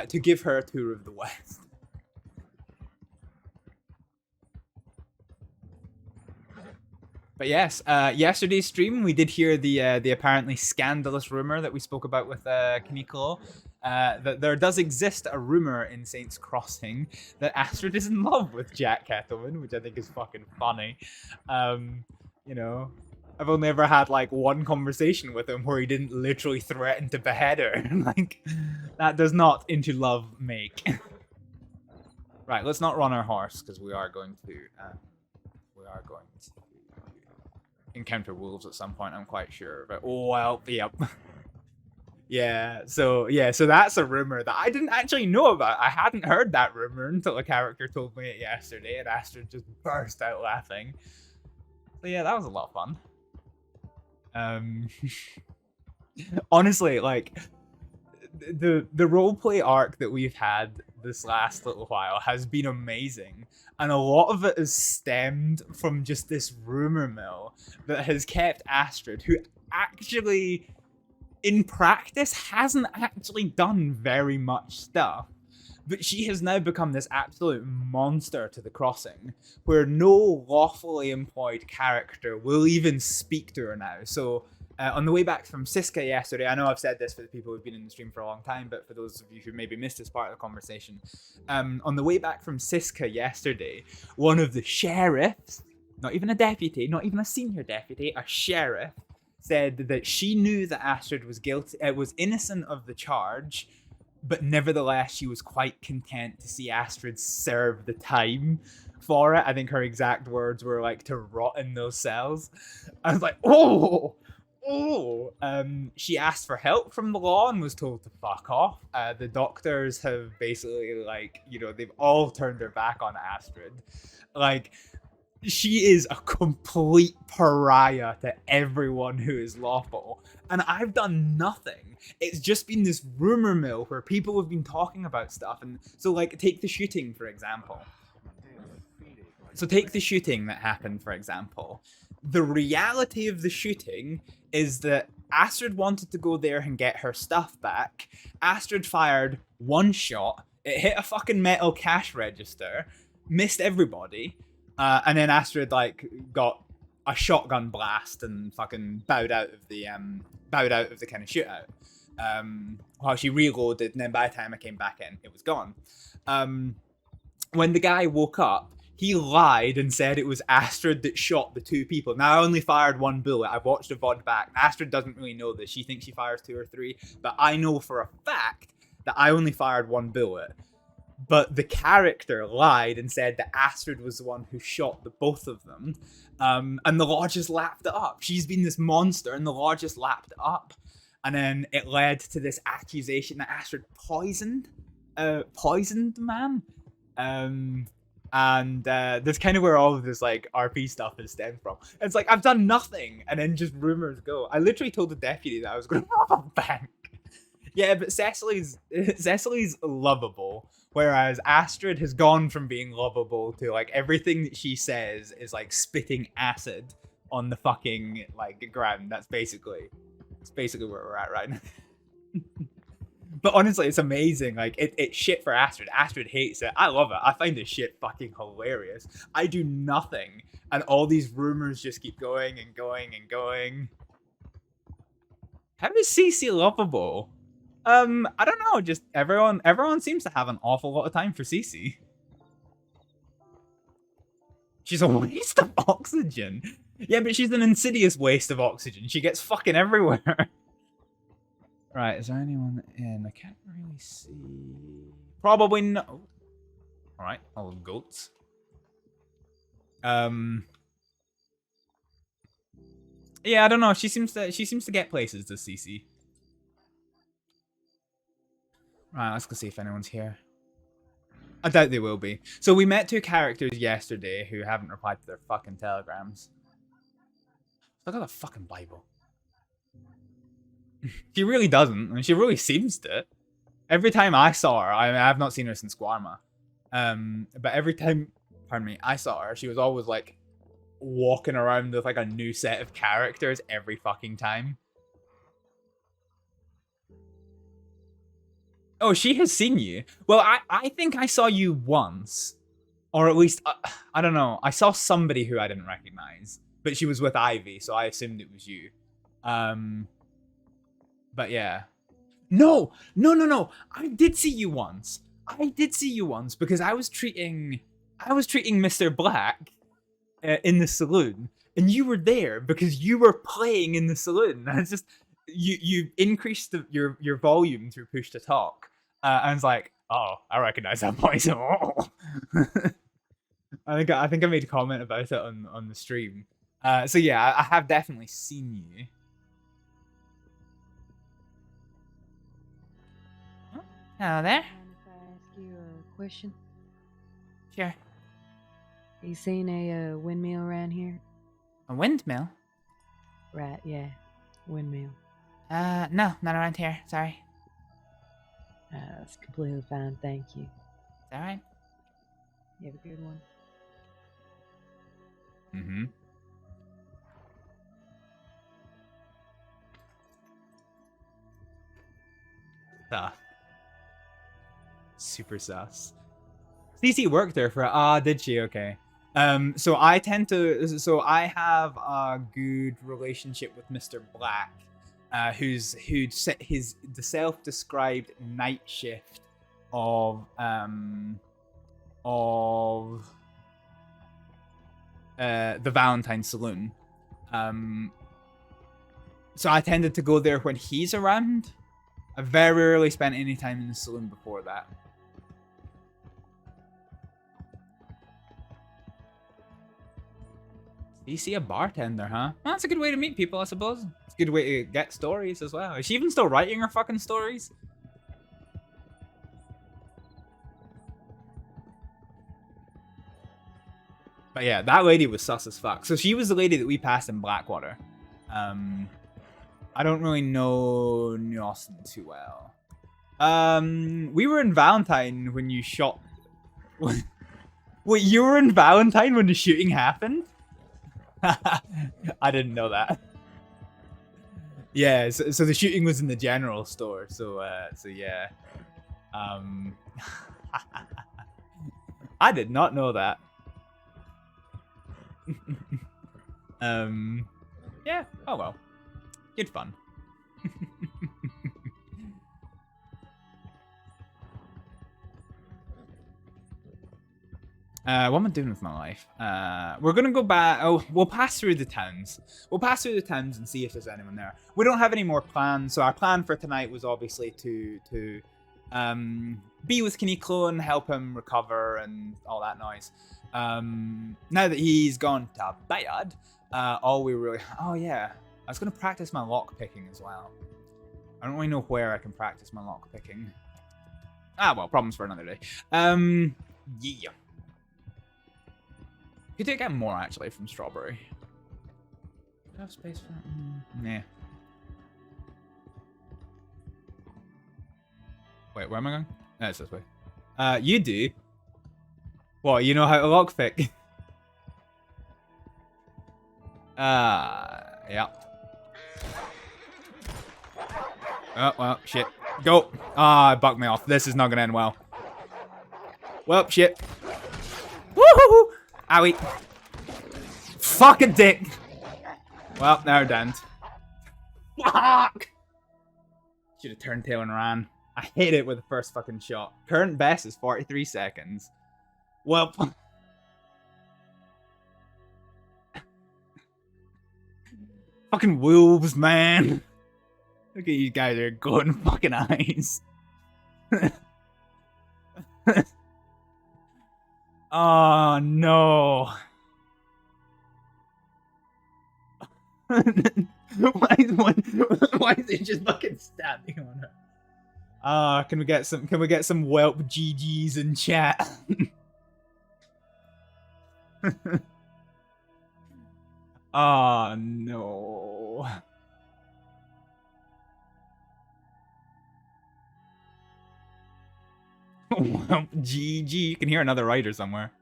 to give her a tour of the west. But yes, yesterday's stream, we did hear the apparently scandalous rumor that we spoke about with Kaniko, that there does exist a rumor in Saints Crossing that Astrид is in love with Jack Kettleman, which I think is fucking funny. You know, I've only ever had like one conversation with him where he didn't literally threaten to behead her. Like, that does not into love make. Right, let's not run our horse because we are going to encounter wolves at some point, I'm quite sure. But oh well, yep. So that's a rumor that I didn't actually know about. I hadn't heard that rumor until a character told me it yesterday, and Astrid just burst out laughing. So yeah, that was a lot of fun. Honestly, like the roleplay arc that we've had this last little while has been amazing, and a lot of it has stemmed from just this rumor mill that has kept Astrid, who actually in practice hasn't actually done very much stuff, but she has now become this absolute monster to the crossing, where no lawfully employed character will even speak to her now. So on the way back from Siska yesterday, I know I've said this for the people who've been in the stream for a long time, but for those of you who maybe missed this part of the conversation, on the way back from Siska yesterday, one of the sheriffs, not even a deputy, not even a senior deputy, a sheriff, said that she knew that Astrid was was innocent of the charge, but nevertheless she was quite content to see Astrid serve the time for it. I think her exact words were like, to rot in those cells. I was like, oh. She asked for help from the law and was told to fuck off. The doctors have basically, like, you know, they've all turned their back on Astrid. Like, she is a complete pariah to everyone who is lawful. And I've done nothing. It's just been this rumor mill where people have been talking about stuff. And so, like, take the shooting, for example. So take the shooting that happened, for example. The reality of the shooting is that Astrid wanted to go there and get her stuff back. Astrid fired one shot. It hit a fucking metal cash register. Missed everybody. And then Astrid, like, got a shotgun blast and fucking bowed out of the kind of shootout. While she reloaded, and then by the time I came back in, it was gone. When the guy woke up, he lied and said it was Astrид that shot the 2 people. Now, I only fired 1 bullet. I've watched the VOD back. Astrид doesn't really know this. She thinks she fires 2 or 3. But I know for a fact that I only fired 1 bullet. But the character lied and said that Astrид was the one who shot the both of them. And the law just lapped it up. She's been this monster, and the law just lapped it up. And then it led to this accusation that Astrid poisoned the man. And that's kind of where all of this like RP stuff is stemmed from. It's like, I've done nothing, and then just rumors go. I literally told the deputy that I was going to rob a bank. Yeah, but Cecily's lovable, whereas Astrid has gone from being lovable to like everything that she says is like spitting acid on the fucking like ground. It's basically where we're at right now. But honestly, it's amazing. Like, it's shit for Astrid. Astrid hates it. I love it. I find this shit fucking hilarious. I do nothing, and all these rumors just keep going and going and going. How is CC lovable? I don't know. Just everyone seems to have an awful lot of time for CC. She's a waste of oxygen. Yeah, but she's an insidious waste of oxygen. She gets fucking everywhere. Right, is there anyone in? I can't really see. Probably no. Alright, all goats. Yeah, I don't know. She seems to get places, does CC. Right, let's go see if anyone's here. I doubt they will be. So we met 2 characters yesterday who haven't replied to their fucking telegrams. Look at the fucking Bible. She really doesn't, and she really seems to. Every time I saw her, I've not seen her since Guarma. But every time, pardon me, I saw her, she was always like walking around with like a new set of characters every fucking time. Oh, she has seen you. Well, I think I saw you once. Or at least, I don't know. I saw somebody who I didn't recognize. But she was with Ivy, so I assumed it was you. But yeah. No! I did see you once. Because I was treating Mr. Black in the saloon. And you were there because you were playing in the saloon. It's just... You increased your volume through push to talk, and I was like, oh, I recognize that voice. Oh. I think I made a comment about it on the stream. So yeah, I have definitely seen you. Hello there. Mind if I ask you a question? Sure. You seen a windmill around here? A windmill? Right, yeah, windmill. No, not around here. Sorry. That's completely fine, thank you. Is that right? You have a good one. Mm-hmm. Super sus. CC worked there for did she? Okay. So I have a good relationship with Mr. Black, who'd set the self-described night shift of the Valentine Saloon. So I tended to go there when he's around. I very rarely spent any time in the saloon before that. You see a bartender, huh? Well, that's a good way to meet people, I suppose. It's a good way to get stories as well. Is she even still writing her fucking stories? But yeah, that lady was sus as fuck. So she was the lady that we passed in Blackwater. I don't really know New Austin too well. We were in Valentine when you shot... Wait, you were in Valentine when the shooting happened? I didn't know that. Yeah, so the shooting was in the general store, so yeah. I did not know that. Yeah, oh well. Good fun. What am I doing with my life? We're gonna go back. Oh, we'll pass through the towns. We'll pass through the towns and see if there's anyone there. We don't have any more plans, so our plan for tonight was obviously to be with Kaneko and help him recover and all that noise. Now that he's gone to bed, all we really... Oh yeah, I was gonna practice my lock picking as well. I don't really know where I can practice my lock picking. Ah, well, problems for another day. Yeah. You do get more, actually, from Strawberry. Do I have space for it? Nah. Wait, where am I going? No, it's this way. You do? What, you know how to lockpick? Yeah. Oh, well, shit. Go! Ah, it bugged me off. This is not gonna end well. Well, shit. Woohoo! Owie. Fucking dick! Well, now we're done. Fuck! Should have turned tail and ran. I hit it with the first fucking shot. Current best is 43 seconds. Well... Fucking wolves, man! Look at you guys, they're golden fucking eyes. Oh no. Why is it just fucking standing on her? Can we get some whelp GGs in chat? Oh no. Well, GG. You can hear another writer somewhere.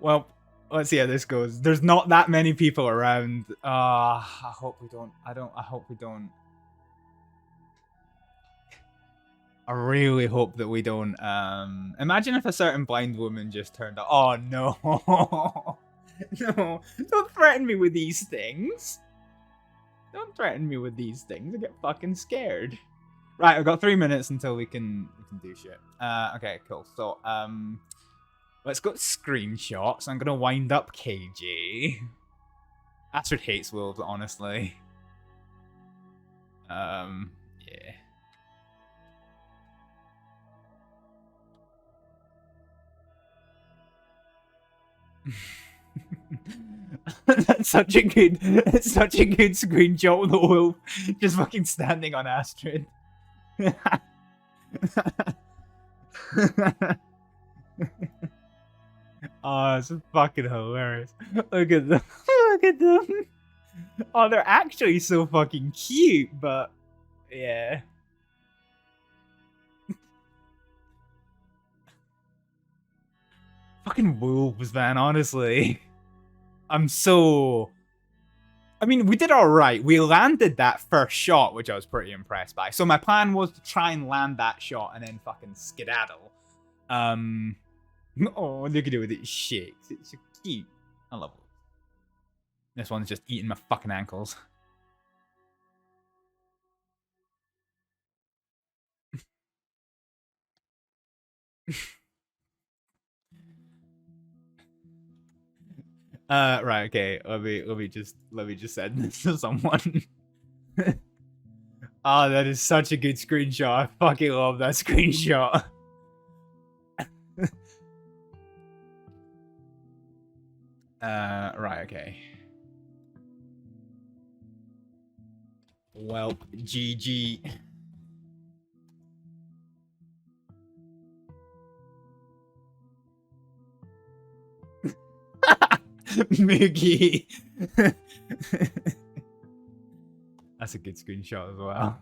Well, let's see how this goes. There's not that many people around. I hope we don't. I hope we don't. I really hope that we don't. Imagine if a certain blind woman just turned up. Oh no. No. Don't threaten me with these things. Don't threaten me with these things. I get fucking scared. Right, I've got 3 minutes until we can do shit. Okay, cool. So, let's go to screenshots. I'm gonna wind up KJ. Astrид hates wolves, honestly. Yeah. That's such a good screenshot with the wolf just fucking standing on Astrид. Oh, it's fucking hilarious. Look at them. Look at them. Oh, they're actually so fucking cute, but yeah. Fucking wolves, man, honestly. I mean, we did alright. We landed that first shot, which I was pretty impressed by. So my plan was to try and land that shot and then fucking skedaddle. Oh, look at it with its shakes. It's so cute. I love it. This one's just eating my fucking ankles. Right, okay. Let me just send this to someone. Oh, that is such a good screenshot. I fucking love that screenshot. Right, okay. Well, GG. Moogie. That's a good screenshot as well.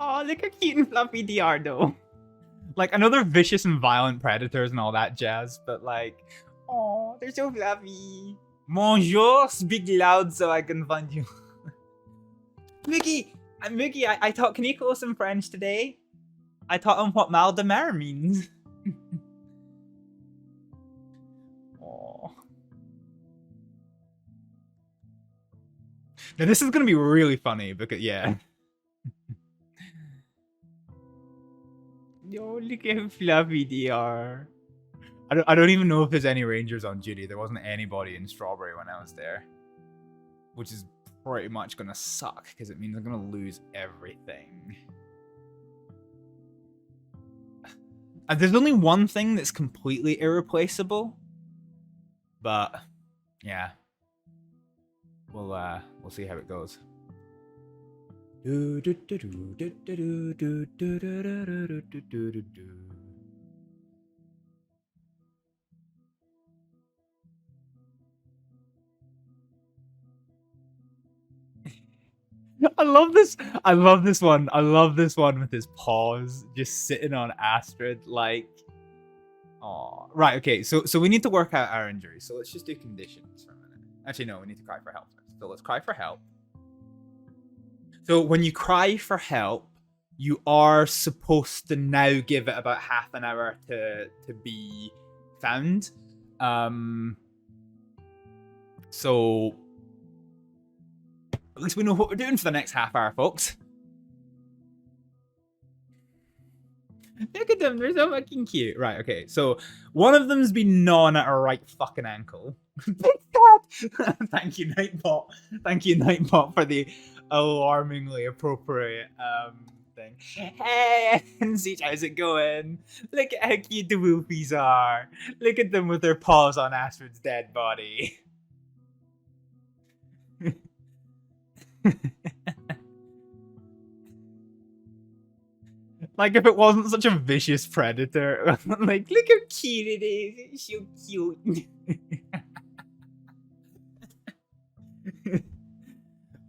Oh, look how cute and fluffy they are, though. Like, another vicious and violent predators and all that jazz, but like, oh, they're so fluffy. Bonjour, speak loud so I can find you. Moogie, I taught Kaneko some French today. I taught him what Maldemer means. Aww. Now this is gonna be really funny because yeah. Yo, look at how fluffy they are. I don't even know if there's any rangers on duty. There wasn't anybody in Strawberry when I was there, which is pretty much gonna suck because it means I'm gonna lose everything. And there's only one thing that's completely irreplaceable, but yeah, we'll see how it goes. I love this. I love this one. I love this one with his paws just sitting on Astrид, like. Oh, right. Okay. So we need to work out our injuries. So let's just do conditions for a minute. Actually, no. We need to cry for help first. So let's cry for help. So when you cry for help, you are supposed to now give it about half an hour to be found. So at least we know what we're doing for the next half hour, folks. Look at them, they're so fucking cute. Right, okay, so one of them's been gnawing at her right fucking ankle. Thank you, Nightbot. Thank you, Nightbot, for the alarmingly appropriate thing. Hey, Siege, how's it going? Look at how cute the Wolfies are. Look at them with their paws on Astrid's dead body. Like if it wasn't such a vicious predator, like look how cute it is. It's so cute.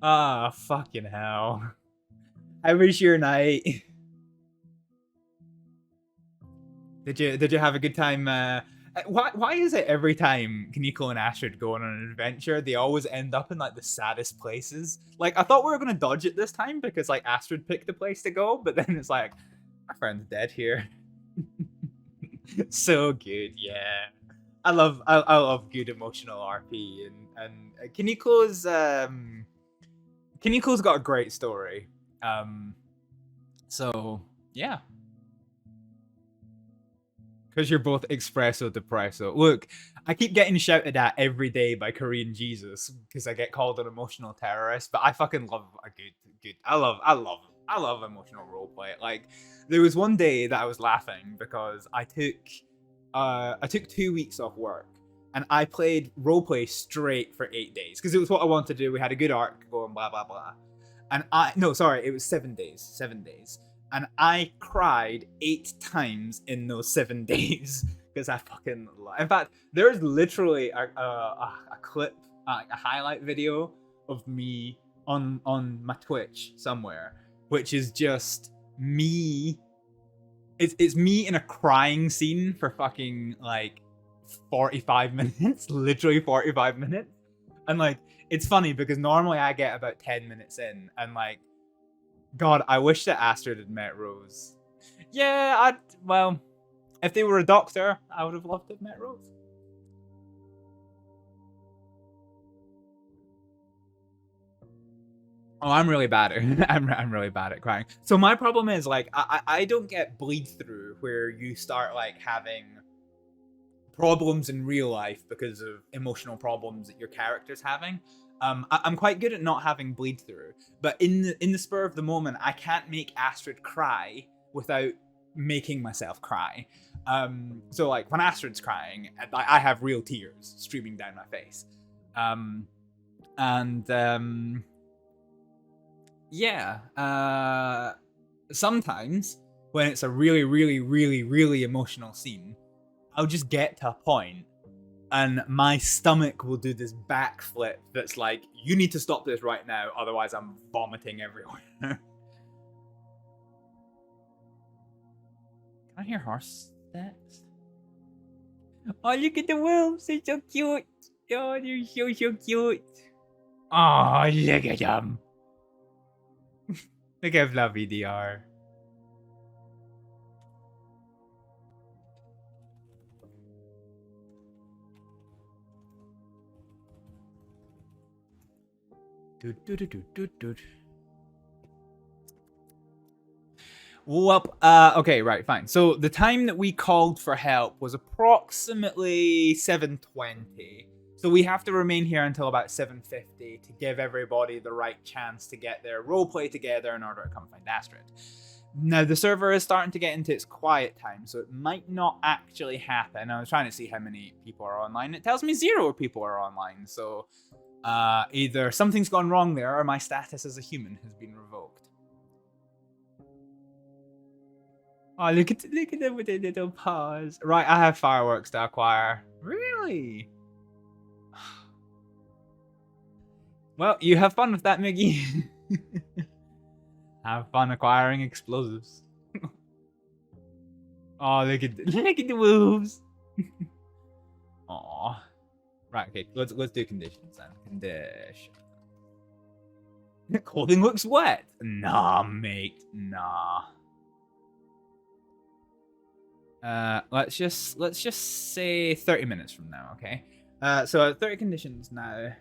Ah, fucking hell. How was your night? Did you have a good time? Why is it every time Kaneko and Astrид go on an adventure, they always end up in like the saddest places? Like I thought we were gonna dodge it this time because like Astrid picked the place to go, but then it's like my friend's dead here. So good, yeah. I love good emotional RP and Kaneko's got a great story. So yeah. Because you're both espresso depresso. Look, I keep getting shouted at every day by Korean Jesus because I get called an emotional terrorist, but I fucking love a good. I love emotional roleplay. Like there was one day that I was laughing because I took 2 weeks off work and I played roleplay straight for 8 days because it was what I wanted to do. We had a good arc going, blah blah blah. And it was 7 days. 7 days. And I cried 8 times in those 7 days because I fucking love. In fact, there's literally a clip, a highlight video of me on my Twitch somewhere, which is just me. It's me in a crying scene for fucking like 45 minutes, literally 45 minutes, and like it's funny because normally I get about 10 minutes in, and like. God, I wish that Astrид had met Rose. Yeah, well, if they were a doctor, I would have loved to have met Rose. Oh, I'm really bad at I'm really bad at crying. So my problem is like I don't get bleed through where you start like having problems in real life because of emotional problems that your character's having. I'm quite good at not having bleed through, but in the spur of the moment, I can't make Astrid cry without making myself cry. So like when Astrid's crying, I have real tears streaming down my face. Sometimes when it's a really, really, really, really emotional scene, I'll just get to a point and my stomach will do this backflip that's like, you need to stop this right now, otherwise I'm vomiting everywhere. Can I hear horse steps? Oh, look at the wolves, they're so cute. Oh, they're so cute. Oh, look at them. Look how fluffy they are. Well, okay, right, fine. So the time that we called for help was approximately 7:20. So we have to remain here until about 7:50 to give everybody the right chance to get their roleplay together in order to come find Astrид. Now, the server is starting to get into its quiet time, so it might not actually happen. I was trying to see how many people are online. It tells me 0 people are online, so either something's gone wrong there or my status as a human has been revoked. Oh, look at them with their little paws. Right, I have fireworks to acquire. Really? Well, you have fun with that, Miggy. Have fun acquiring explosives. Oh, look at the wolves. Aw. Right, okay, let's do conditions then. Condition. Clothing looks wet. Nah, mate. Nah. Let's just say 30 minutes from now, okay? So 30 conditions now.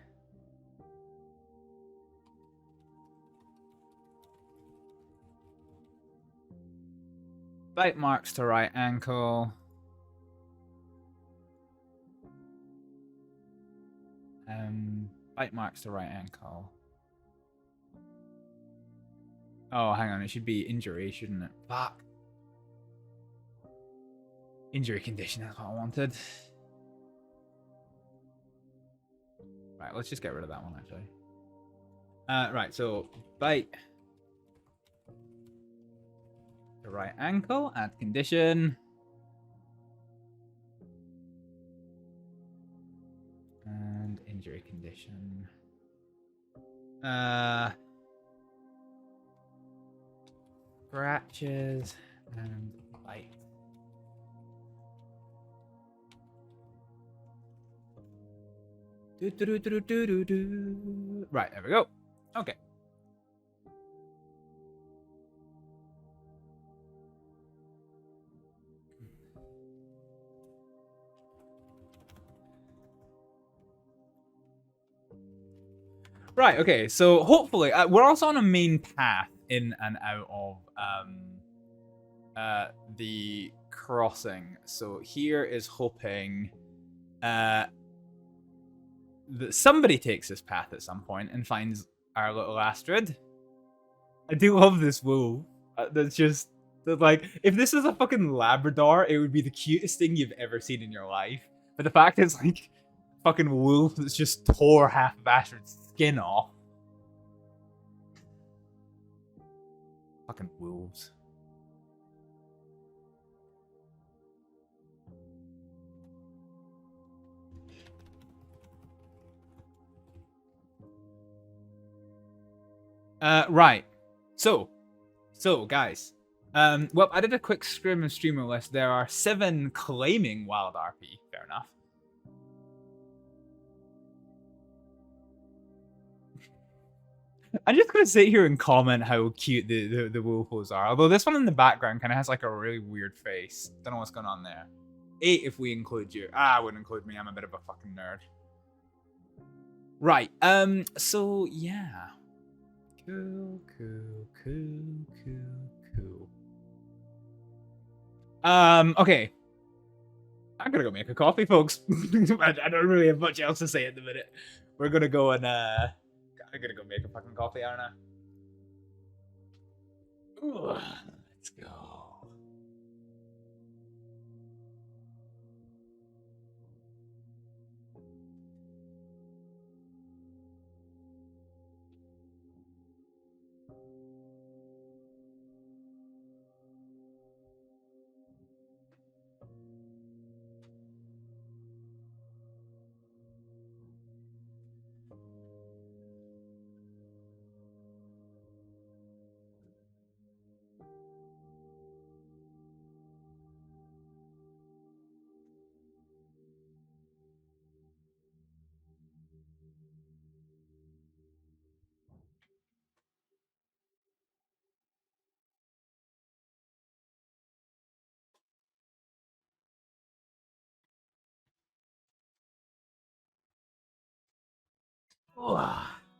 Bite marks to right ankle. Bite marks to right ankle. Oh, hang on, it should be injury, shouldn't it? Fuck. Injury condition, that's what I wanted. Right, let's just get rid of that one, actually. Right, so bite the right ankle, add condition. And injury condition. Scratches and bite. Right, there we go. Okay. Right, okay, so hopefully, we're also on a main path in and out of the crossing. So here is hoping that somebody takes this path at some point and finds our little Astrид. I do love this wolf. That's just, like, if this is a fucking Labrador, it would be the cutest thing you've ever seen in your life. But the fact it's like fucking wolf that's just tore half of Astrid's skin off. Fucking wolves. Right. So guys. Well, I did a quick scrim and streamer list. There are 7 claiming WildRP. Fair enough. I'm just gonna sit here and comment how cute the wolfos are. Although this one in the background kind of has like a really weird face. Don't know what's going on there. 8 if we include you. I wouldn't include me. I'm a bit of a fucking nerd. Right. So yeah. Cool. Okay. I'm gonna go make a coffee, folks. I don't really have much else to say at the minute. We're gonna go and I'm gonna go make a fucking coffee, I don't know. Ooh, let's go.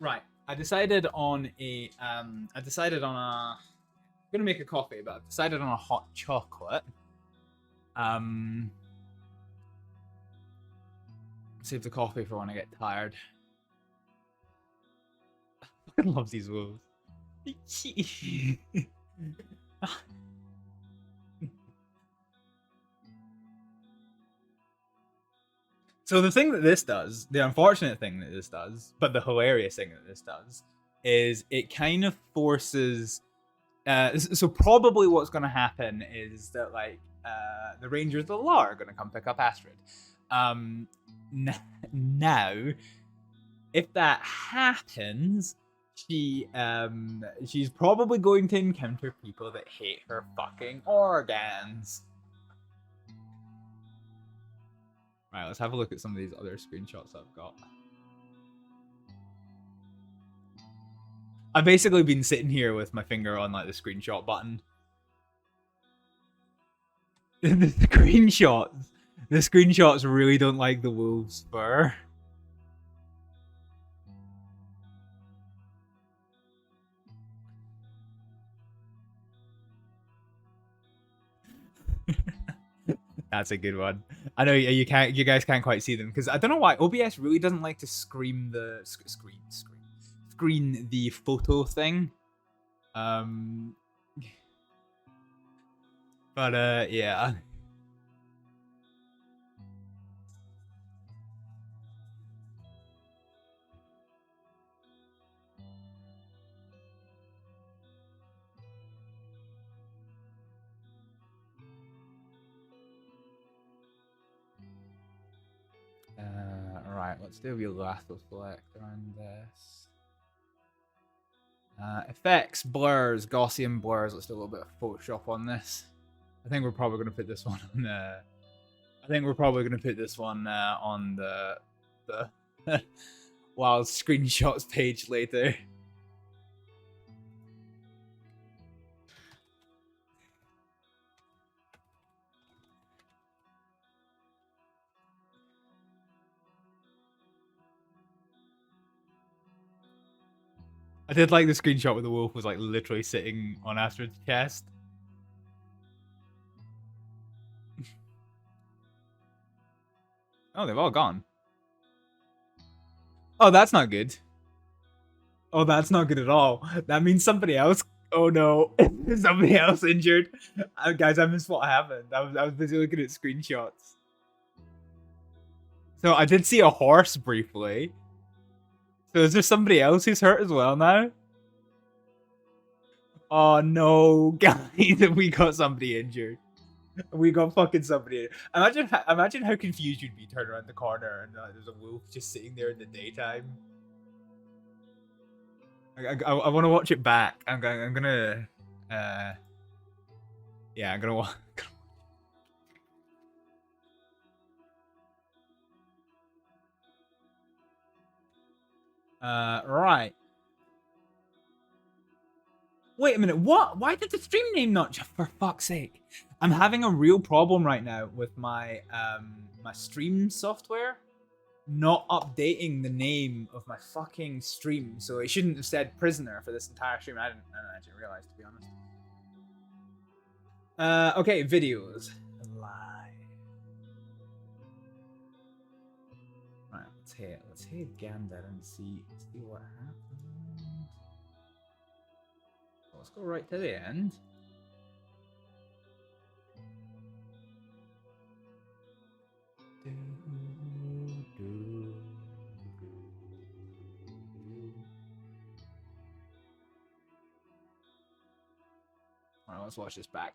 Right. I decided on a I'm gonna make a coffee, but I've decided on a hot chocolate. Save the coffee for when I get tired. I love these wolves. So the thing that this does, the unfortunate thing that this does, but the hilarious thing that this does, is it kind of forces. So probably what's going to happen is that like the Rangers of the Law are going to come pick up Astrid. Now, if that happens, she's probably going to encounter people that hate her fucking organs. Right, let's have a look at some of these other screenshots I've got. I've basically been sitting here with my finger on like the screenshot button. The screenshots really don't like the wolf's fur. That's a good one. I know you guys can't quite see them because I don't know why OBS really doesn't like to screen the photo thing. But yeah. Right, let's do a real lasso select around this. Effects, blurs, Gaussian blurs. Let's do a little bit of Photoshop on this. I think we're probably going to put this one on. On the Wild Screenshots page later. I did like the screenshot where the wolf was like literally sitting on Astrid's chest. Oh, they've all gone. Oh, that's not good. Oh, that's not good at all. That means somebody else. Oh no, somebody else injured. Guys, I missed what happened. I was busy looking at screenshots. So I did see a horse briefly. So is there somebody else who's hurt as well now? Oh no, guys, we got somebody injured. We got fucking somebody. Imagine how confused you'd be turning around the corner and there's a wolf just sitting there in the daytime. I want to watch it back. I'm gonna yeah, I'm gonna watch. Right. Wait a minute, what? Why did the stream name not... For fuck's sake. I'm having a real problem right now with my my stream software not updating the name of my fucking stream, so it shouldn't have said prisoner for this entire stream. I didn't actually realize, to be honest. Okay, videos. Live. Right, let's hit Gander and see what happens. Let's go right to the end. Alright, let's watch this back.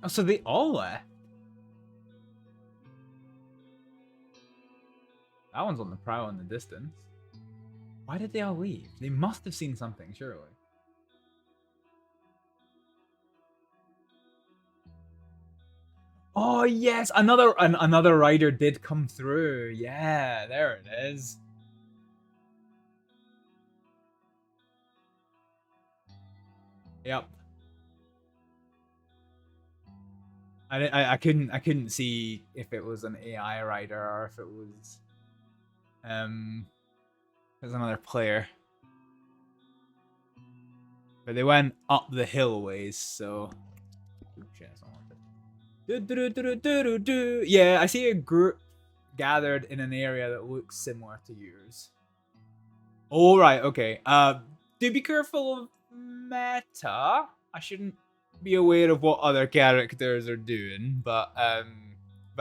Oh, so they all left? That one's on the prowl in the distance. Why did they all leave? They must have seen something, surely. Oh yes, another rider did come through. Yeah, there it is. Yep. I couldn't see if it was an AI rider or if it was another player. But they went up the hill ways, so yeah, I see a group gathered in an area that looks similar to yours. All right, okay. Do be careful of meta. I shouldn't be aware of what other characters are doing, but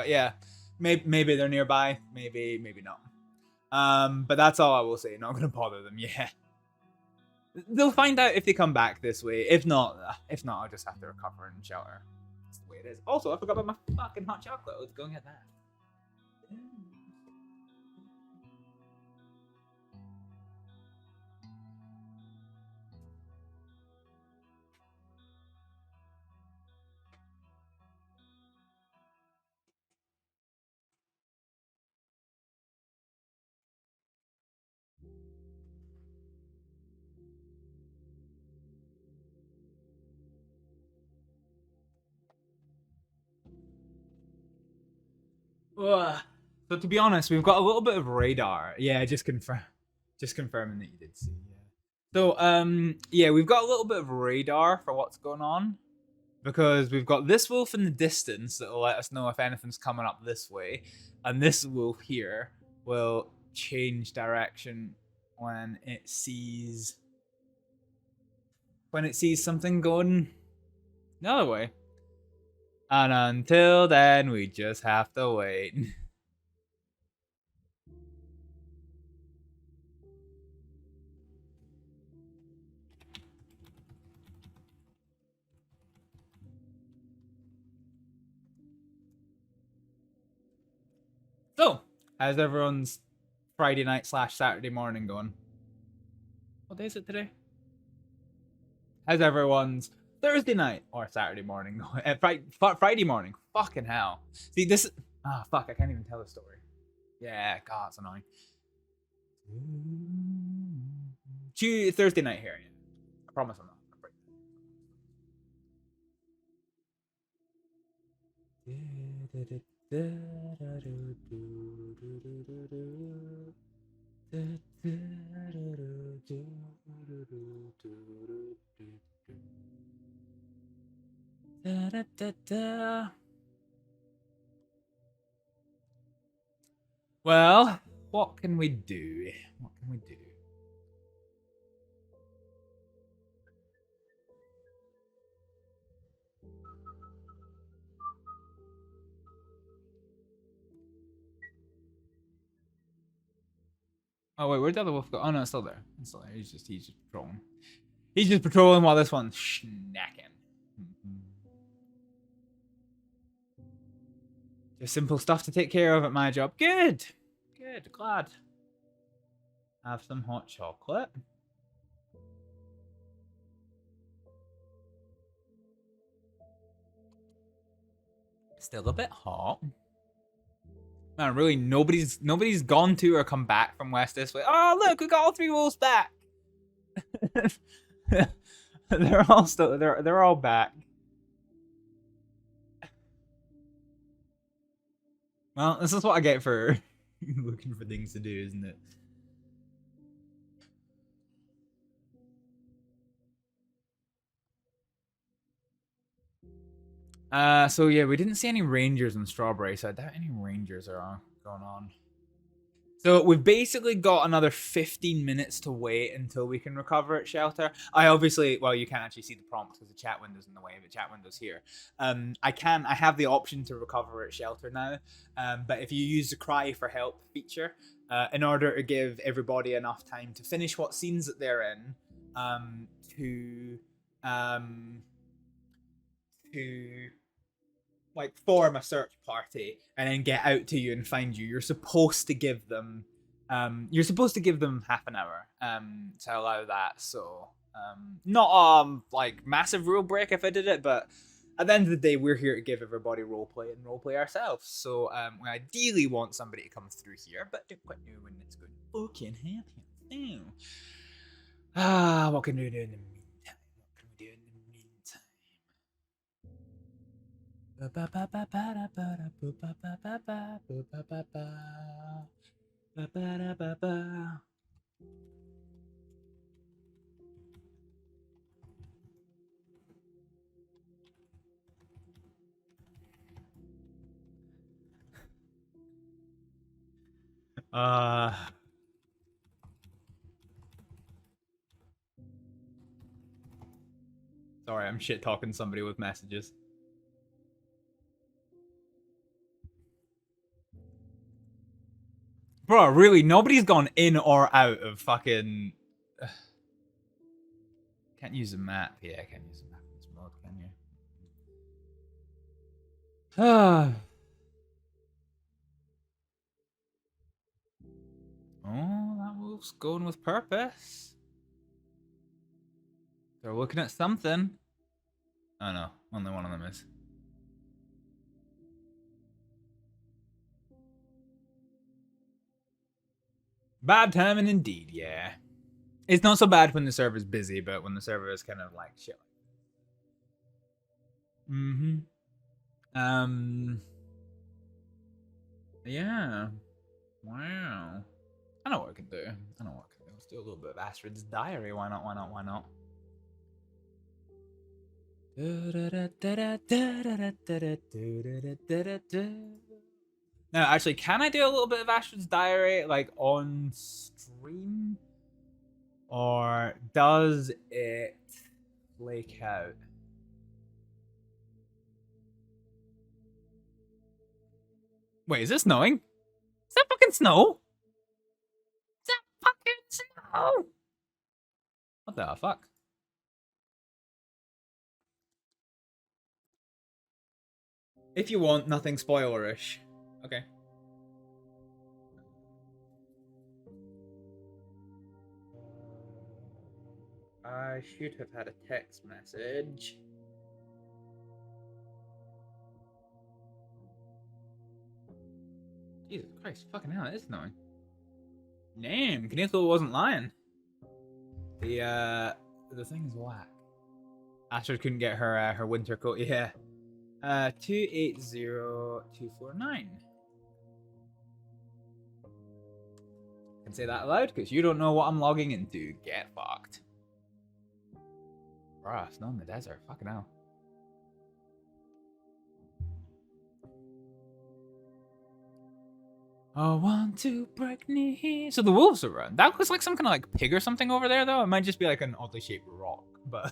yeah, maybe they're nearby, maybe not. But that's all I will say. Not gonna bother them. Yeah, they'll find out if they come back this way. If not, I'll just have to recover and shelter. That's the way it is. Also, I forgot about my fucking hot chocolate. Let's go and get that. Ugh. So to be honest, we've got a little bit of radar. Yeah, just confirming that you did see. Yeah. So yeah, we've got a little bit of radar for what's going on because we've got this wolf in the distance that will let us know if anything's coming up this way, and this wolf here will change direction when it sees something going the other way. And until then, we just have to wait. So, how's everyone's Friday night / Saturday morning going? What day is it today? How's everyone's Thursday night or Saturday morning going? Friday morning. Fucking hell. See, this. Ah, fuck, I can't even tell the story. Yeah, God, it's annoying. Thursday night here. Yeah. I promise I'm not. Well, what can we do? What can we do? Oh wait, where'd the other wolf go? Oh no, it's still there. It's still there. He's just patrolling. He's just patrolling while this one's snacking. Just simple stuff to take care of at my job. Good. Good. Glad. Have some hot chocolate. Still a bit hot. Man, really, nobody's gone to or come back from west this way. Oh, look, we got all 3 wolves back. They're all back. Well, this is what I get for looking for things to do, isn't it? So yeah, we didn't see any rangers in Strawberry, so I doubt any rangers are going on. So we've basically got another 15 minutes to wait until we can recover at shelter. I obviously, well, you can't actually see the prompt because the chat window's in the way, but chat window's here. I have the option to recover at shelter now, but if you use the cry for help feature, in order to give everybody enough time to finish what scenes that they're in, to like form a search party and then get out to you and find you, you're supposed to give them half an hour to allow that. So not like massive rule break if I did it, but at the end of the day, we're here to give everybody roleplay and roleplay ourselves. So we ideally want somebody to come through here, but don't quite know when it's going to fucking happen. What can we do in the meantime? Sorry, I'm shit talking somebody with messages. Bro, really, nobody's gone in or out of fucking... Can't use the map. Yeah, I can't use the map in this mode, can you? Oh, that wolf's going with purpose. They're looking at something. Oh no, only one of them is. Bad timing indeed, yeah. It's not so bad when the server's busy, but when the server is kind of like shit. Yeah. Wow. I know what I can do. Let's do a little bit of Astrid's diary. Why not? Now, actually, can I do a little bit of Astrid's diary, like, on stream? Or does it flake out? Wait, is it snowing? Is that fucking snow? Is that fucking snow? What the fuck? If you want, nothing spoilerish. Okay. I should have had a text message. Jesus Christ, fucking hell, it is snowing. Damn, Kaneko wasn't lying. The thing is whack. Astrid couldn't get her winter coat. Yeah. 280249. Can say that aloud because you don't know what I'm logging into. Get fucked. Bruh, snow in the desert. Fucking hell. I want to break knee. So the wolves are around. That looks like some kind of like pig or something over there, though. It might just be like an oddly shaped rock, but.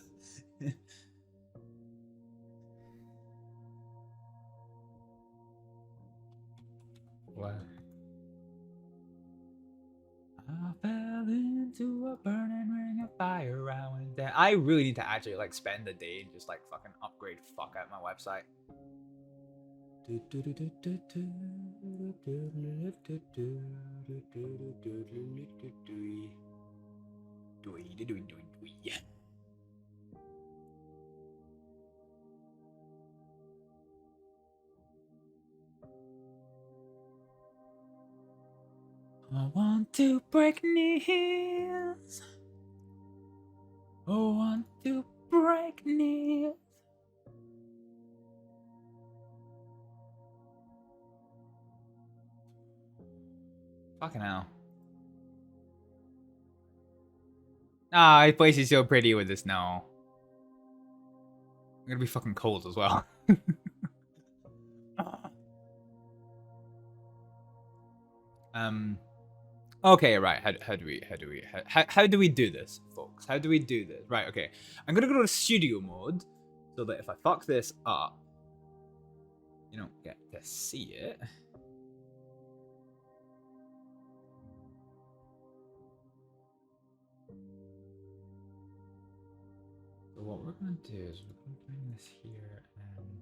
Wow. I fell into a burning ring of fire around there. I really need to actually like spend a day and just like fucking upgrade fuck out my website. I want to break knees. I want to break knees. Fucking hell. Ah, this place is so pretty with the snow. I'm gonna be fucking cold as well. Okay, right. How do we do this, folks? How do we do this? Right, okay. I'm gonna go to studio mode so that if I fuck this up, you don't get to see it. So what we're gonna do is we're gonna bring this here and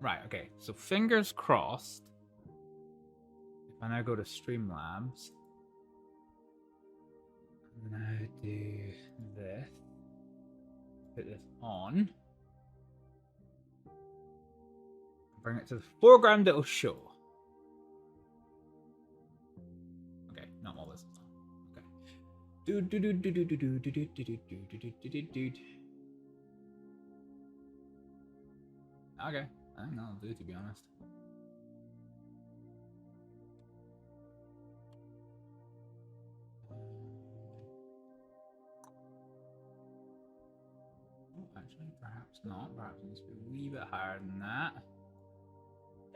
Right, okay. So fingers crossed. If I now go to Streamlabs, and now do this, put this on, bring it to the foreground, it'll show. Okay, not all this is on. Okay. Okay, I think that'll do, to be honest. Oh, actually, perhaps not. Perhaps it needs to be a wee bit higher than that.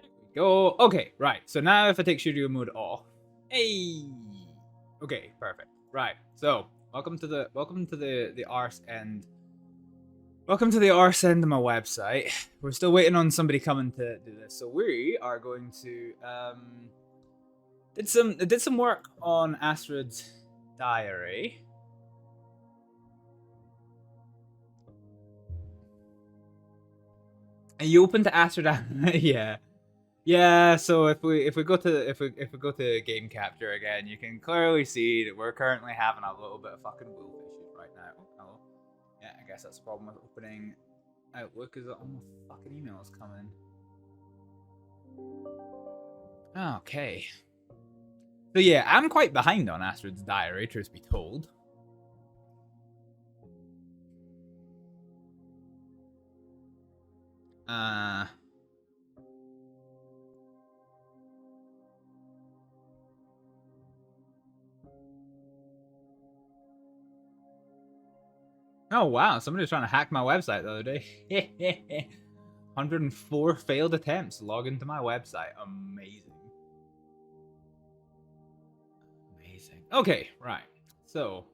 There we go. Okay, right. So now if I take studio mode off, hey. Okay, perfect. Right. So welcome to the arse end. Welcome to the arse end of my website. We're still waiting on somebody coming to do this, so we are going to did some work on Astrid's diary. Are you open to Astrid? Yeah. Yeah, so if we go to game capture again, you can clearly see that we're currently having a little bit of fucking wolf issues right now. Oh, hello. Yeah, I guess that's the problem with opening Outlook, is that all my fucking emails coming. Okay. So yeah, I'm quite behind on Astrid's diary, truth be told. Oh wow, somebody was trying to hack my website the other day. 104 failed attempts to log into my website. Amazing. Amazing. Okay, right. So,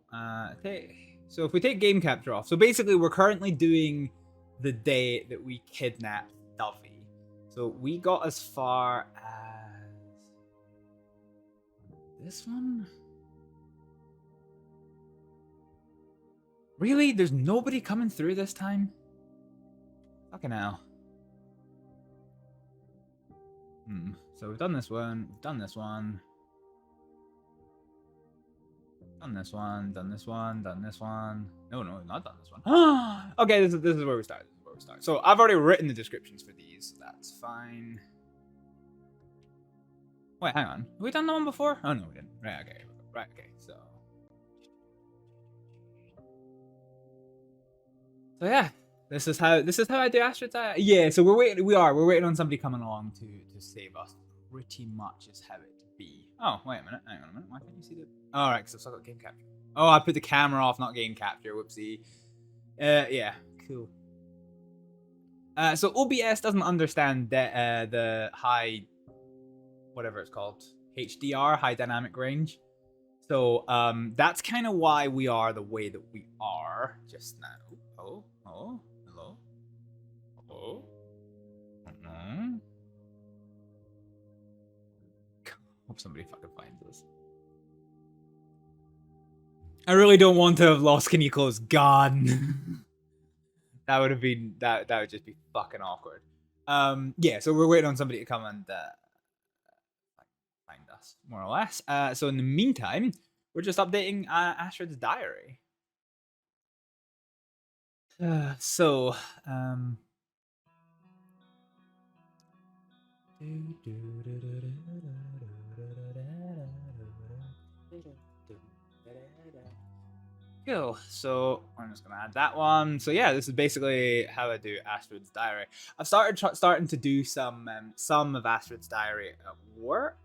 so if we take game capture off, so basically we're currently doing the day that we kidnapped Duffy. So we got as far as this one. Really? There's nobody coming through this time? Fucking hell. So we've done this one, done this one. Done this one, done this one, done this one. No, not done this one. Okay, this is where we start. This is where we start. So I've already written the descriptions for these, so that's fine. Wait, hang on. Have we done the one before? Oh no, we didn't. Right, okay. Right, okay, so yeah, this is how I do Astrid. Yeah, so we're waiting on somebody coming along to save us. Pretty much is how it be. Oh, wait a minute, hang on a minute. Why can't you see the? Oh, right, because I've still got game capture. Oh, I put the camera off, not game capture. Whoopsie. Yeah, cool. So OBS doesn't understand the high, whatever it's called, HDR, high dynamic range. So that's kind of why we are the way that we are just now. Oh, hello. Oh. Hope somebody fucking finds us. I really don't want to have lost Kaniko's gun. That would have been that would just be fucking awkward. Yeah, so we're waiting on somebody to come and find us, more or less. So in the meantime, we're just updating Astrid's diary. Cool. So I'm just gonna add that one. So yeah, this is basically how I do Astrid's diary. I've starting to do some of Astrid's diary at work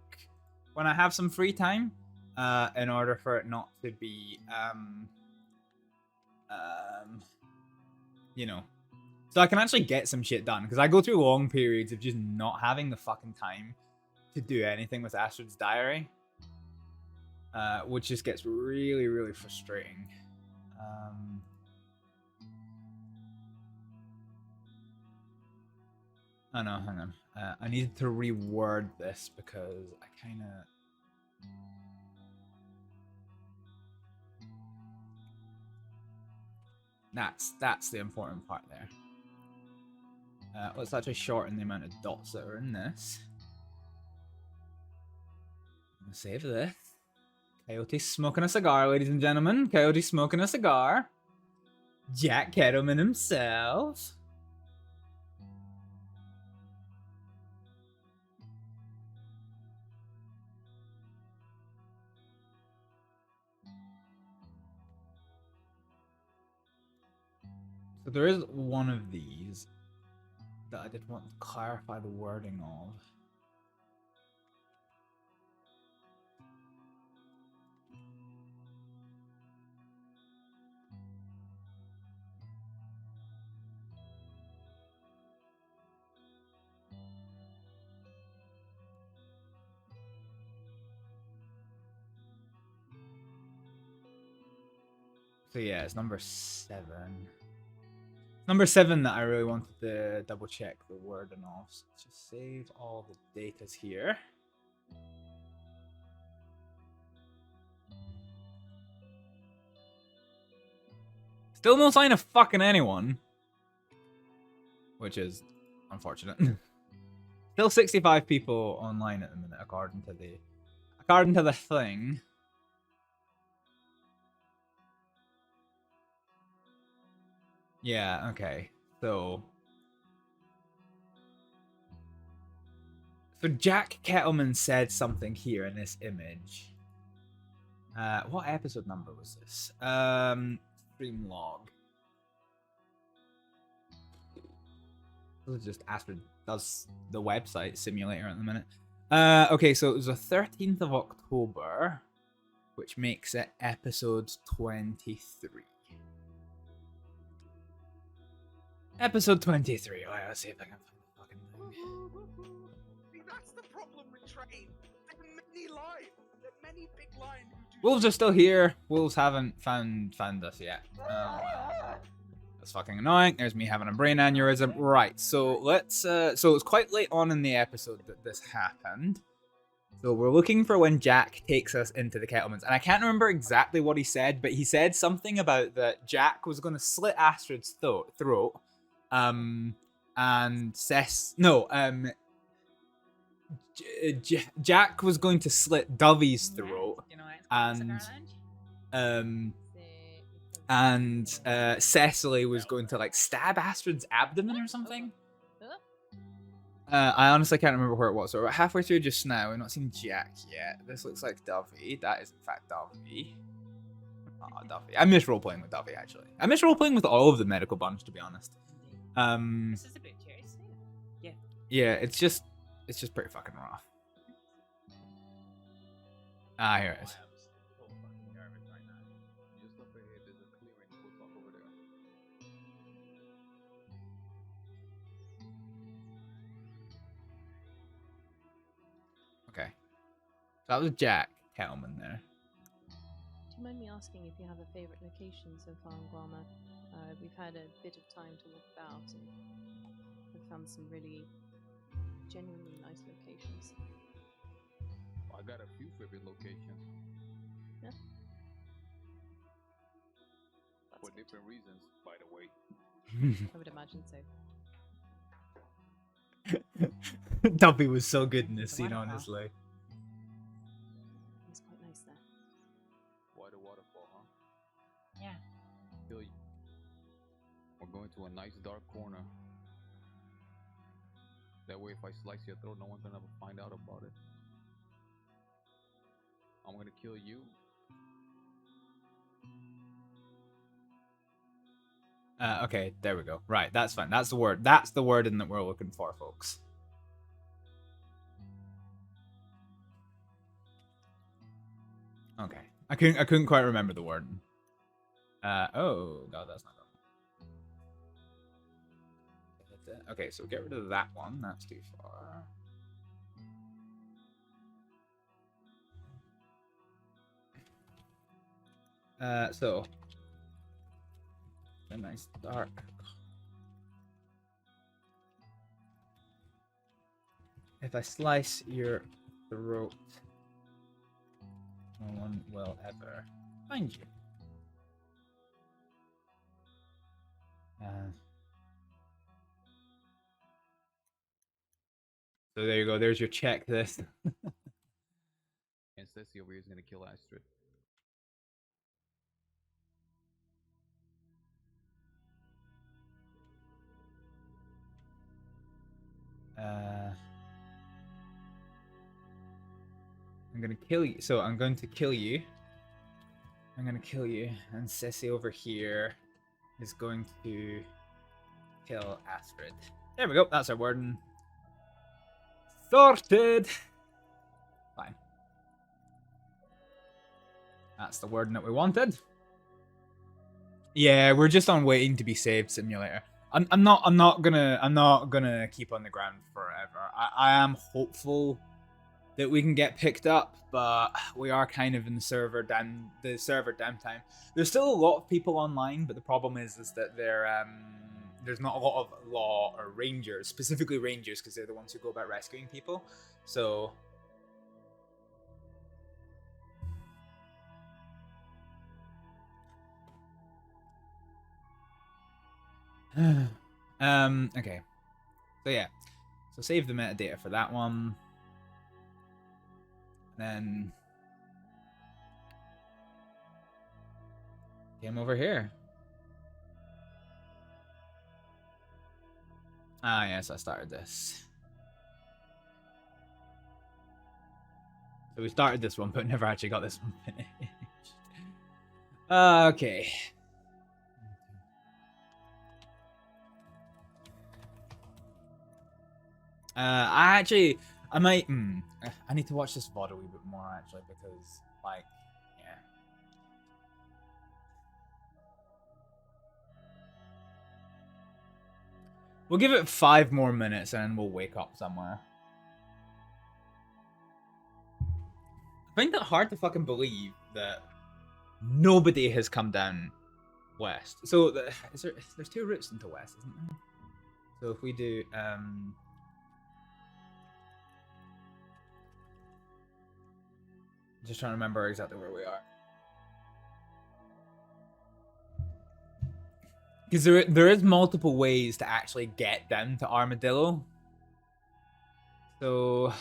when I have some free time, in order for it not to be you know, so I can actually get some shit done, because I go through long periods of just not having the fucking time to do anything with Astrid's diary, which just gets really, really frustrating. Oh no, hang on. I needed to reword this because I kind of... That's the important part there. Let's actually shorten the amount of dots that are in this. I'm gonna save this. Coyote's smoking a cigar, ladies and gentlemen. Coyote's smoking a cigar. Jack Kettleman himself. So there is one of these that I did want to clarify the wording of. So yeah, it's number 7. Number 7 that I really wanted to double check the wording of. So let's just save all the datas here. Still no sign of fucking anyone. Which is unfortunate. Still 65 people online at the minute, according to the thing. Yeah, okay. So Jack Kettleman said something here in this image. What episode number was this? Stream log. This is just Astrид does the website simulator at the minute. Okay, so it was the 13th of October, which makes it episode 23. Episode 23. Alright, let's see if I can find the fucking thing. See, that's the problem with train. There are many line. There are many big line who do. Wolves are still here. Wolves haven't found us yet. That's fucking annoying. There's me having a brain aneurysm. Right, so let's so it's quite late on in the episode that this happened. So we're looking for when Jack takes us into the Kettlemans. And I can't remember exactly what he said, but he said something about that Jack was going to slit Astrid's throat. And Jack was going to slit Dovey's throat. And Cecily was going to like stab Astrid's abdomen or something. I honestly can't remember where it was. So we're halfway through just now. We've not seen Jack yet. This looks like Dovey. That is in fact Dovey. Oh, Dovey. I miss role-playing with Dovey, actually. I miss role-playing with all of the medical bunch, to be honest. This is a bit cheers. Yeah. Yeah, it's just pretty fucking rough. Ah, here it is. Okay. So that was Jack Kettleman there. Do you mind me asking if you have a favourite location so far in Guarma? We've had a bit of time to walk about and we've found some really genuinely nice locations. I got a few favorite locations. Yeah. For different reasons, by the way. I would imagine so. Dovey was so good in this scene, honestly. It's quite nice there. Why the waterfall, huh? Yeah. Feel you. We're going to a nice dark corner. That way, if I slice your throat, no one's gonna ever find out about it. I'm gonna kill you. Okay, there we go. Right, that's fine. That's the word. That's the wording that we're looking for, folks. Okay, I couldn't quite remember the wording. Oh god, that's not good. Okay, so get rid of that one. That's too far. So a nice dark. If I slice your throat, no one will ever find you. So there you go. There's your checklist. And Ceci over here is gonna kill Astrид. I'm gonna kill you. So I'm going to kill you. I'm gonna kill you, and Sissy over here is going to kill Astrид. There we go. That's our warden. Sorted. Fine. That's the warden that we wanted. Yeah, we're just on waiting to be saved simulator. I'm not gonna keep on the ground forever. I am hopeful that we can get picked up, but we are kind of in the server downtime. There's still a lot of people online, but the problem is that there's not a lot of law or rangers, specifically rangers, because they're the ones who go about rescuing people. So okay. So yeah. So save the metadata for that one. Then came over here. Ah, yes, I started this. So we started this one, but never actually got this one finished. Okay. I might. I need to watch this VOD a wee bit more actually, because like, yeah. We'll give it 5 more minutes and then we'll wake up somewhere. I find it hard to fucking believe that nobody has come down west. So there's 2 routes into west, isn't there? So if we do just trying to remember exactly where we are. Because there is multiple ways to actually get down to Armadillo. So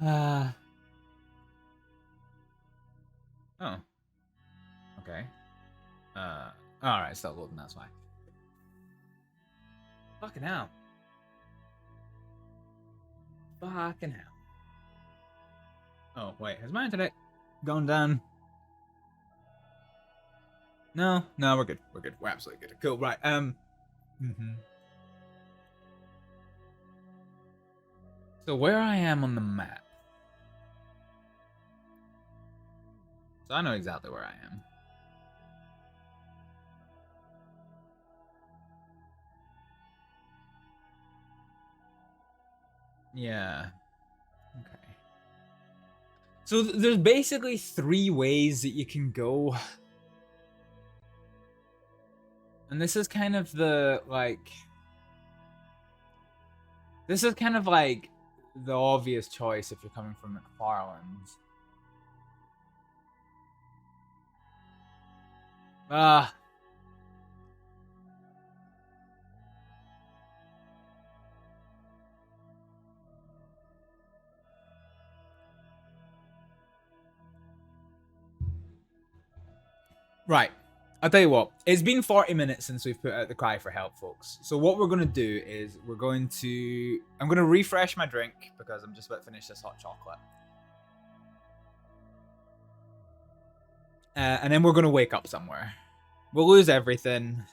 oh. Okay. Alright, still loading, that's fine. Fucking hell. Fucking hell. Oh, wait, has my internet gone down? No, we're good. We're good. We're absolutely good. Cool, right, So where I am on the map. So I know exactly where I am. Yeah. Okay. So there's basically 3 ways that you can go. And this is kind of the, like... This is kind of like the obvious choice if you're coming from McFarland's. Right. I'll tell you what. It's been 40 minutes since we've put out the cry for help, folks. So what we're going to do is I'm going to refresh my drink because I'm just about to finish this hot chocolate. And then we're going to wake up somewhere. We'll lose everything.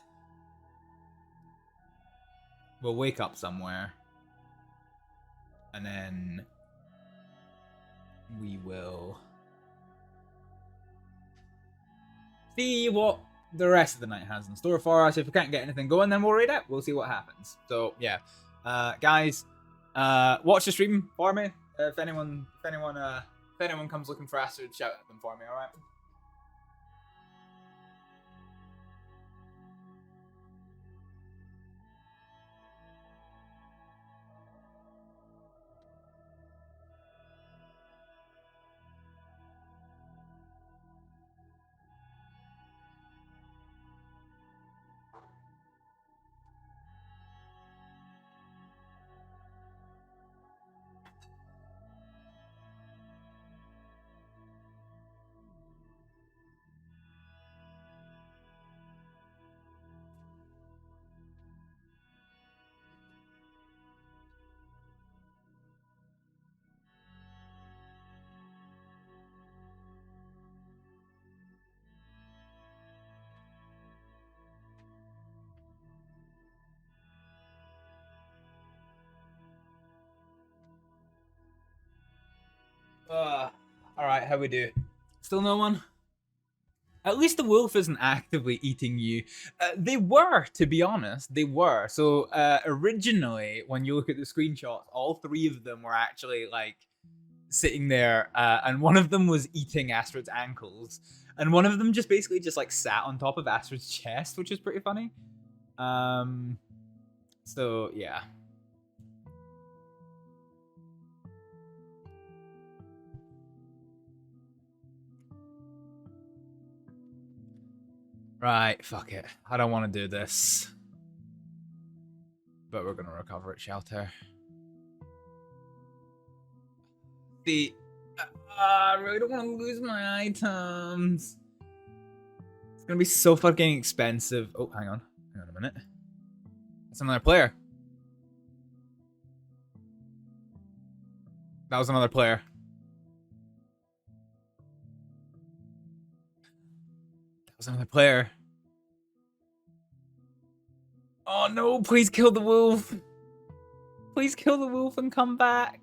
We'll wake up somewhere. And then we will see what the rest of the night has in store for us. If we can't get anything going, then we'll raid it. We'll see what happens. So yeah, guys, watch the stream for me. If anyone comes looking for Astrид, shout at them for me. All right. Alright, how we do? Still no one? At least the wolf isn't actively eating you. They were, to be honest. They were. So, originally, when you look at the screenshots, all 3 of them were actually, like, sitting there, and one of them was eating Astrid's ankles, and one of them just basically just, like, sat on top of Astrid's chest, which is pretty funny. So, yeah. Right, fuck it. I don't want to do this. But we're going to recover at shelter. See, I really don't want to lose my items. It's going to be so fucking expensive. Oh, hang on. Hang on a minute. That's another player. That was another player. That was another player. Oh no, please kill the wolf. Please kill the wolf and come back.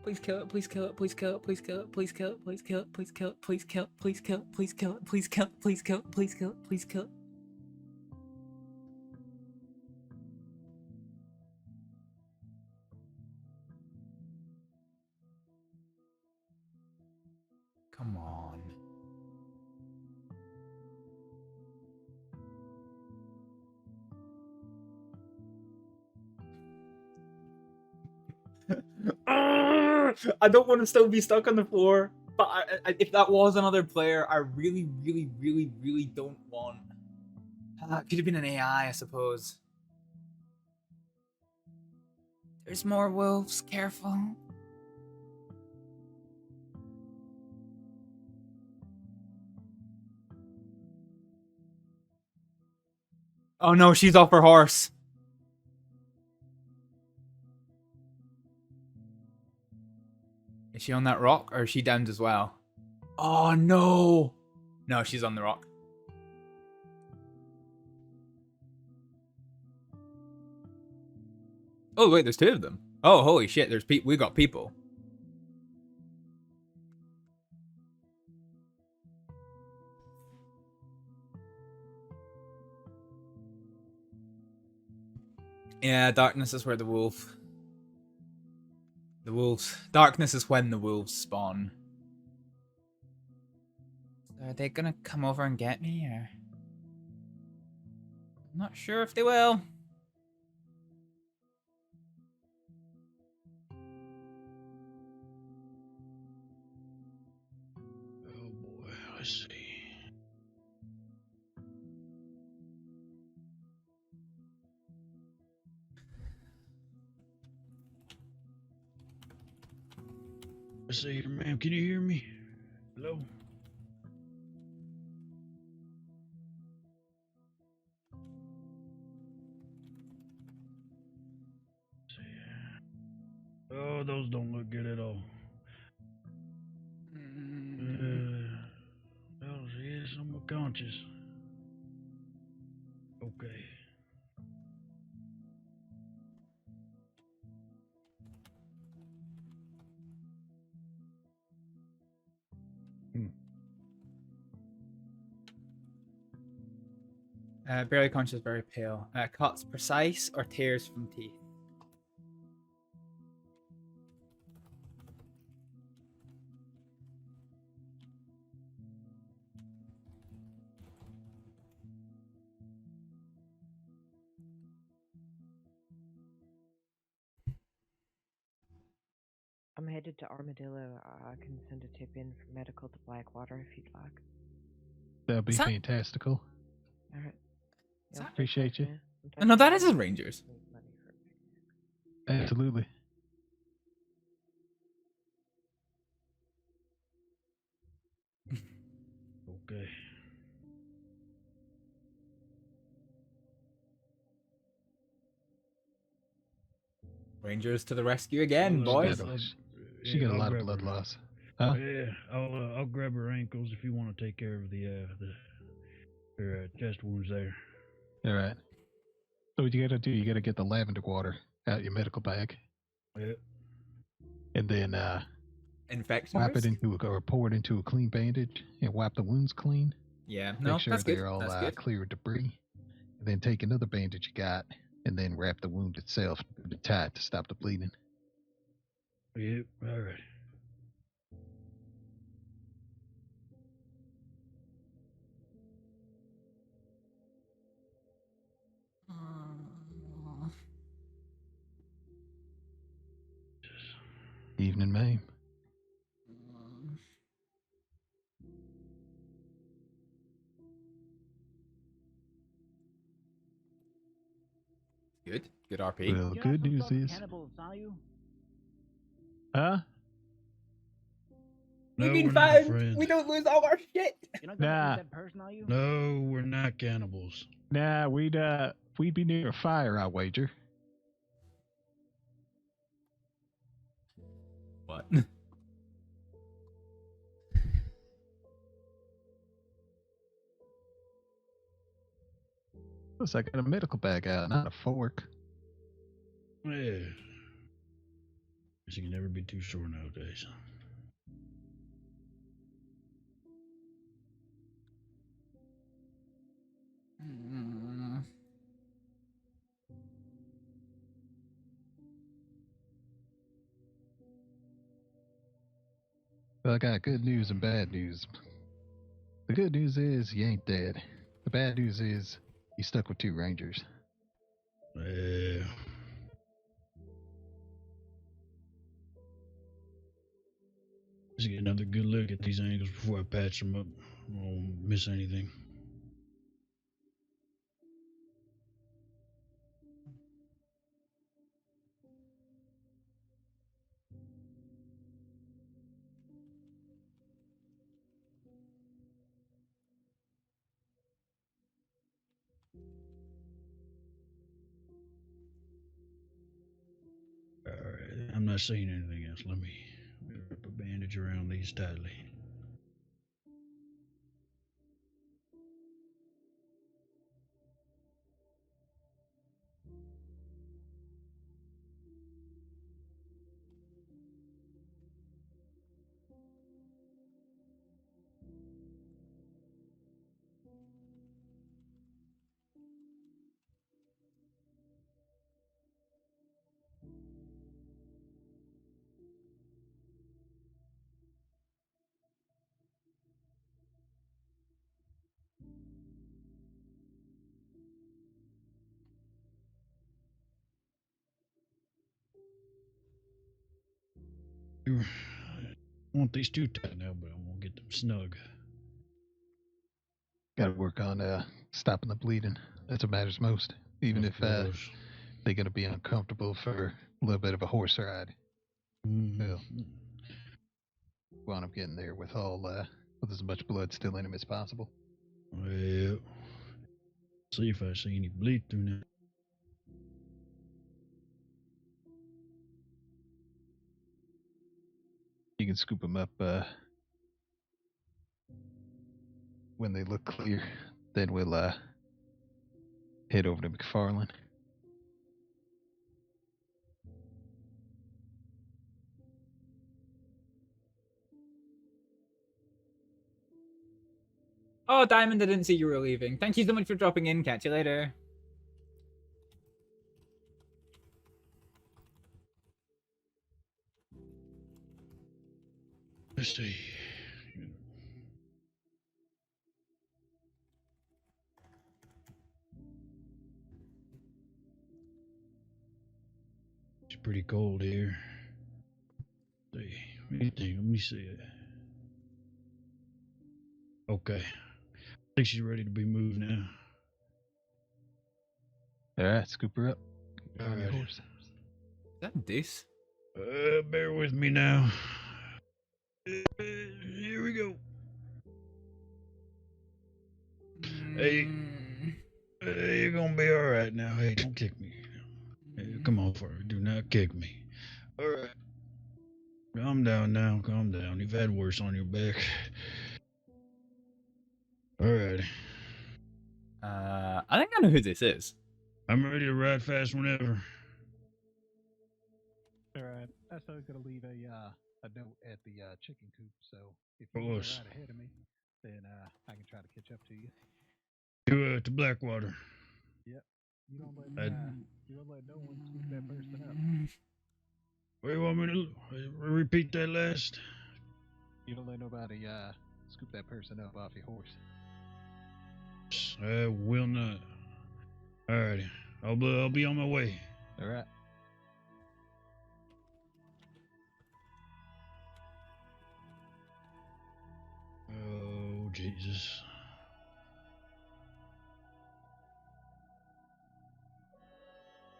Please kill it, please kill it, please kill it, please kill it, please kill it, please kill it, please kill it, please kill it, please kill it, please kill it, please kill it, please kill it, please kill it, please kill it. Come on. I don't want to still be stuck on the floor, but if that was another player, I really, really, really, really don't want. It could have been an AI, I suppose. There's more wolves, careful. Oh no, she's off her horse. Is she on that rock, or is she downed as well? Oh no! No, she's on the rock. Oh wait, there's 2 of them. Oh holy shit! There's we got people. Yeah, darkness is where the wolf. The wolves. Darkness is when the wolves spawn. Are they gonna come over and get me, or? I'm not sure if they will. Oh boy, let's see. Let's see here, ma'am. Can you hear me? Hello? Oh, those don't look good at all. Well, she is somewhat conscious. Okay. Barely conscious, very pale. Cuts precise or tears from teeth? I'm headed to Armadillo. I can send a tip in for medical to Blackwater if you'd like. That'd be fantastical. Alright. Appreciate you. No, that is a Rangers. Absolutely. Okay. Rangers to the rescue again, boys. She got a lot of blood loss. Huh? Yeah, I'll grab her ankles if you want to take care of her chest wounds there. All right. So what you gotta do? You gotta get the lavender water out of your medical bag. Yep. And then infection wipe risk? it into or pour it into a clean bandage and wipe the wounds clean. Yeah, no, Make sure that's good. they're all That's good. clear of debris. And then take another bandage you got and then wrap the wound itself tight to stop the bleeding. Yep. All right. Evening, ma'am. Good. Good RP. Well, the good news is... Huh? We've No, been we're not, found. friends. We don't lose all our shit. Nah. No, we're not cannibals. Nah, we'd be near a fire, I wager. What? Plus, I got a medical bag out, not a fork. Yeah. Guess you can never be too sure nowadays. Well, I got good news and bad news. The good news is you ain't dead. The bad news is you stuck with 2 rangers. Yeah. Let's get another good look at these angles before I patch them up. I won't miss anything. Alright, I'm not seeing anything else. Let me wrap a bandage around these tightly. I want these too tight now, but I won't get them snug. Gotta work on stopping the bleeding. That's what matters most. Even if they're gonna be uncomfortable for a little bit of a horse ride. Well, want them getting there with with as much blood still in them as possible. Well, see if I see any bleed through now. You can scoop them up when they look clear. Then we'll head over to McFarland. Oh, Diamond, I didn't see you were leaving. Thank you so much for dropping in. Catch you later. Let's see. It's pretty cold here. Let me see it. Okay. I think she's ready to be moved now. Alright, scoop her up. All right. Is that Deuce? Bear with me now. Here we go. Hey, you're gonna be all right now. Hey, don't kick me. Hey, come on, Fur. Do not kick me. All right. Calm down now, calm down. You've had worse on your back. Alrighty. I think I know who this is. I'm ready to ride fast whenever. Alright, that's how I was gonna leave a note at the chicken coop, so if Of you want course. to ride ahead of me, then I can try to catch up to you. To Blackwater. Yep. You don't let no one scoop that person up. What do you want me to repeat that last? You don't let nobody scoop that person up off your horse. I will not. Alrighty. I'll be on my way. Alright. Oh, Jesus.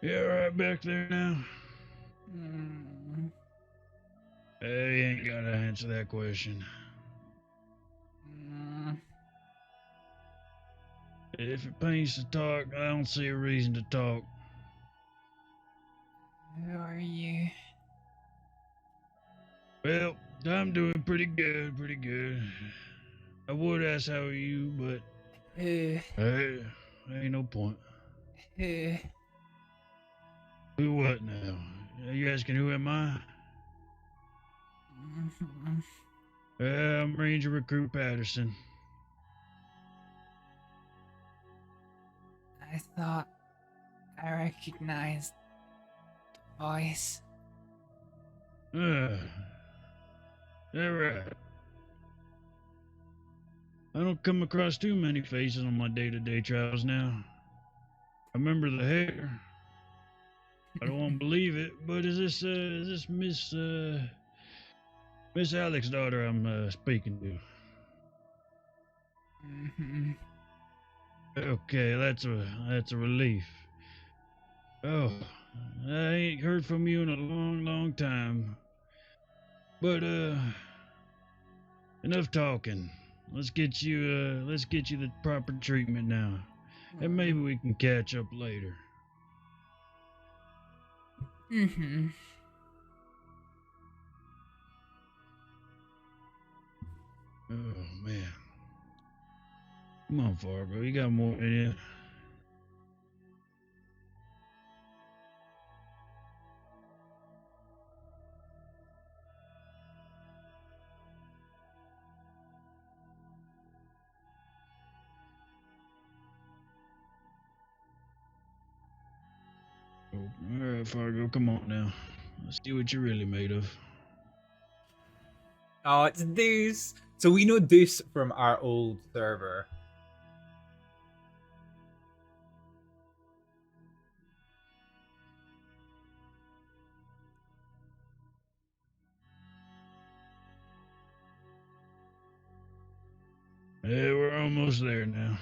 You alright back there now? Hey, you ain't gotta answer that question. If it pains to talk, I don't see a reason to talk. Who are you? Well, I'm doing pretty good, pretty good. I would ask how are you, but Who? hey, ain't no point. Who? Who what now? Are you asking who am I? I'm Ranger Recruit Patterson. I thought I recognized the voice. Alright. I don't come across too many faces on my day-to-day travels now. I remember the hair. I don't want to believe it, but is this Miss Aleksdóttir I'm speaking to? Okay, that's a relief. Oh, I ain't heard from you in a long, long time. But enough talking. Let's get you the proper treatment now, and maybe we can catch up later. Oh man. Come on, Fargo, you got more in you. Oh, all right, Fargo, come on now. Let's see what you're really made of. Oh, it's Deuce. So we know Deuce from our old server. Yeah, we're almost there now.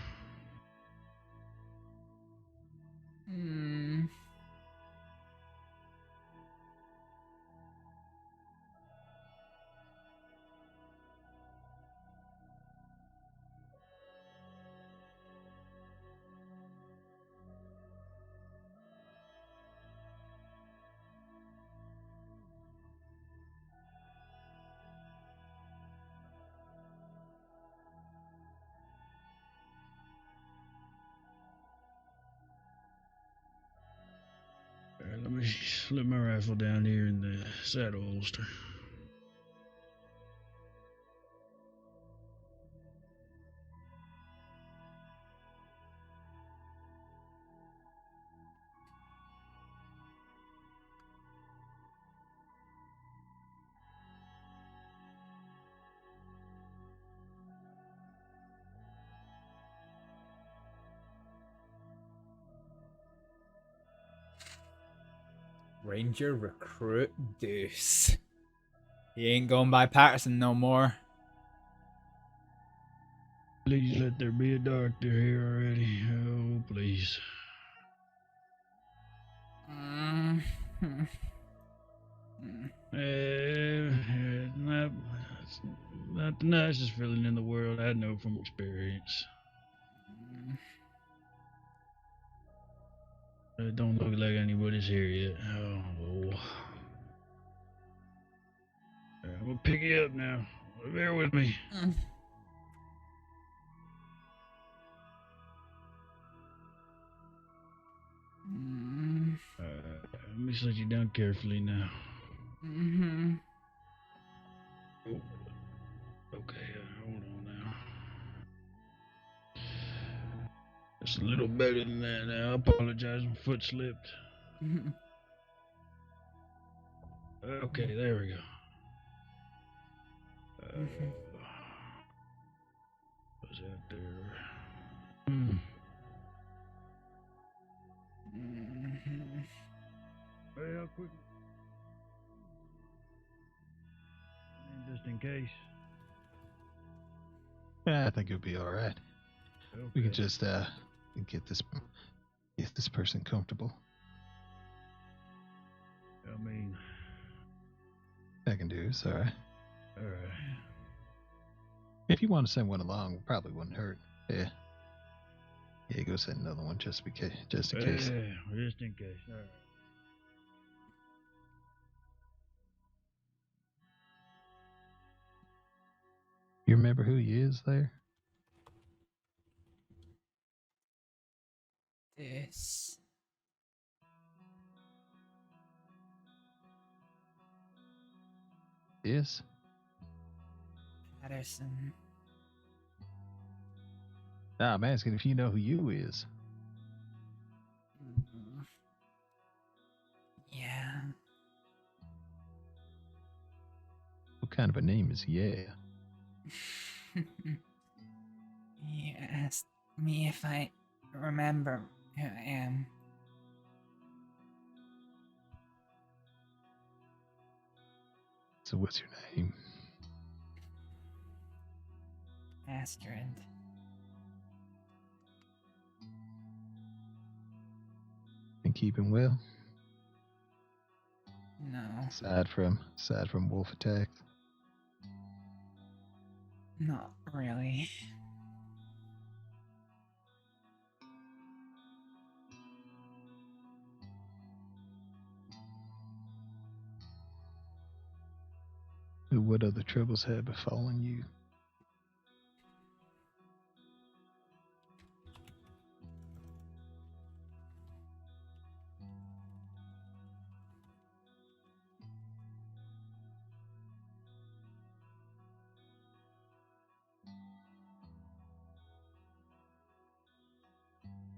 All right, let me slip my rifle down here in the saddle holster. Ranger Recruit Deuce. He ain't going by Patterson no more. Please let there be a doctor here already. Oh, please. Not the nicest feeling in the world, I know from experience. It don't look like anybody's here yet. Oh. gonna pick you up now. Bear with me. Let me set you down carefully now. Oh, okay, hold on now. It's a little better than that now. I apologize, my foot slipped. Okay, there we go. What's out there? Well, quick. Just in case. Yeah, I think it'll be all right. Okay. We can just get this person comfortable. I mean, I can do this, all right. all right. If you want to send one along, it probably wouldn't hurt. Yeah. Yeah, go send another one just in case. Yeah, just in case. All right. You remember who he is there? This. Yes. Patterson. Nah, I'm asking if you know who you is. Yeah. What kind of a name is yeah? You asked me if I remember who I am. So what's your name? Astrid. And keeping well? No. Aside from wolf attacks. Not really. What other troubles have befallen you?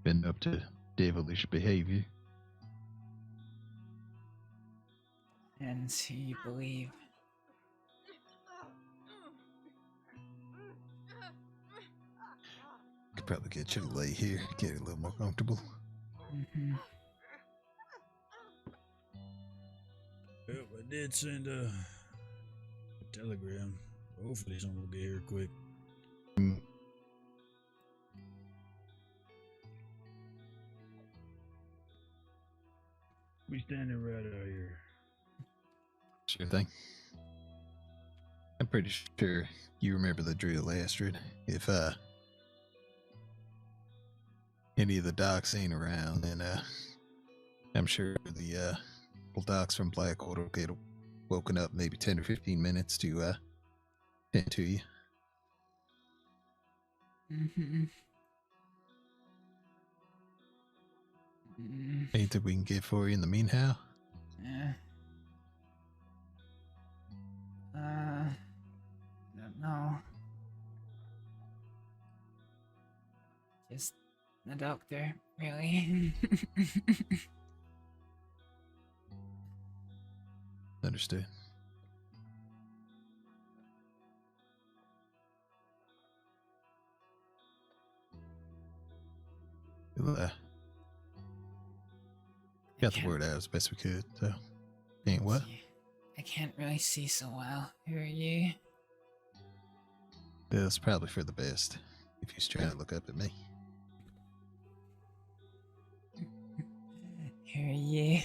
Been up to devilish behavior? And who you believe. Could probably get you to lay here, get a little more comfortable. Well, I did send a telegram. Hopefully someone will get here quick. We standing right out here. Sure thing. I'm pretty sure you remember the drill, Astrid. If any of the docs ain't around, then I'm sure the old docs from Blackwater will get woken up maybe 10 or 15 minutes to tend to you. Anything we can get for you in the meanwhile? Yeah. Don't know. Just the doctor, really. Understood. We'll, got the word out as best we could, so. Ain't what? I can't really see so well. Who are you? It's probably for the best, if he's trying to look up at me. Who are you?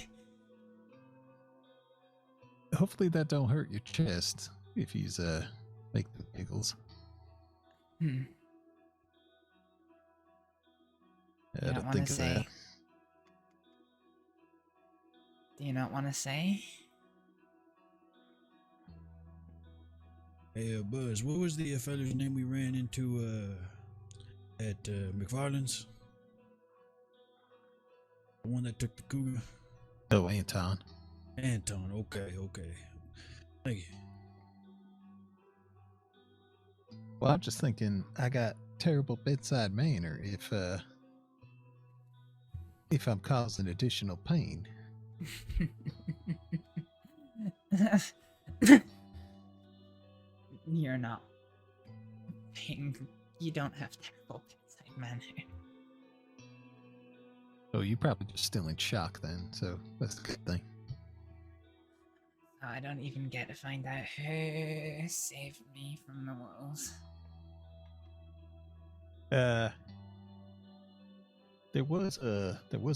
Hopefully that don't hurt your chest, if he's, making giggles. I don't think of that. Do you not want to say? Hey, Buzz, what was the feller's name we ran into at McFarland's? The one that took the cougar? Oh, Anton. Anton, okay. Thank you. Well, I'm just thinking I got terrible bedside manner if I'm causing additional pain. You're not. You don't have terrible bedside manner. Oh, you're probably just still in shock then, so that's a good thing. I don't even get to find out who saved me from the wolves. There was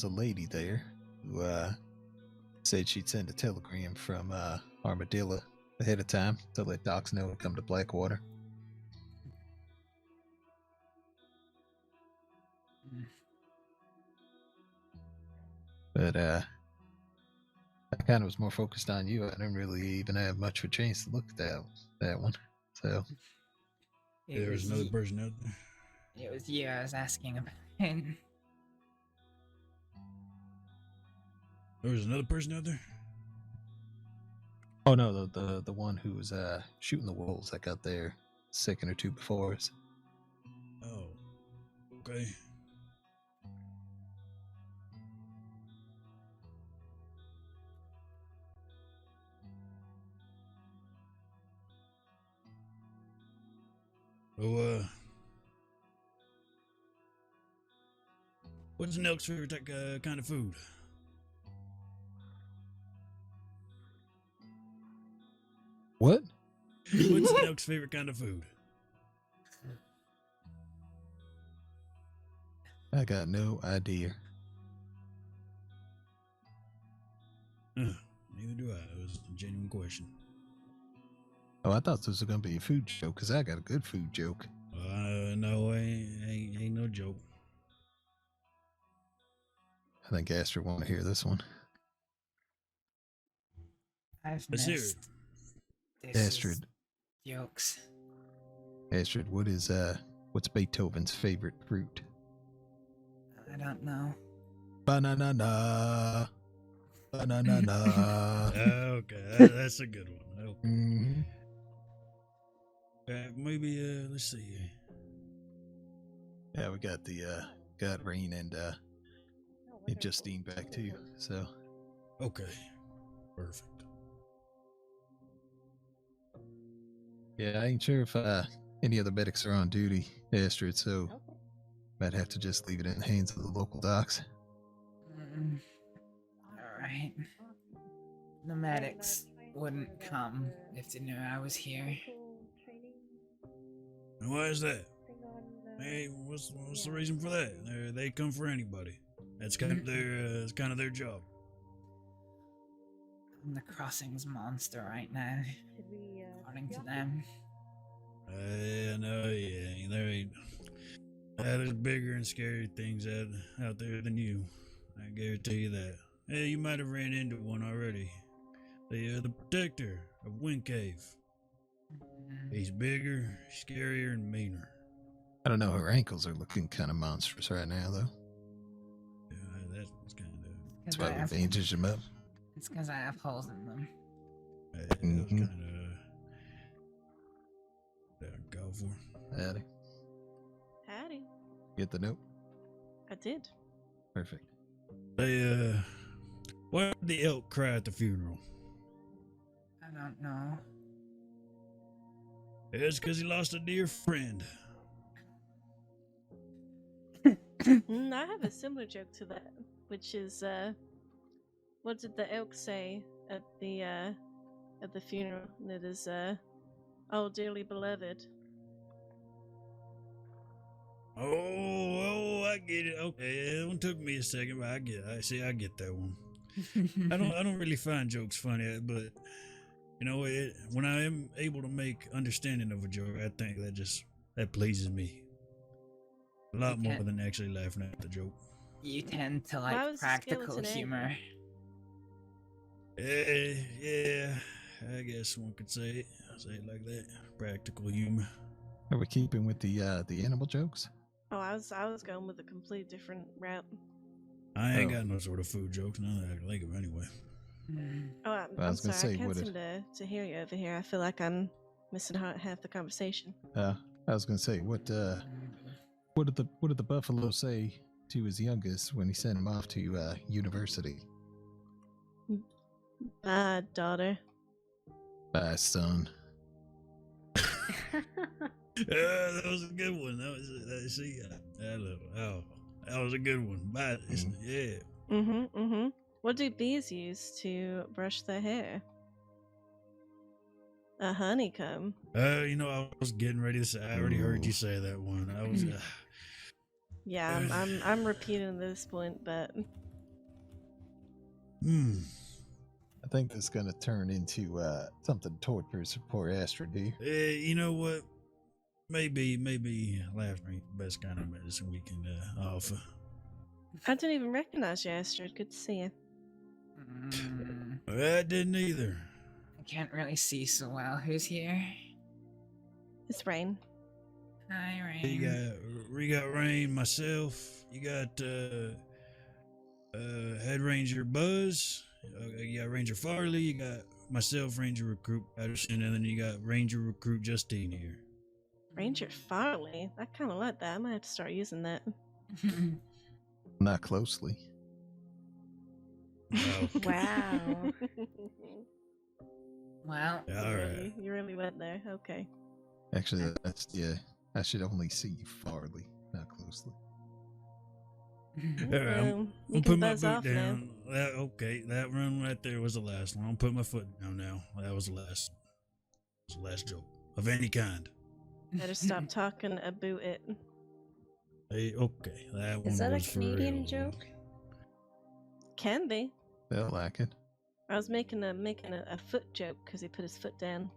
a lady there who said she'd send a telegram from Armadillo ahead of time to let Docs know to come to Blackwater. But I kind of was more focused on you. I didn't really even have much of a chance to look at that one. So there was another person out there. It was you I was asking about. There was another person out there? Oh no, the one who was shooting the wolves that got there a second or two before us. Oh, okay. Oh, what's an elk's favorite kind of food? What? What's an elk's favorite kind of food? I got no idea. Neither do I. It was a genuine question. Oh, I thought this was gonna be a food joke, because I got a good food joke. No, ain't no joke. I think Astrид want to hear this one. I've Let's hear missed it. Astrid. Jokes. Astrid, what's Beethoven's favorite fruit? I don't know. Banana. Banana. Okay, that's a good one. Okay. Mm-hmm. Maybe let's see. Yeah, we got got Rain and Justine back too. So okay, perfect. Yeah, I ain't sure if any other medics are on duty, Astrid, so might have to just leave it in the hands of the local docs. Alright. The medics wouldn't come if they knew I was here. And why is that? Hey, what's the reason for that? They come for anybody. That's kind of their job. I'm the crossings monster right now, according to them. No, yeah, there ain't. There's bigger and scarier things out there than you. I guarantee you that. Hey, you might have ran into one already. The protector of Wind Cave. He's bigger, scarier, and meaner. I don't know, her ankles are looking kind of monstrous right now, though. Yeah, that's kind of... That's why we bandaged him up. It's because I have holes in them. Kind of... Go for. Howdy. Howdy. Get the note? I did. Perfect. They, why did the elk cry at the funeral? I don't know. It's because he lost a dear friend. I have a similar joke to that, which is, what did the elk say at the funeral? And it is, oh, dearly beloved. Oh, I get it. Okay, it one took me a second, but I get that one. I don't really find jokes funny, but you know, when I am able to make understanding of a joke, I think that pleases me a lot more than actually laughing at the joke. You tend to like practical humor. Yeah, I guess one could say it. Say it like that. Practical humor. Are we keeping with the animal jokes? Oh, I was going with a complete different route. I ain't got no sort of food jokes, none that I can think of anyway. Oh, I I'm was gonna sorry. I say, can't what seem to hear you over here. I feel like I'm missing half the conversation. I was gonna say, what did the buffalo say to his youngest when he sent him off to university? Bye, daughter. Bye, son. That was a good one. That was a good one. Bye. Yeah. What do bees use to brush their hair? A honeycomb. I was getting ready to say. I already heard you say that one. I was. Yeah, I'm repeating at this point, but. I think this is gonna turn into something torturous for poor Astrid. You know what? Maybe laughter ain't the best kind of medicine we can offer. I didn't even recognize you, Astrid. Good to see you. I didn't either. I can't really see so well. Who's here? It's Rain. Hi, Rain. We got Rain, myself. You got Head Ranger Buzz. You got Ranger Farley. You got myself, Ranger Recruit Patterson, and then you got Ranger Recruit Justine here. Ranger Farley? I kind of like that. I might have to start using that. Not closely. Oh. Wow. Well, all right. You really went there. Okay. Actually, I should only see Farley, not closely. I'm put my boot down. That run right there was the last one. I'm putting my foot down now. That was the last. Was the last joke of any kind. Better stop talking about it. Hey, okay, that one. Is that a was for Canadian real. joke? Can be. They'll like it. I was making a foot joke because he put his foot down.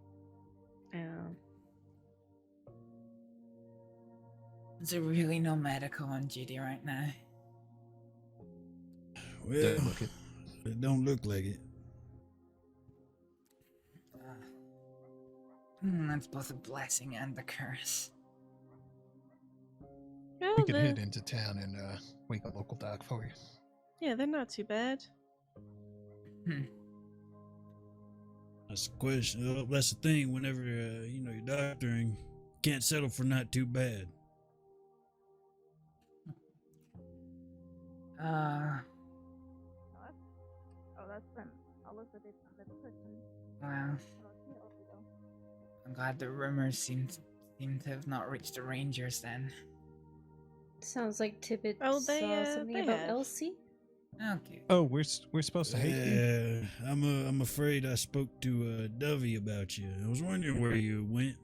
is there really no medical on duty right now? Well, it don't look like it. That's both a blessing and a curse. Oh, We can head into town and wake a local doc for you. Yeah, they're not too bad. That's the question. Oh, that's the thing. Whenever you're doctoring, can't settle for not too bad. That's been Elizabeth under the cushion. Wow. I'm glad the rumors seem to have not reached the Rangers then. Sounds like Tibbet Oh, saw something they about have. Elsie. Okay. Oh, we're supposed to hate you. I'm afraid I spoke to Dovey about you. I was wondering where you went.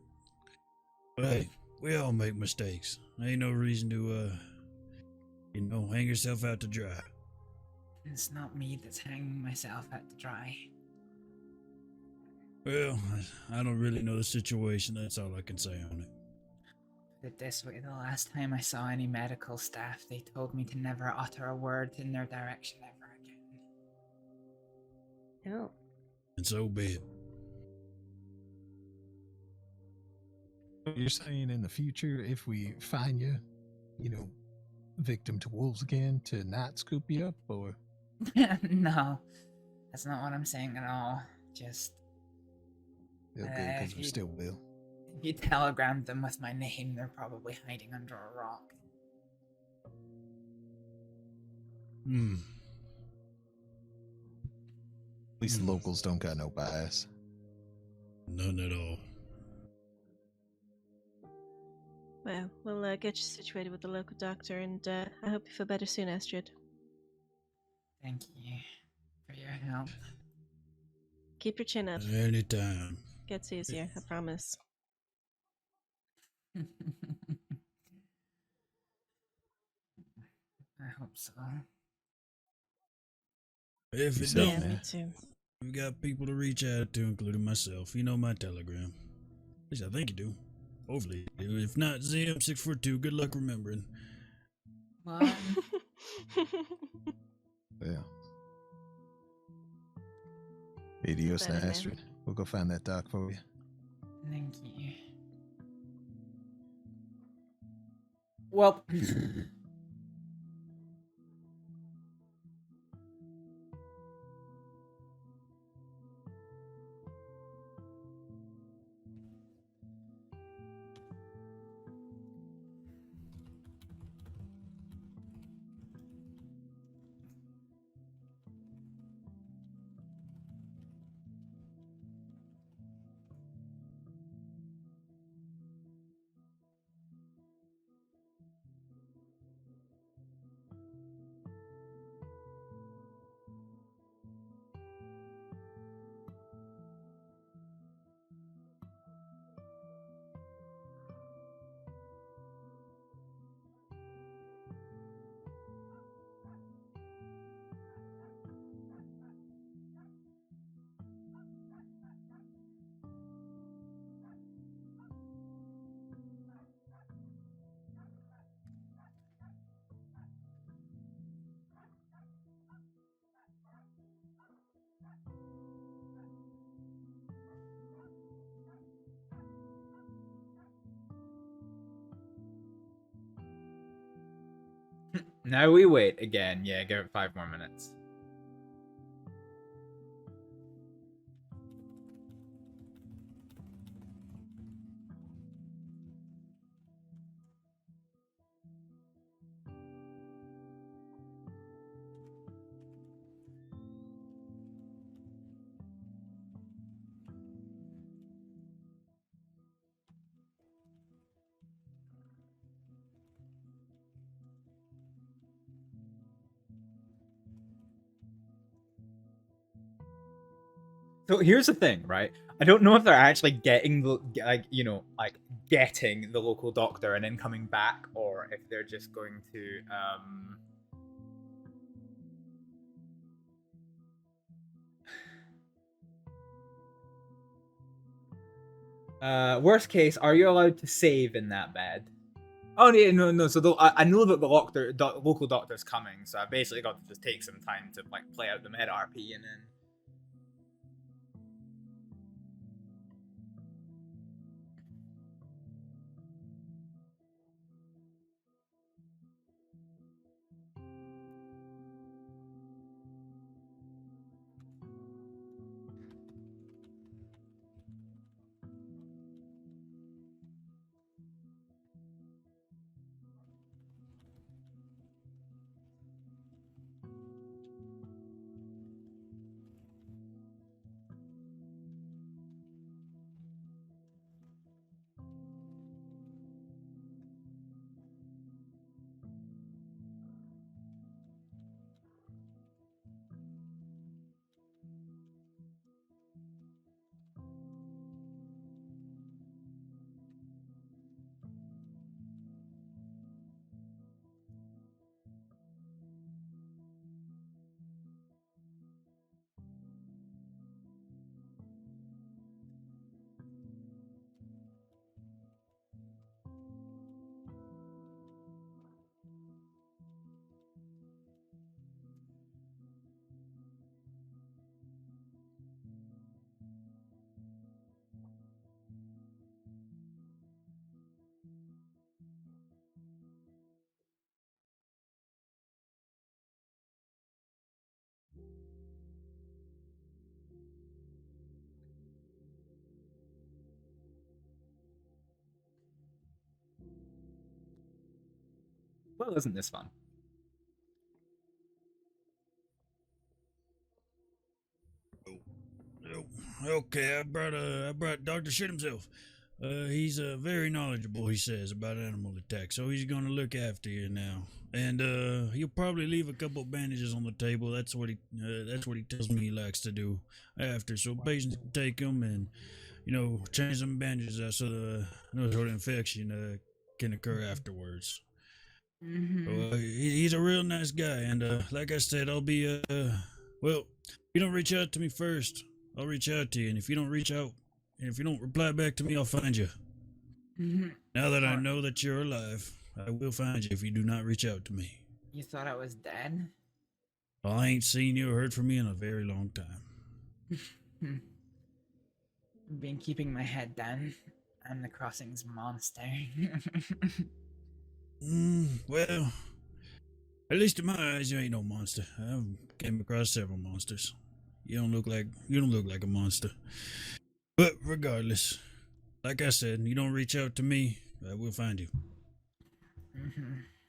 But hey, we all make mistakes. Ain't no reason to hang yourself out to dry. It's not me that's hanging myself out to dry. Well, I don't really know the situation. That's all I can say on it. Put it this way, the last time I saw any medical staff, they told me to never utter a word in their direction ever again. Oh. And so be it. You're saying in the future, if we find you, victim to wolves again, to not scoop you up, or? No, that's not what I'm saying at all. Just Okay, because we still will. if you telegrammed them with my name, they're probably hiding under a rock. At least the locals don't got no bias. None at all. Well, we'll get you situated with the local doctor, and I hope you feel better soon, Astrid. Thank you for your help. Keep your chin up. Anytime. Gets easier, I promise. I hope so. If it Yeah, don't, me too. we've got people to reach out to, including myself. You know my telegram. At least I think you do. Hopefully you do. If not, ZM642, good luck remembering. Well, Yeah. Adios, Better, man. Astrid. We'll go find that doc for you. Thank you. Well, now we wait again. Yeah, give it 5 more minutes. So here's the thing, right? I don't know if they're actually getting the getting the local doctor and then coming back, or if they're just going to worst case, are you allowed to save in that bed? Oh yeah, no. So I know that the local doctor's coming, so I basically got to just take some time to like play out the med RP and then. Well, isn't this fun? Okay, I brought Dr. Shit himself. He's very knowledgeable, he says, about animal attacks, so he's gonna look after you now. And he'll probably leave a couple bandages on the table. That's what he tells me he likes to do after. So patients can take them and, change some bandages out so no sort of infection can occur afterwards. Mm-hmm. He's a real nice guy, and like I said, I'll be well, if you don't reach out to me first, I'll reach out to you, and if you don't reach out, and if you don't reply back to me, I'll find you. Mm-hmm. Now that I know that you're alive, I will find you if you do not reach out to me. You thought I was dead? Well, I ain't seen you or heard from you in a very long time. been keeping my head down. I'm the crossing's monster. Well, at least in my eyes, you ain't no monster. I've came across several monsters. You don't look like a monster. But regardless, like I said, you don't reach out to me, I will find you.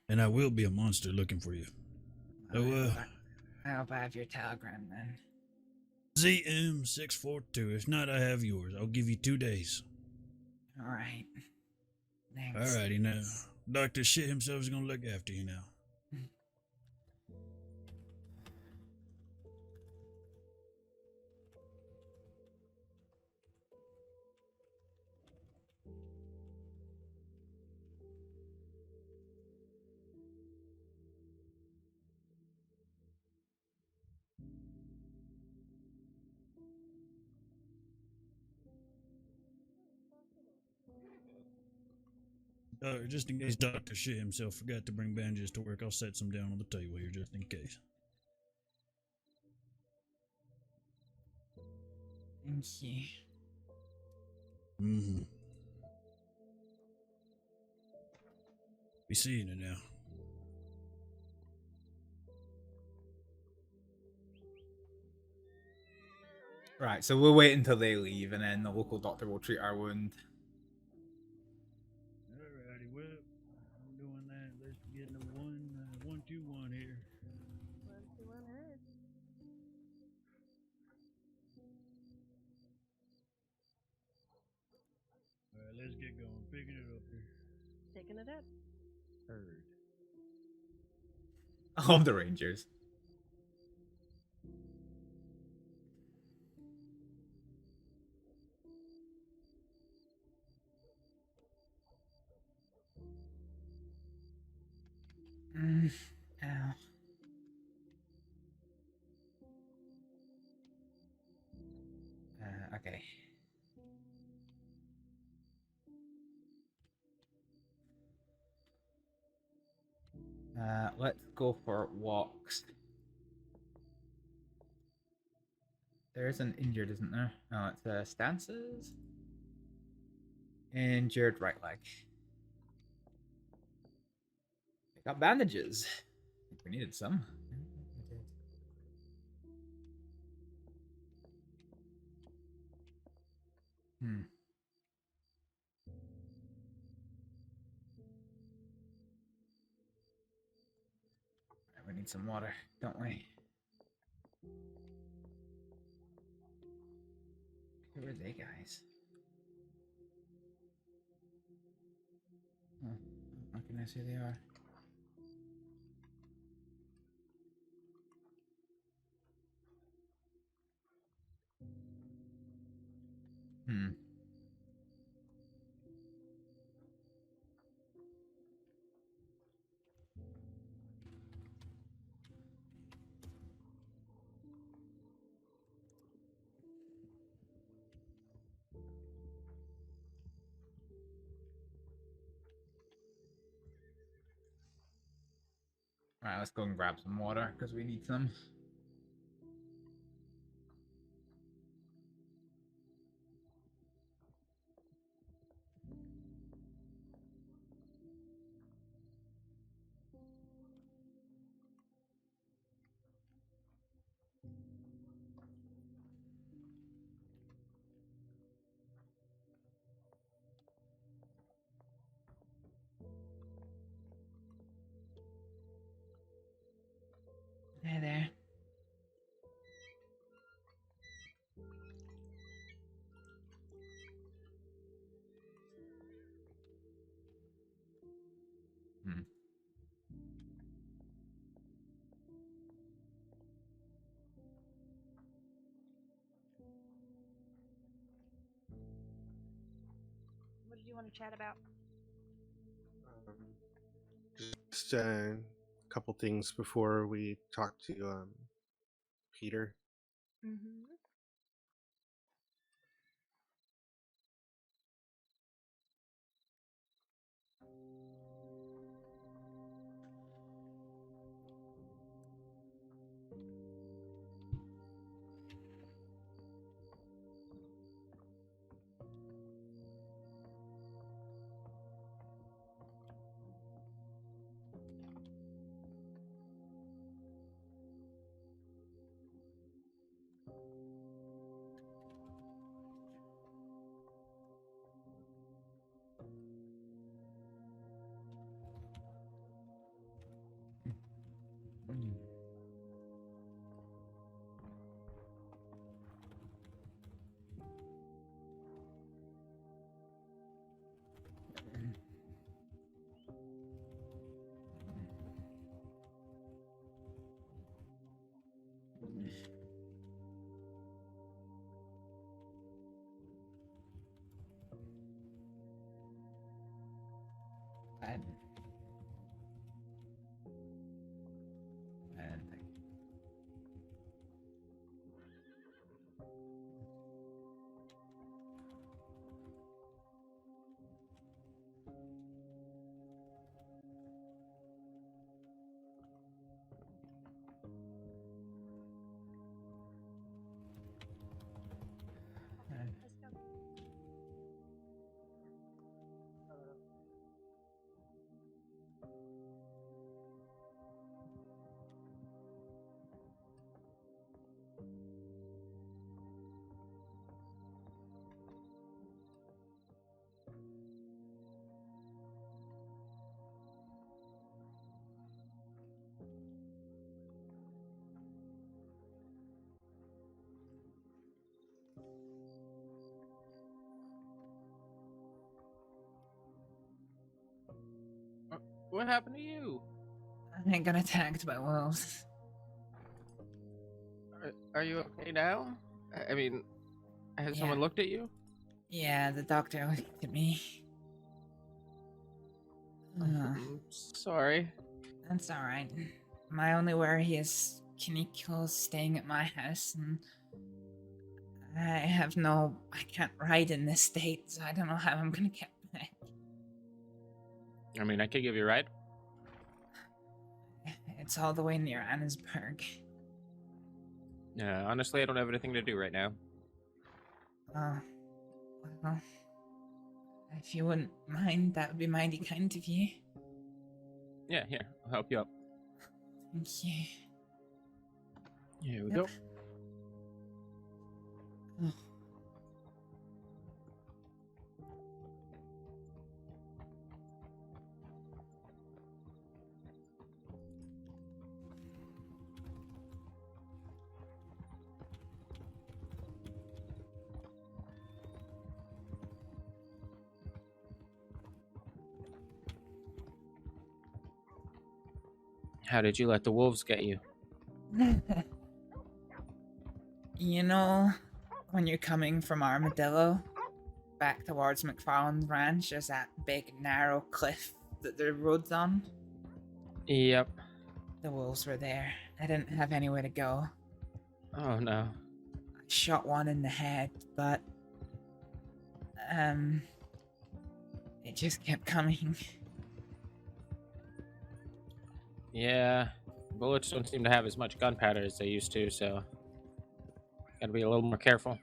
And I will be a monster looking for you. So, I hope I have your telegram then. ZM642. If not, I have yours. I'll give you 2 days. Alright. Thanks. Alrighty now. Dr. Shit himself is gonna look after you now. Just in case Dr. Shit himself forgot to bring bandages to work, I'll set some down on the table here just in case. Thank you. Mm-hmm. Be seeing it now. Right, so we'll wait until they leave, and then the local doctor will treat our wound. Alrighty, well, I'm doing that. Let's get a 1-2-1 here. 1-2-1 hurts. Alright, let's get going. Picking it up here. Taking it up. Heard. I love the Rangers. Ow. Okay. Let's go for walks. There's an injured, isn't there? Oh, it's stances. Injured right leg. I got bandages. I think we needed some. We need some water, don't we? Who are they, guys? Oh, how can I see who they are? Alright, let's go and grab some water, because we need some. Hey there. What did you want to chat about? Just a couple things before we talk to Peter. Mm-hmm. What happened to you? I got attacked by wolves. Are you okay now? I mean, has someone looked at you? Yeah, the doctor looked at me. I'm sorry. That's alright. My only worry is Kaniko's staying at my house, and I can't ride in this state, so I don't know how I'm gonna get back. I mean, I could give you a ride. It's all the way near Annesburg. Yeah, honestly, I don't have anything to do right now. Well, if you wouldn't mind, that would be mighty kind of you. Yeah, here, I'll help you up. Thank you. Here we go. Oh. How did you let the wolves get you? You know, when you're coming from Armadillo back towards McFarland's ranch, there's that big narrow cliff that the road's on. Yep. The wolves were there. I didn't have anywhere to go. Oh no. I shot one in the head, but it just kept coming. Yeah, bullets don't seem to have as much gunpowder as they used to, so gotta be a little more careful.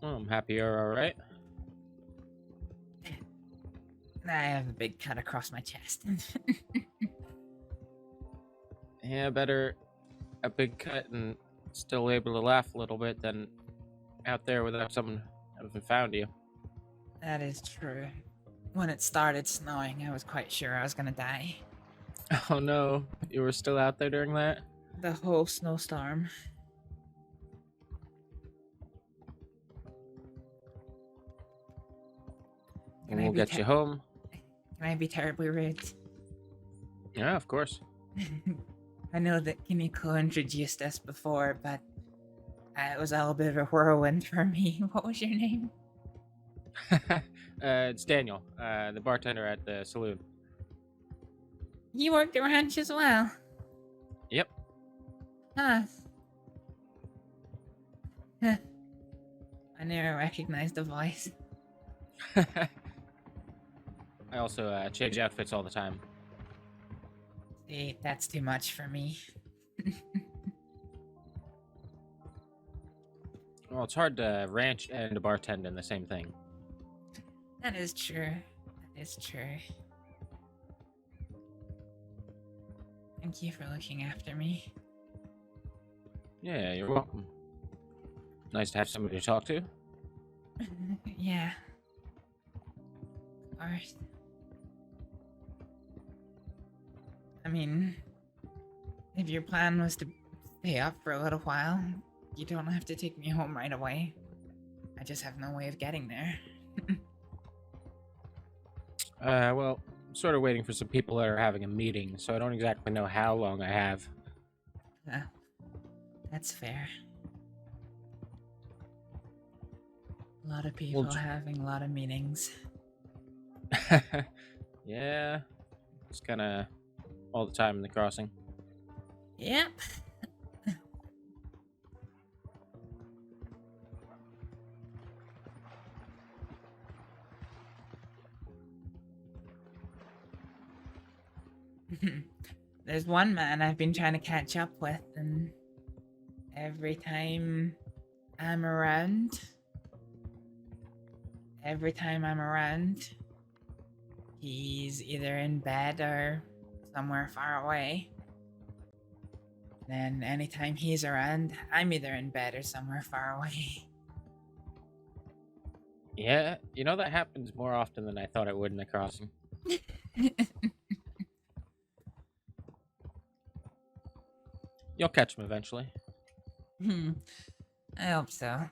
Well, I'm happy you're alright. I have a big cut across my chest. Yeah, better a big cut and still able to laugh a little bit than out there without someone having found you. That is true. When it started snowing, I was quite sure I was gonna die. Oh no, you were still out there during that? The whole snowstorm. And we'll get you home. Can I be terribly rude? Yeah, of course. I know that Kiniko introduced us before, but it was all a bit of a whirlwind for me. What was your name? It's Daniel, the bartender at the saloon. You worked at ranch as well? Yep. Huh. I never recognized the voice. I also change outfits all the time. See, that's too much for me. Well, it's hard to ranch and to bartend in the same thing. That is true. That is true. Thank you for looking after me. Yeah, you're welcome. Nice to have somebody to talk to. Yeah. Of course. I mean, if your plan was to stay up for a little while, you don't have to take me home right away. I just have no way of getting there. Well, I'm sort of waiting for some people that are having a meeting, so I don't exactly know how long I have. That's fair. A lot of people having a lot of meetings. Yeah, it's kind of all the time in the crossing. Yep. There's one man I've been trying to catch up with, and every time I'm around, he's either in bed or somewhere far away. Then anytime he's around, I'm either in bed or somewhere far away. Yeah, you know that happens more often than I thought it would in the crossing. You'll catch him eventually. I hope so.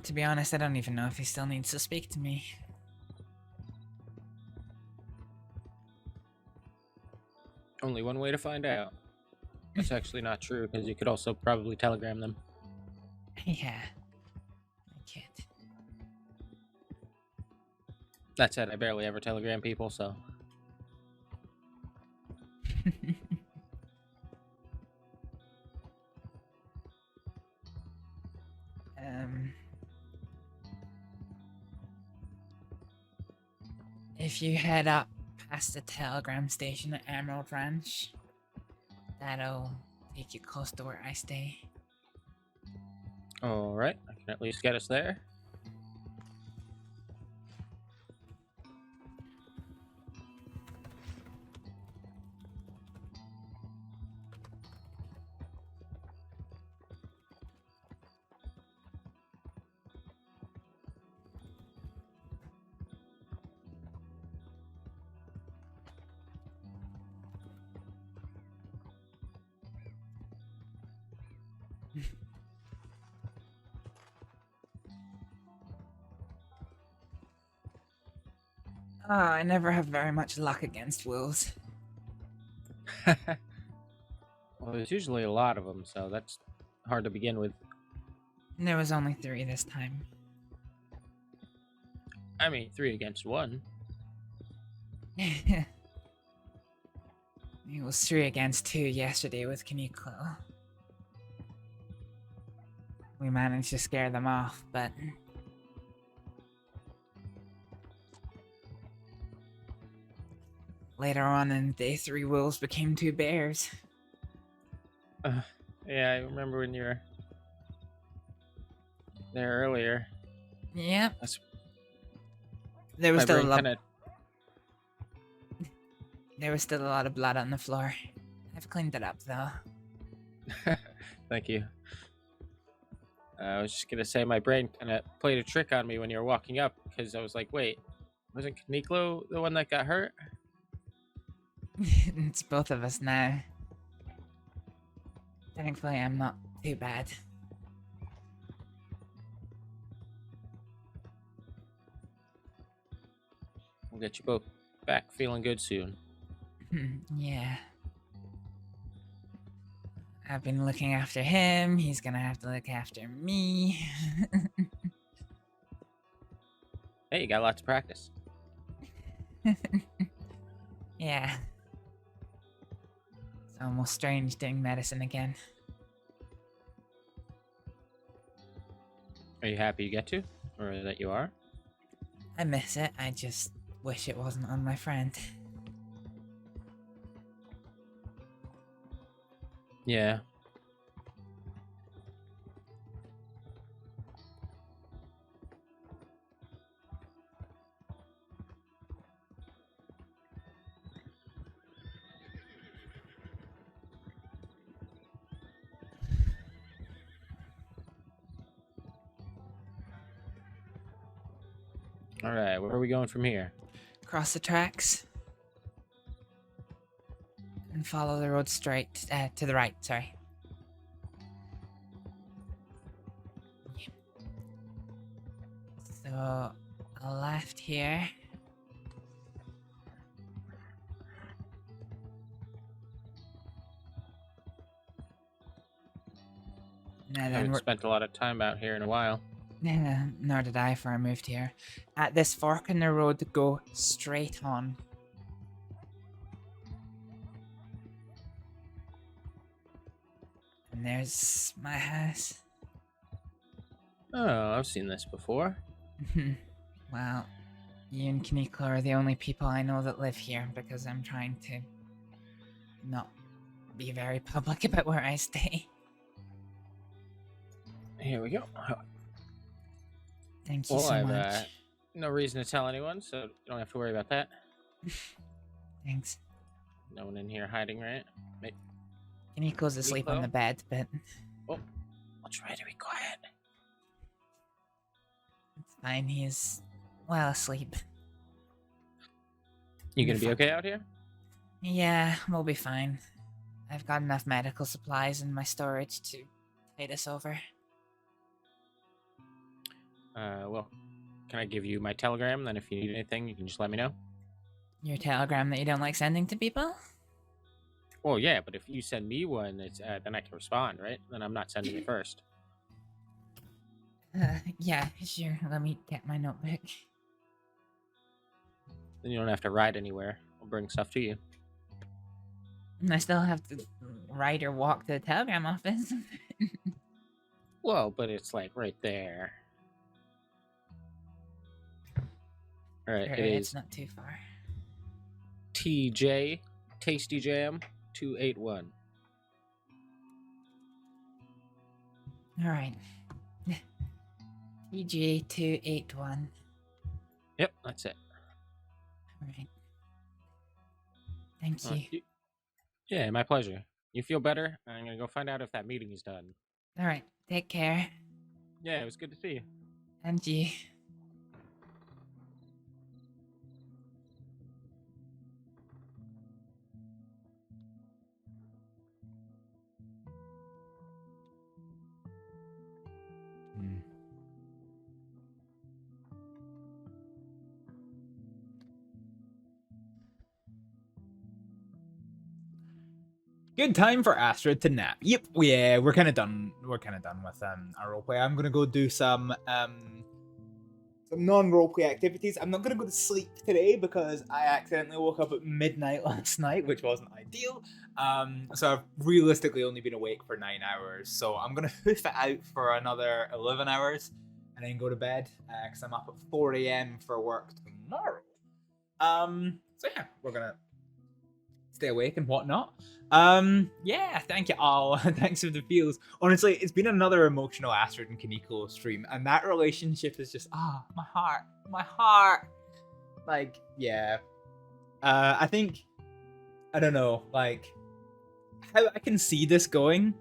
To be honest, I don't even know if he still needs to speak to me. Only one way to find out. That's actually not true, because you could also probably telegram them. Yeah. I can't. That said, I barely ever telegram people, so... If you head up past the telegram station at Emerald Ranch, that'll take you close to where I stay. Alright, I can at least get us there. Oh, I never have very much luck against wolves. Well, there's usually a lot of them, so that's hard to begin with. There was only 3 this time. I mean, 3 against 1. It was 3 against 2 yesterday with Kaneko. We managed to scare them off, but... later on in day 3, wolves became 2 bears. Yeah, I remember when you were there earlier. Yep. That's... There was My still a brain lot. kinda... There was still a lot of blood on the floor. I've cleaned it up though. Thank you. I was just gonna say my brain kind of played a trick on me when you were walking up, because I was like, wait, wasn't Kaneko the one that got hurt? It's both of us now. Thankfully, I'm not too bad. We'll get you both back feeling good soon. Yeah. I've been looking after him. He's gonna have to look after me. Hey, you got lots of practice. Yeah. It's almost strange doing medicine again. Are you happy you get to? Or that you are? I miss it. I just wish it wasn't on my friend. Yeah. All right, where are we going from here? Cross the tracks. And follow the road straight, to the right, sorry. So, a left here. And I then haven't we're... spent a lot of time out here in a while. Yeah, nor did I before I moved here. At this fork in the road, go straight on. And there's my house. Oh, I've seen this before. Well, you and Kaneko are the only people I know that live here because I'm trying to not be very public about where I stay. Here we go. Thank you Well, so I've much. no reason to tell anyone, so you don't have to worry about that. Thanks. No one in here hiding, right? Kaneko's asleep on the bed, but... Oh, I'll try to be quiet. It's fine. He is well asleep. You gonna be okay out here? Yeah, we'll be fine. I've got enough medical supplies in my storage to tide us over. Well, can I give you my telegram? Then if you need anything, you can just let me know. Your telegram that you don't like sending to people? Well, yeah, but if you send me one, it's then I can respond, right? Then I'm not sending it first. Yeah, sure. Let me get my notebook. Then you don't have to ride anywhere. I'll bring stuff to you. And I still have to ride or walk to the telegram office. Well, but it's like right there. All right, it It's is not too far. TJ Tasty Jam 281. All right. EJ281. Yep, that's it. All right. Thank you. Yeah, my pleasure. You feel better? I'm gonna go find out if that meeting is done. All right. Take care. Yeah, it was good to see you. And you. Good time for Astrид to nap. Yep, yeah, we're kind of done. We're kind of done with our roleplay. I'm gonna go do some non-roleplay activities. I'm not gonna go to sleep today because I accidentally woke up at midnight last night, which wasn't ideal. So I've realistically only been awake for 9 hours. So I'm gonna hoof it out for another 11 hours and then go to bed because I'm up at 4 a.m. for work tomorrow. So yeah, we're gonna stay awake and whatnot. Yeah, thank you all. Thanks for the feels. Honestly, it's been another emotional Astrид and Kaneko stream, and that relationship is just my heart. Like, yeah. I think, I don't know, like, how I can see this going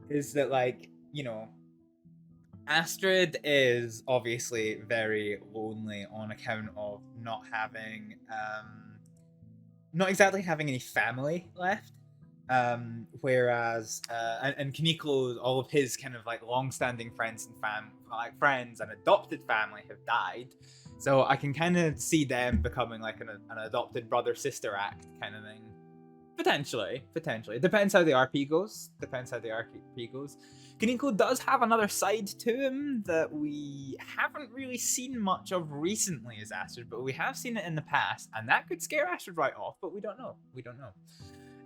is that, like, you know, Astrid is obviously very lonely on account of not having, not exactly having any family left. Whereas and Kaneko, all of his kind of like long-standing friends and friends and adopted family have died, so I can kind of see them becoming like an adopted brother-sister act kind of thing. Potentially. Depends how the RP goes. Kaneko does have another side to him that we haven't really seen much of recently as Astrid, but we have seen it in the past, and that could scare Astrid right off, but we don't know.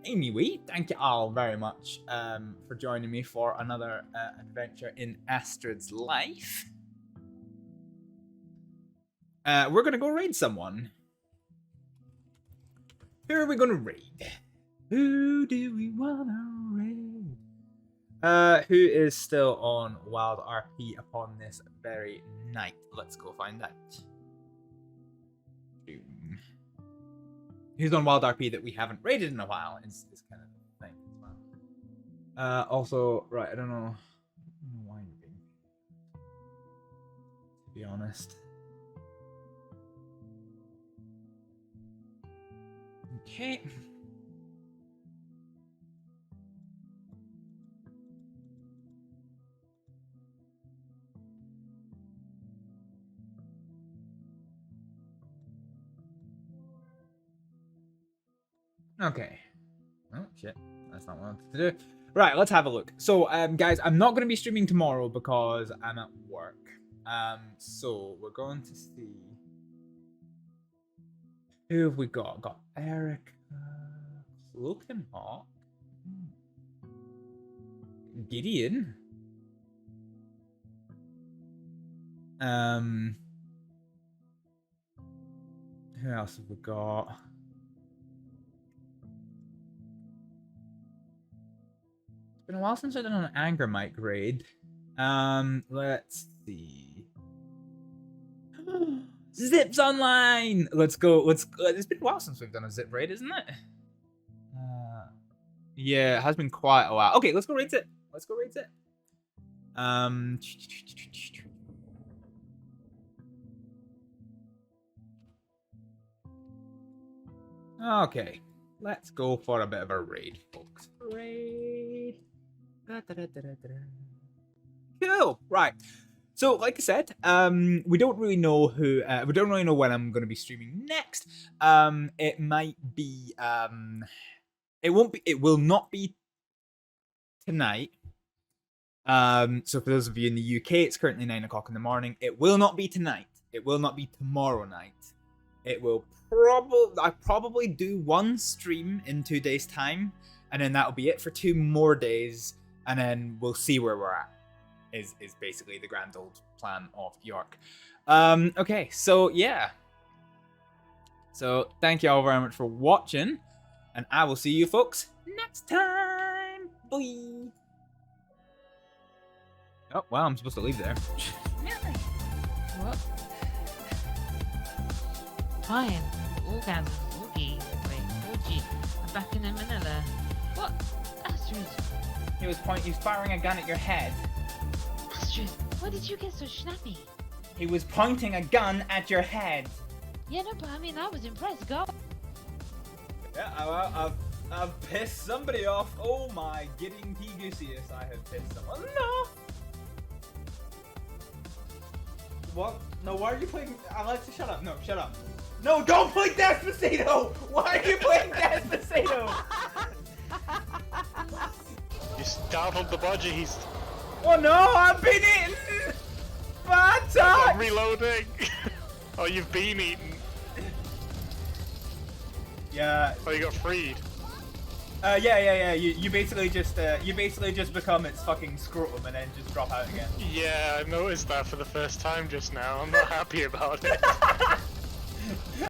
Anyway, thank you all very much for joining me for another adventure in Astrid's life. We're going to go raid someone. Who are we going to raid? Who do we want to raid? Who is still on WildRP upon this very night? Let's go find out. Who's on WildRP that we haven't raided in a while is kind of the thing as well. Also, right, I don't know why you're being, to be honest. Okay. Okay. Oh, shit. That's not what I wanted to do. Right, let's have a look. So, guys, I'm not going to be streaming tomorrow because I'm at work. So, we're going to see... Who have we got? Got Eric, Cloaken Hawk, Gideon. Who else have we got? It's been a while since I've done an Anger Mike raid. Let's see. Zip's online. Let's go. It's been a while since we've done a Zip raid, isn't it? Yeah, it has been quite a while. Okay, let's go raid Zip. Okay, let's go for a bit of a raid, folks. Raid. Cool. Right. So, like I said, we don't really know who. We don't really know when I'm going to be streaming next. It might be. It won't be. It will not be tonight. So for those of you in the UK, it's currently 9 o'clock in the morning. It will not be tonight. It will not be tomorrow night. It will probably do one stream in 2 days' time, and then that'll be it for 2 more days, and then we'll see where we're at. Is basically the grand old plan of York. Okay, so yeah. So thank you all very much for watching, and I will see you folks next time. Bye. Oh, wow, I'm supposed to leave there. What? Fine. Orgasm. Oogie. Wait, orgy. I'm back in Manila. What? Astrид. He's firing a gun at your head. Astrid, why did you get so snappy? He was pointing a gun at your head. Yeah, no, but I mean, I was impressed. Go. Yeah, I've pissed somebody off. Oh my, getting P-Goosius, I have pissed someone. No! What? No, why are you playing? Alexa, shut up. No, shut up. No, don't play Despacito! Why are you playing Despacito? You startled the budgies. Oh no, I've been eaten! Bad touch! I'm reloading. Oh, you've been eaten. Yeah. Oh, you got freed. Yeah. You basically just become its fucking scrotum and then just drop out again. Yeah, I noticed that for the first time just now. I'm not happy about it.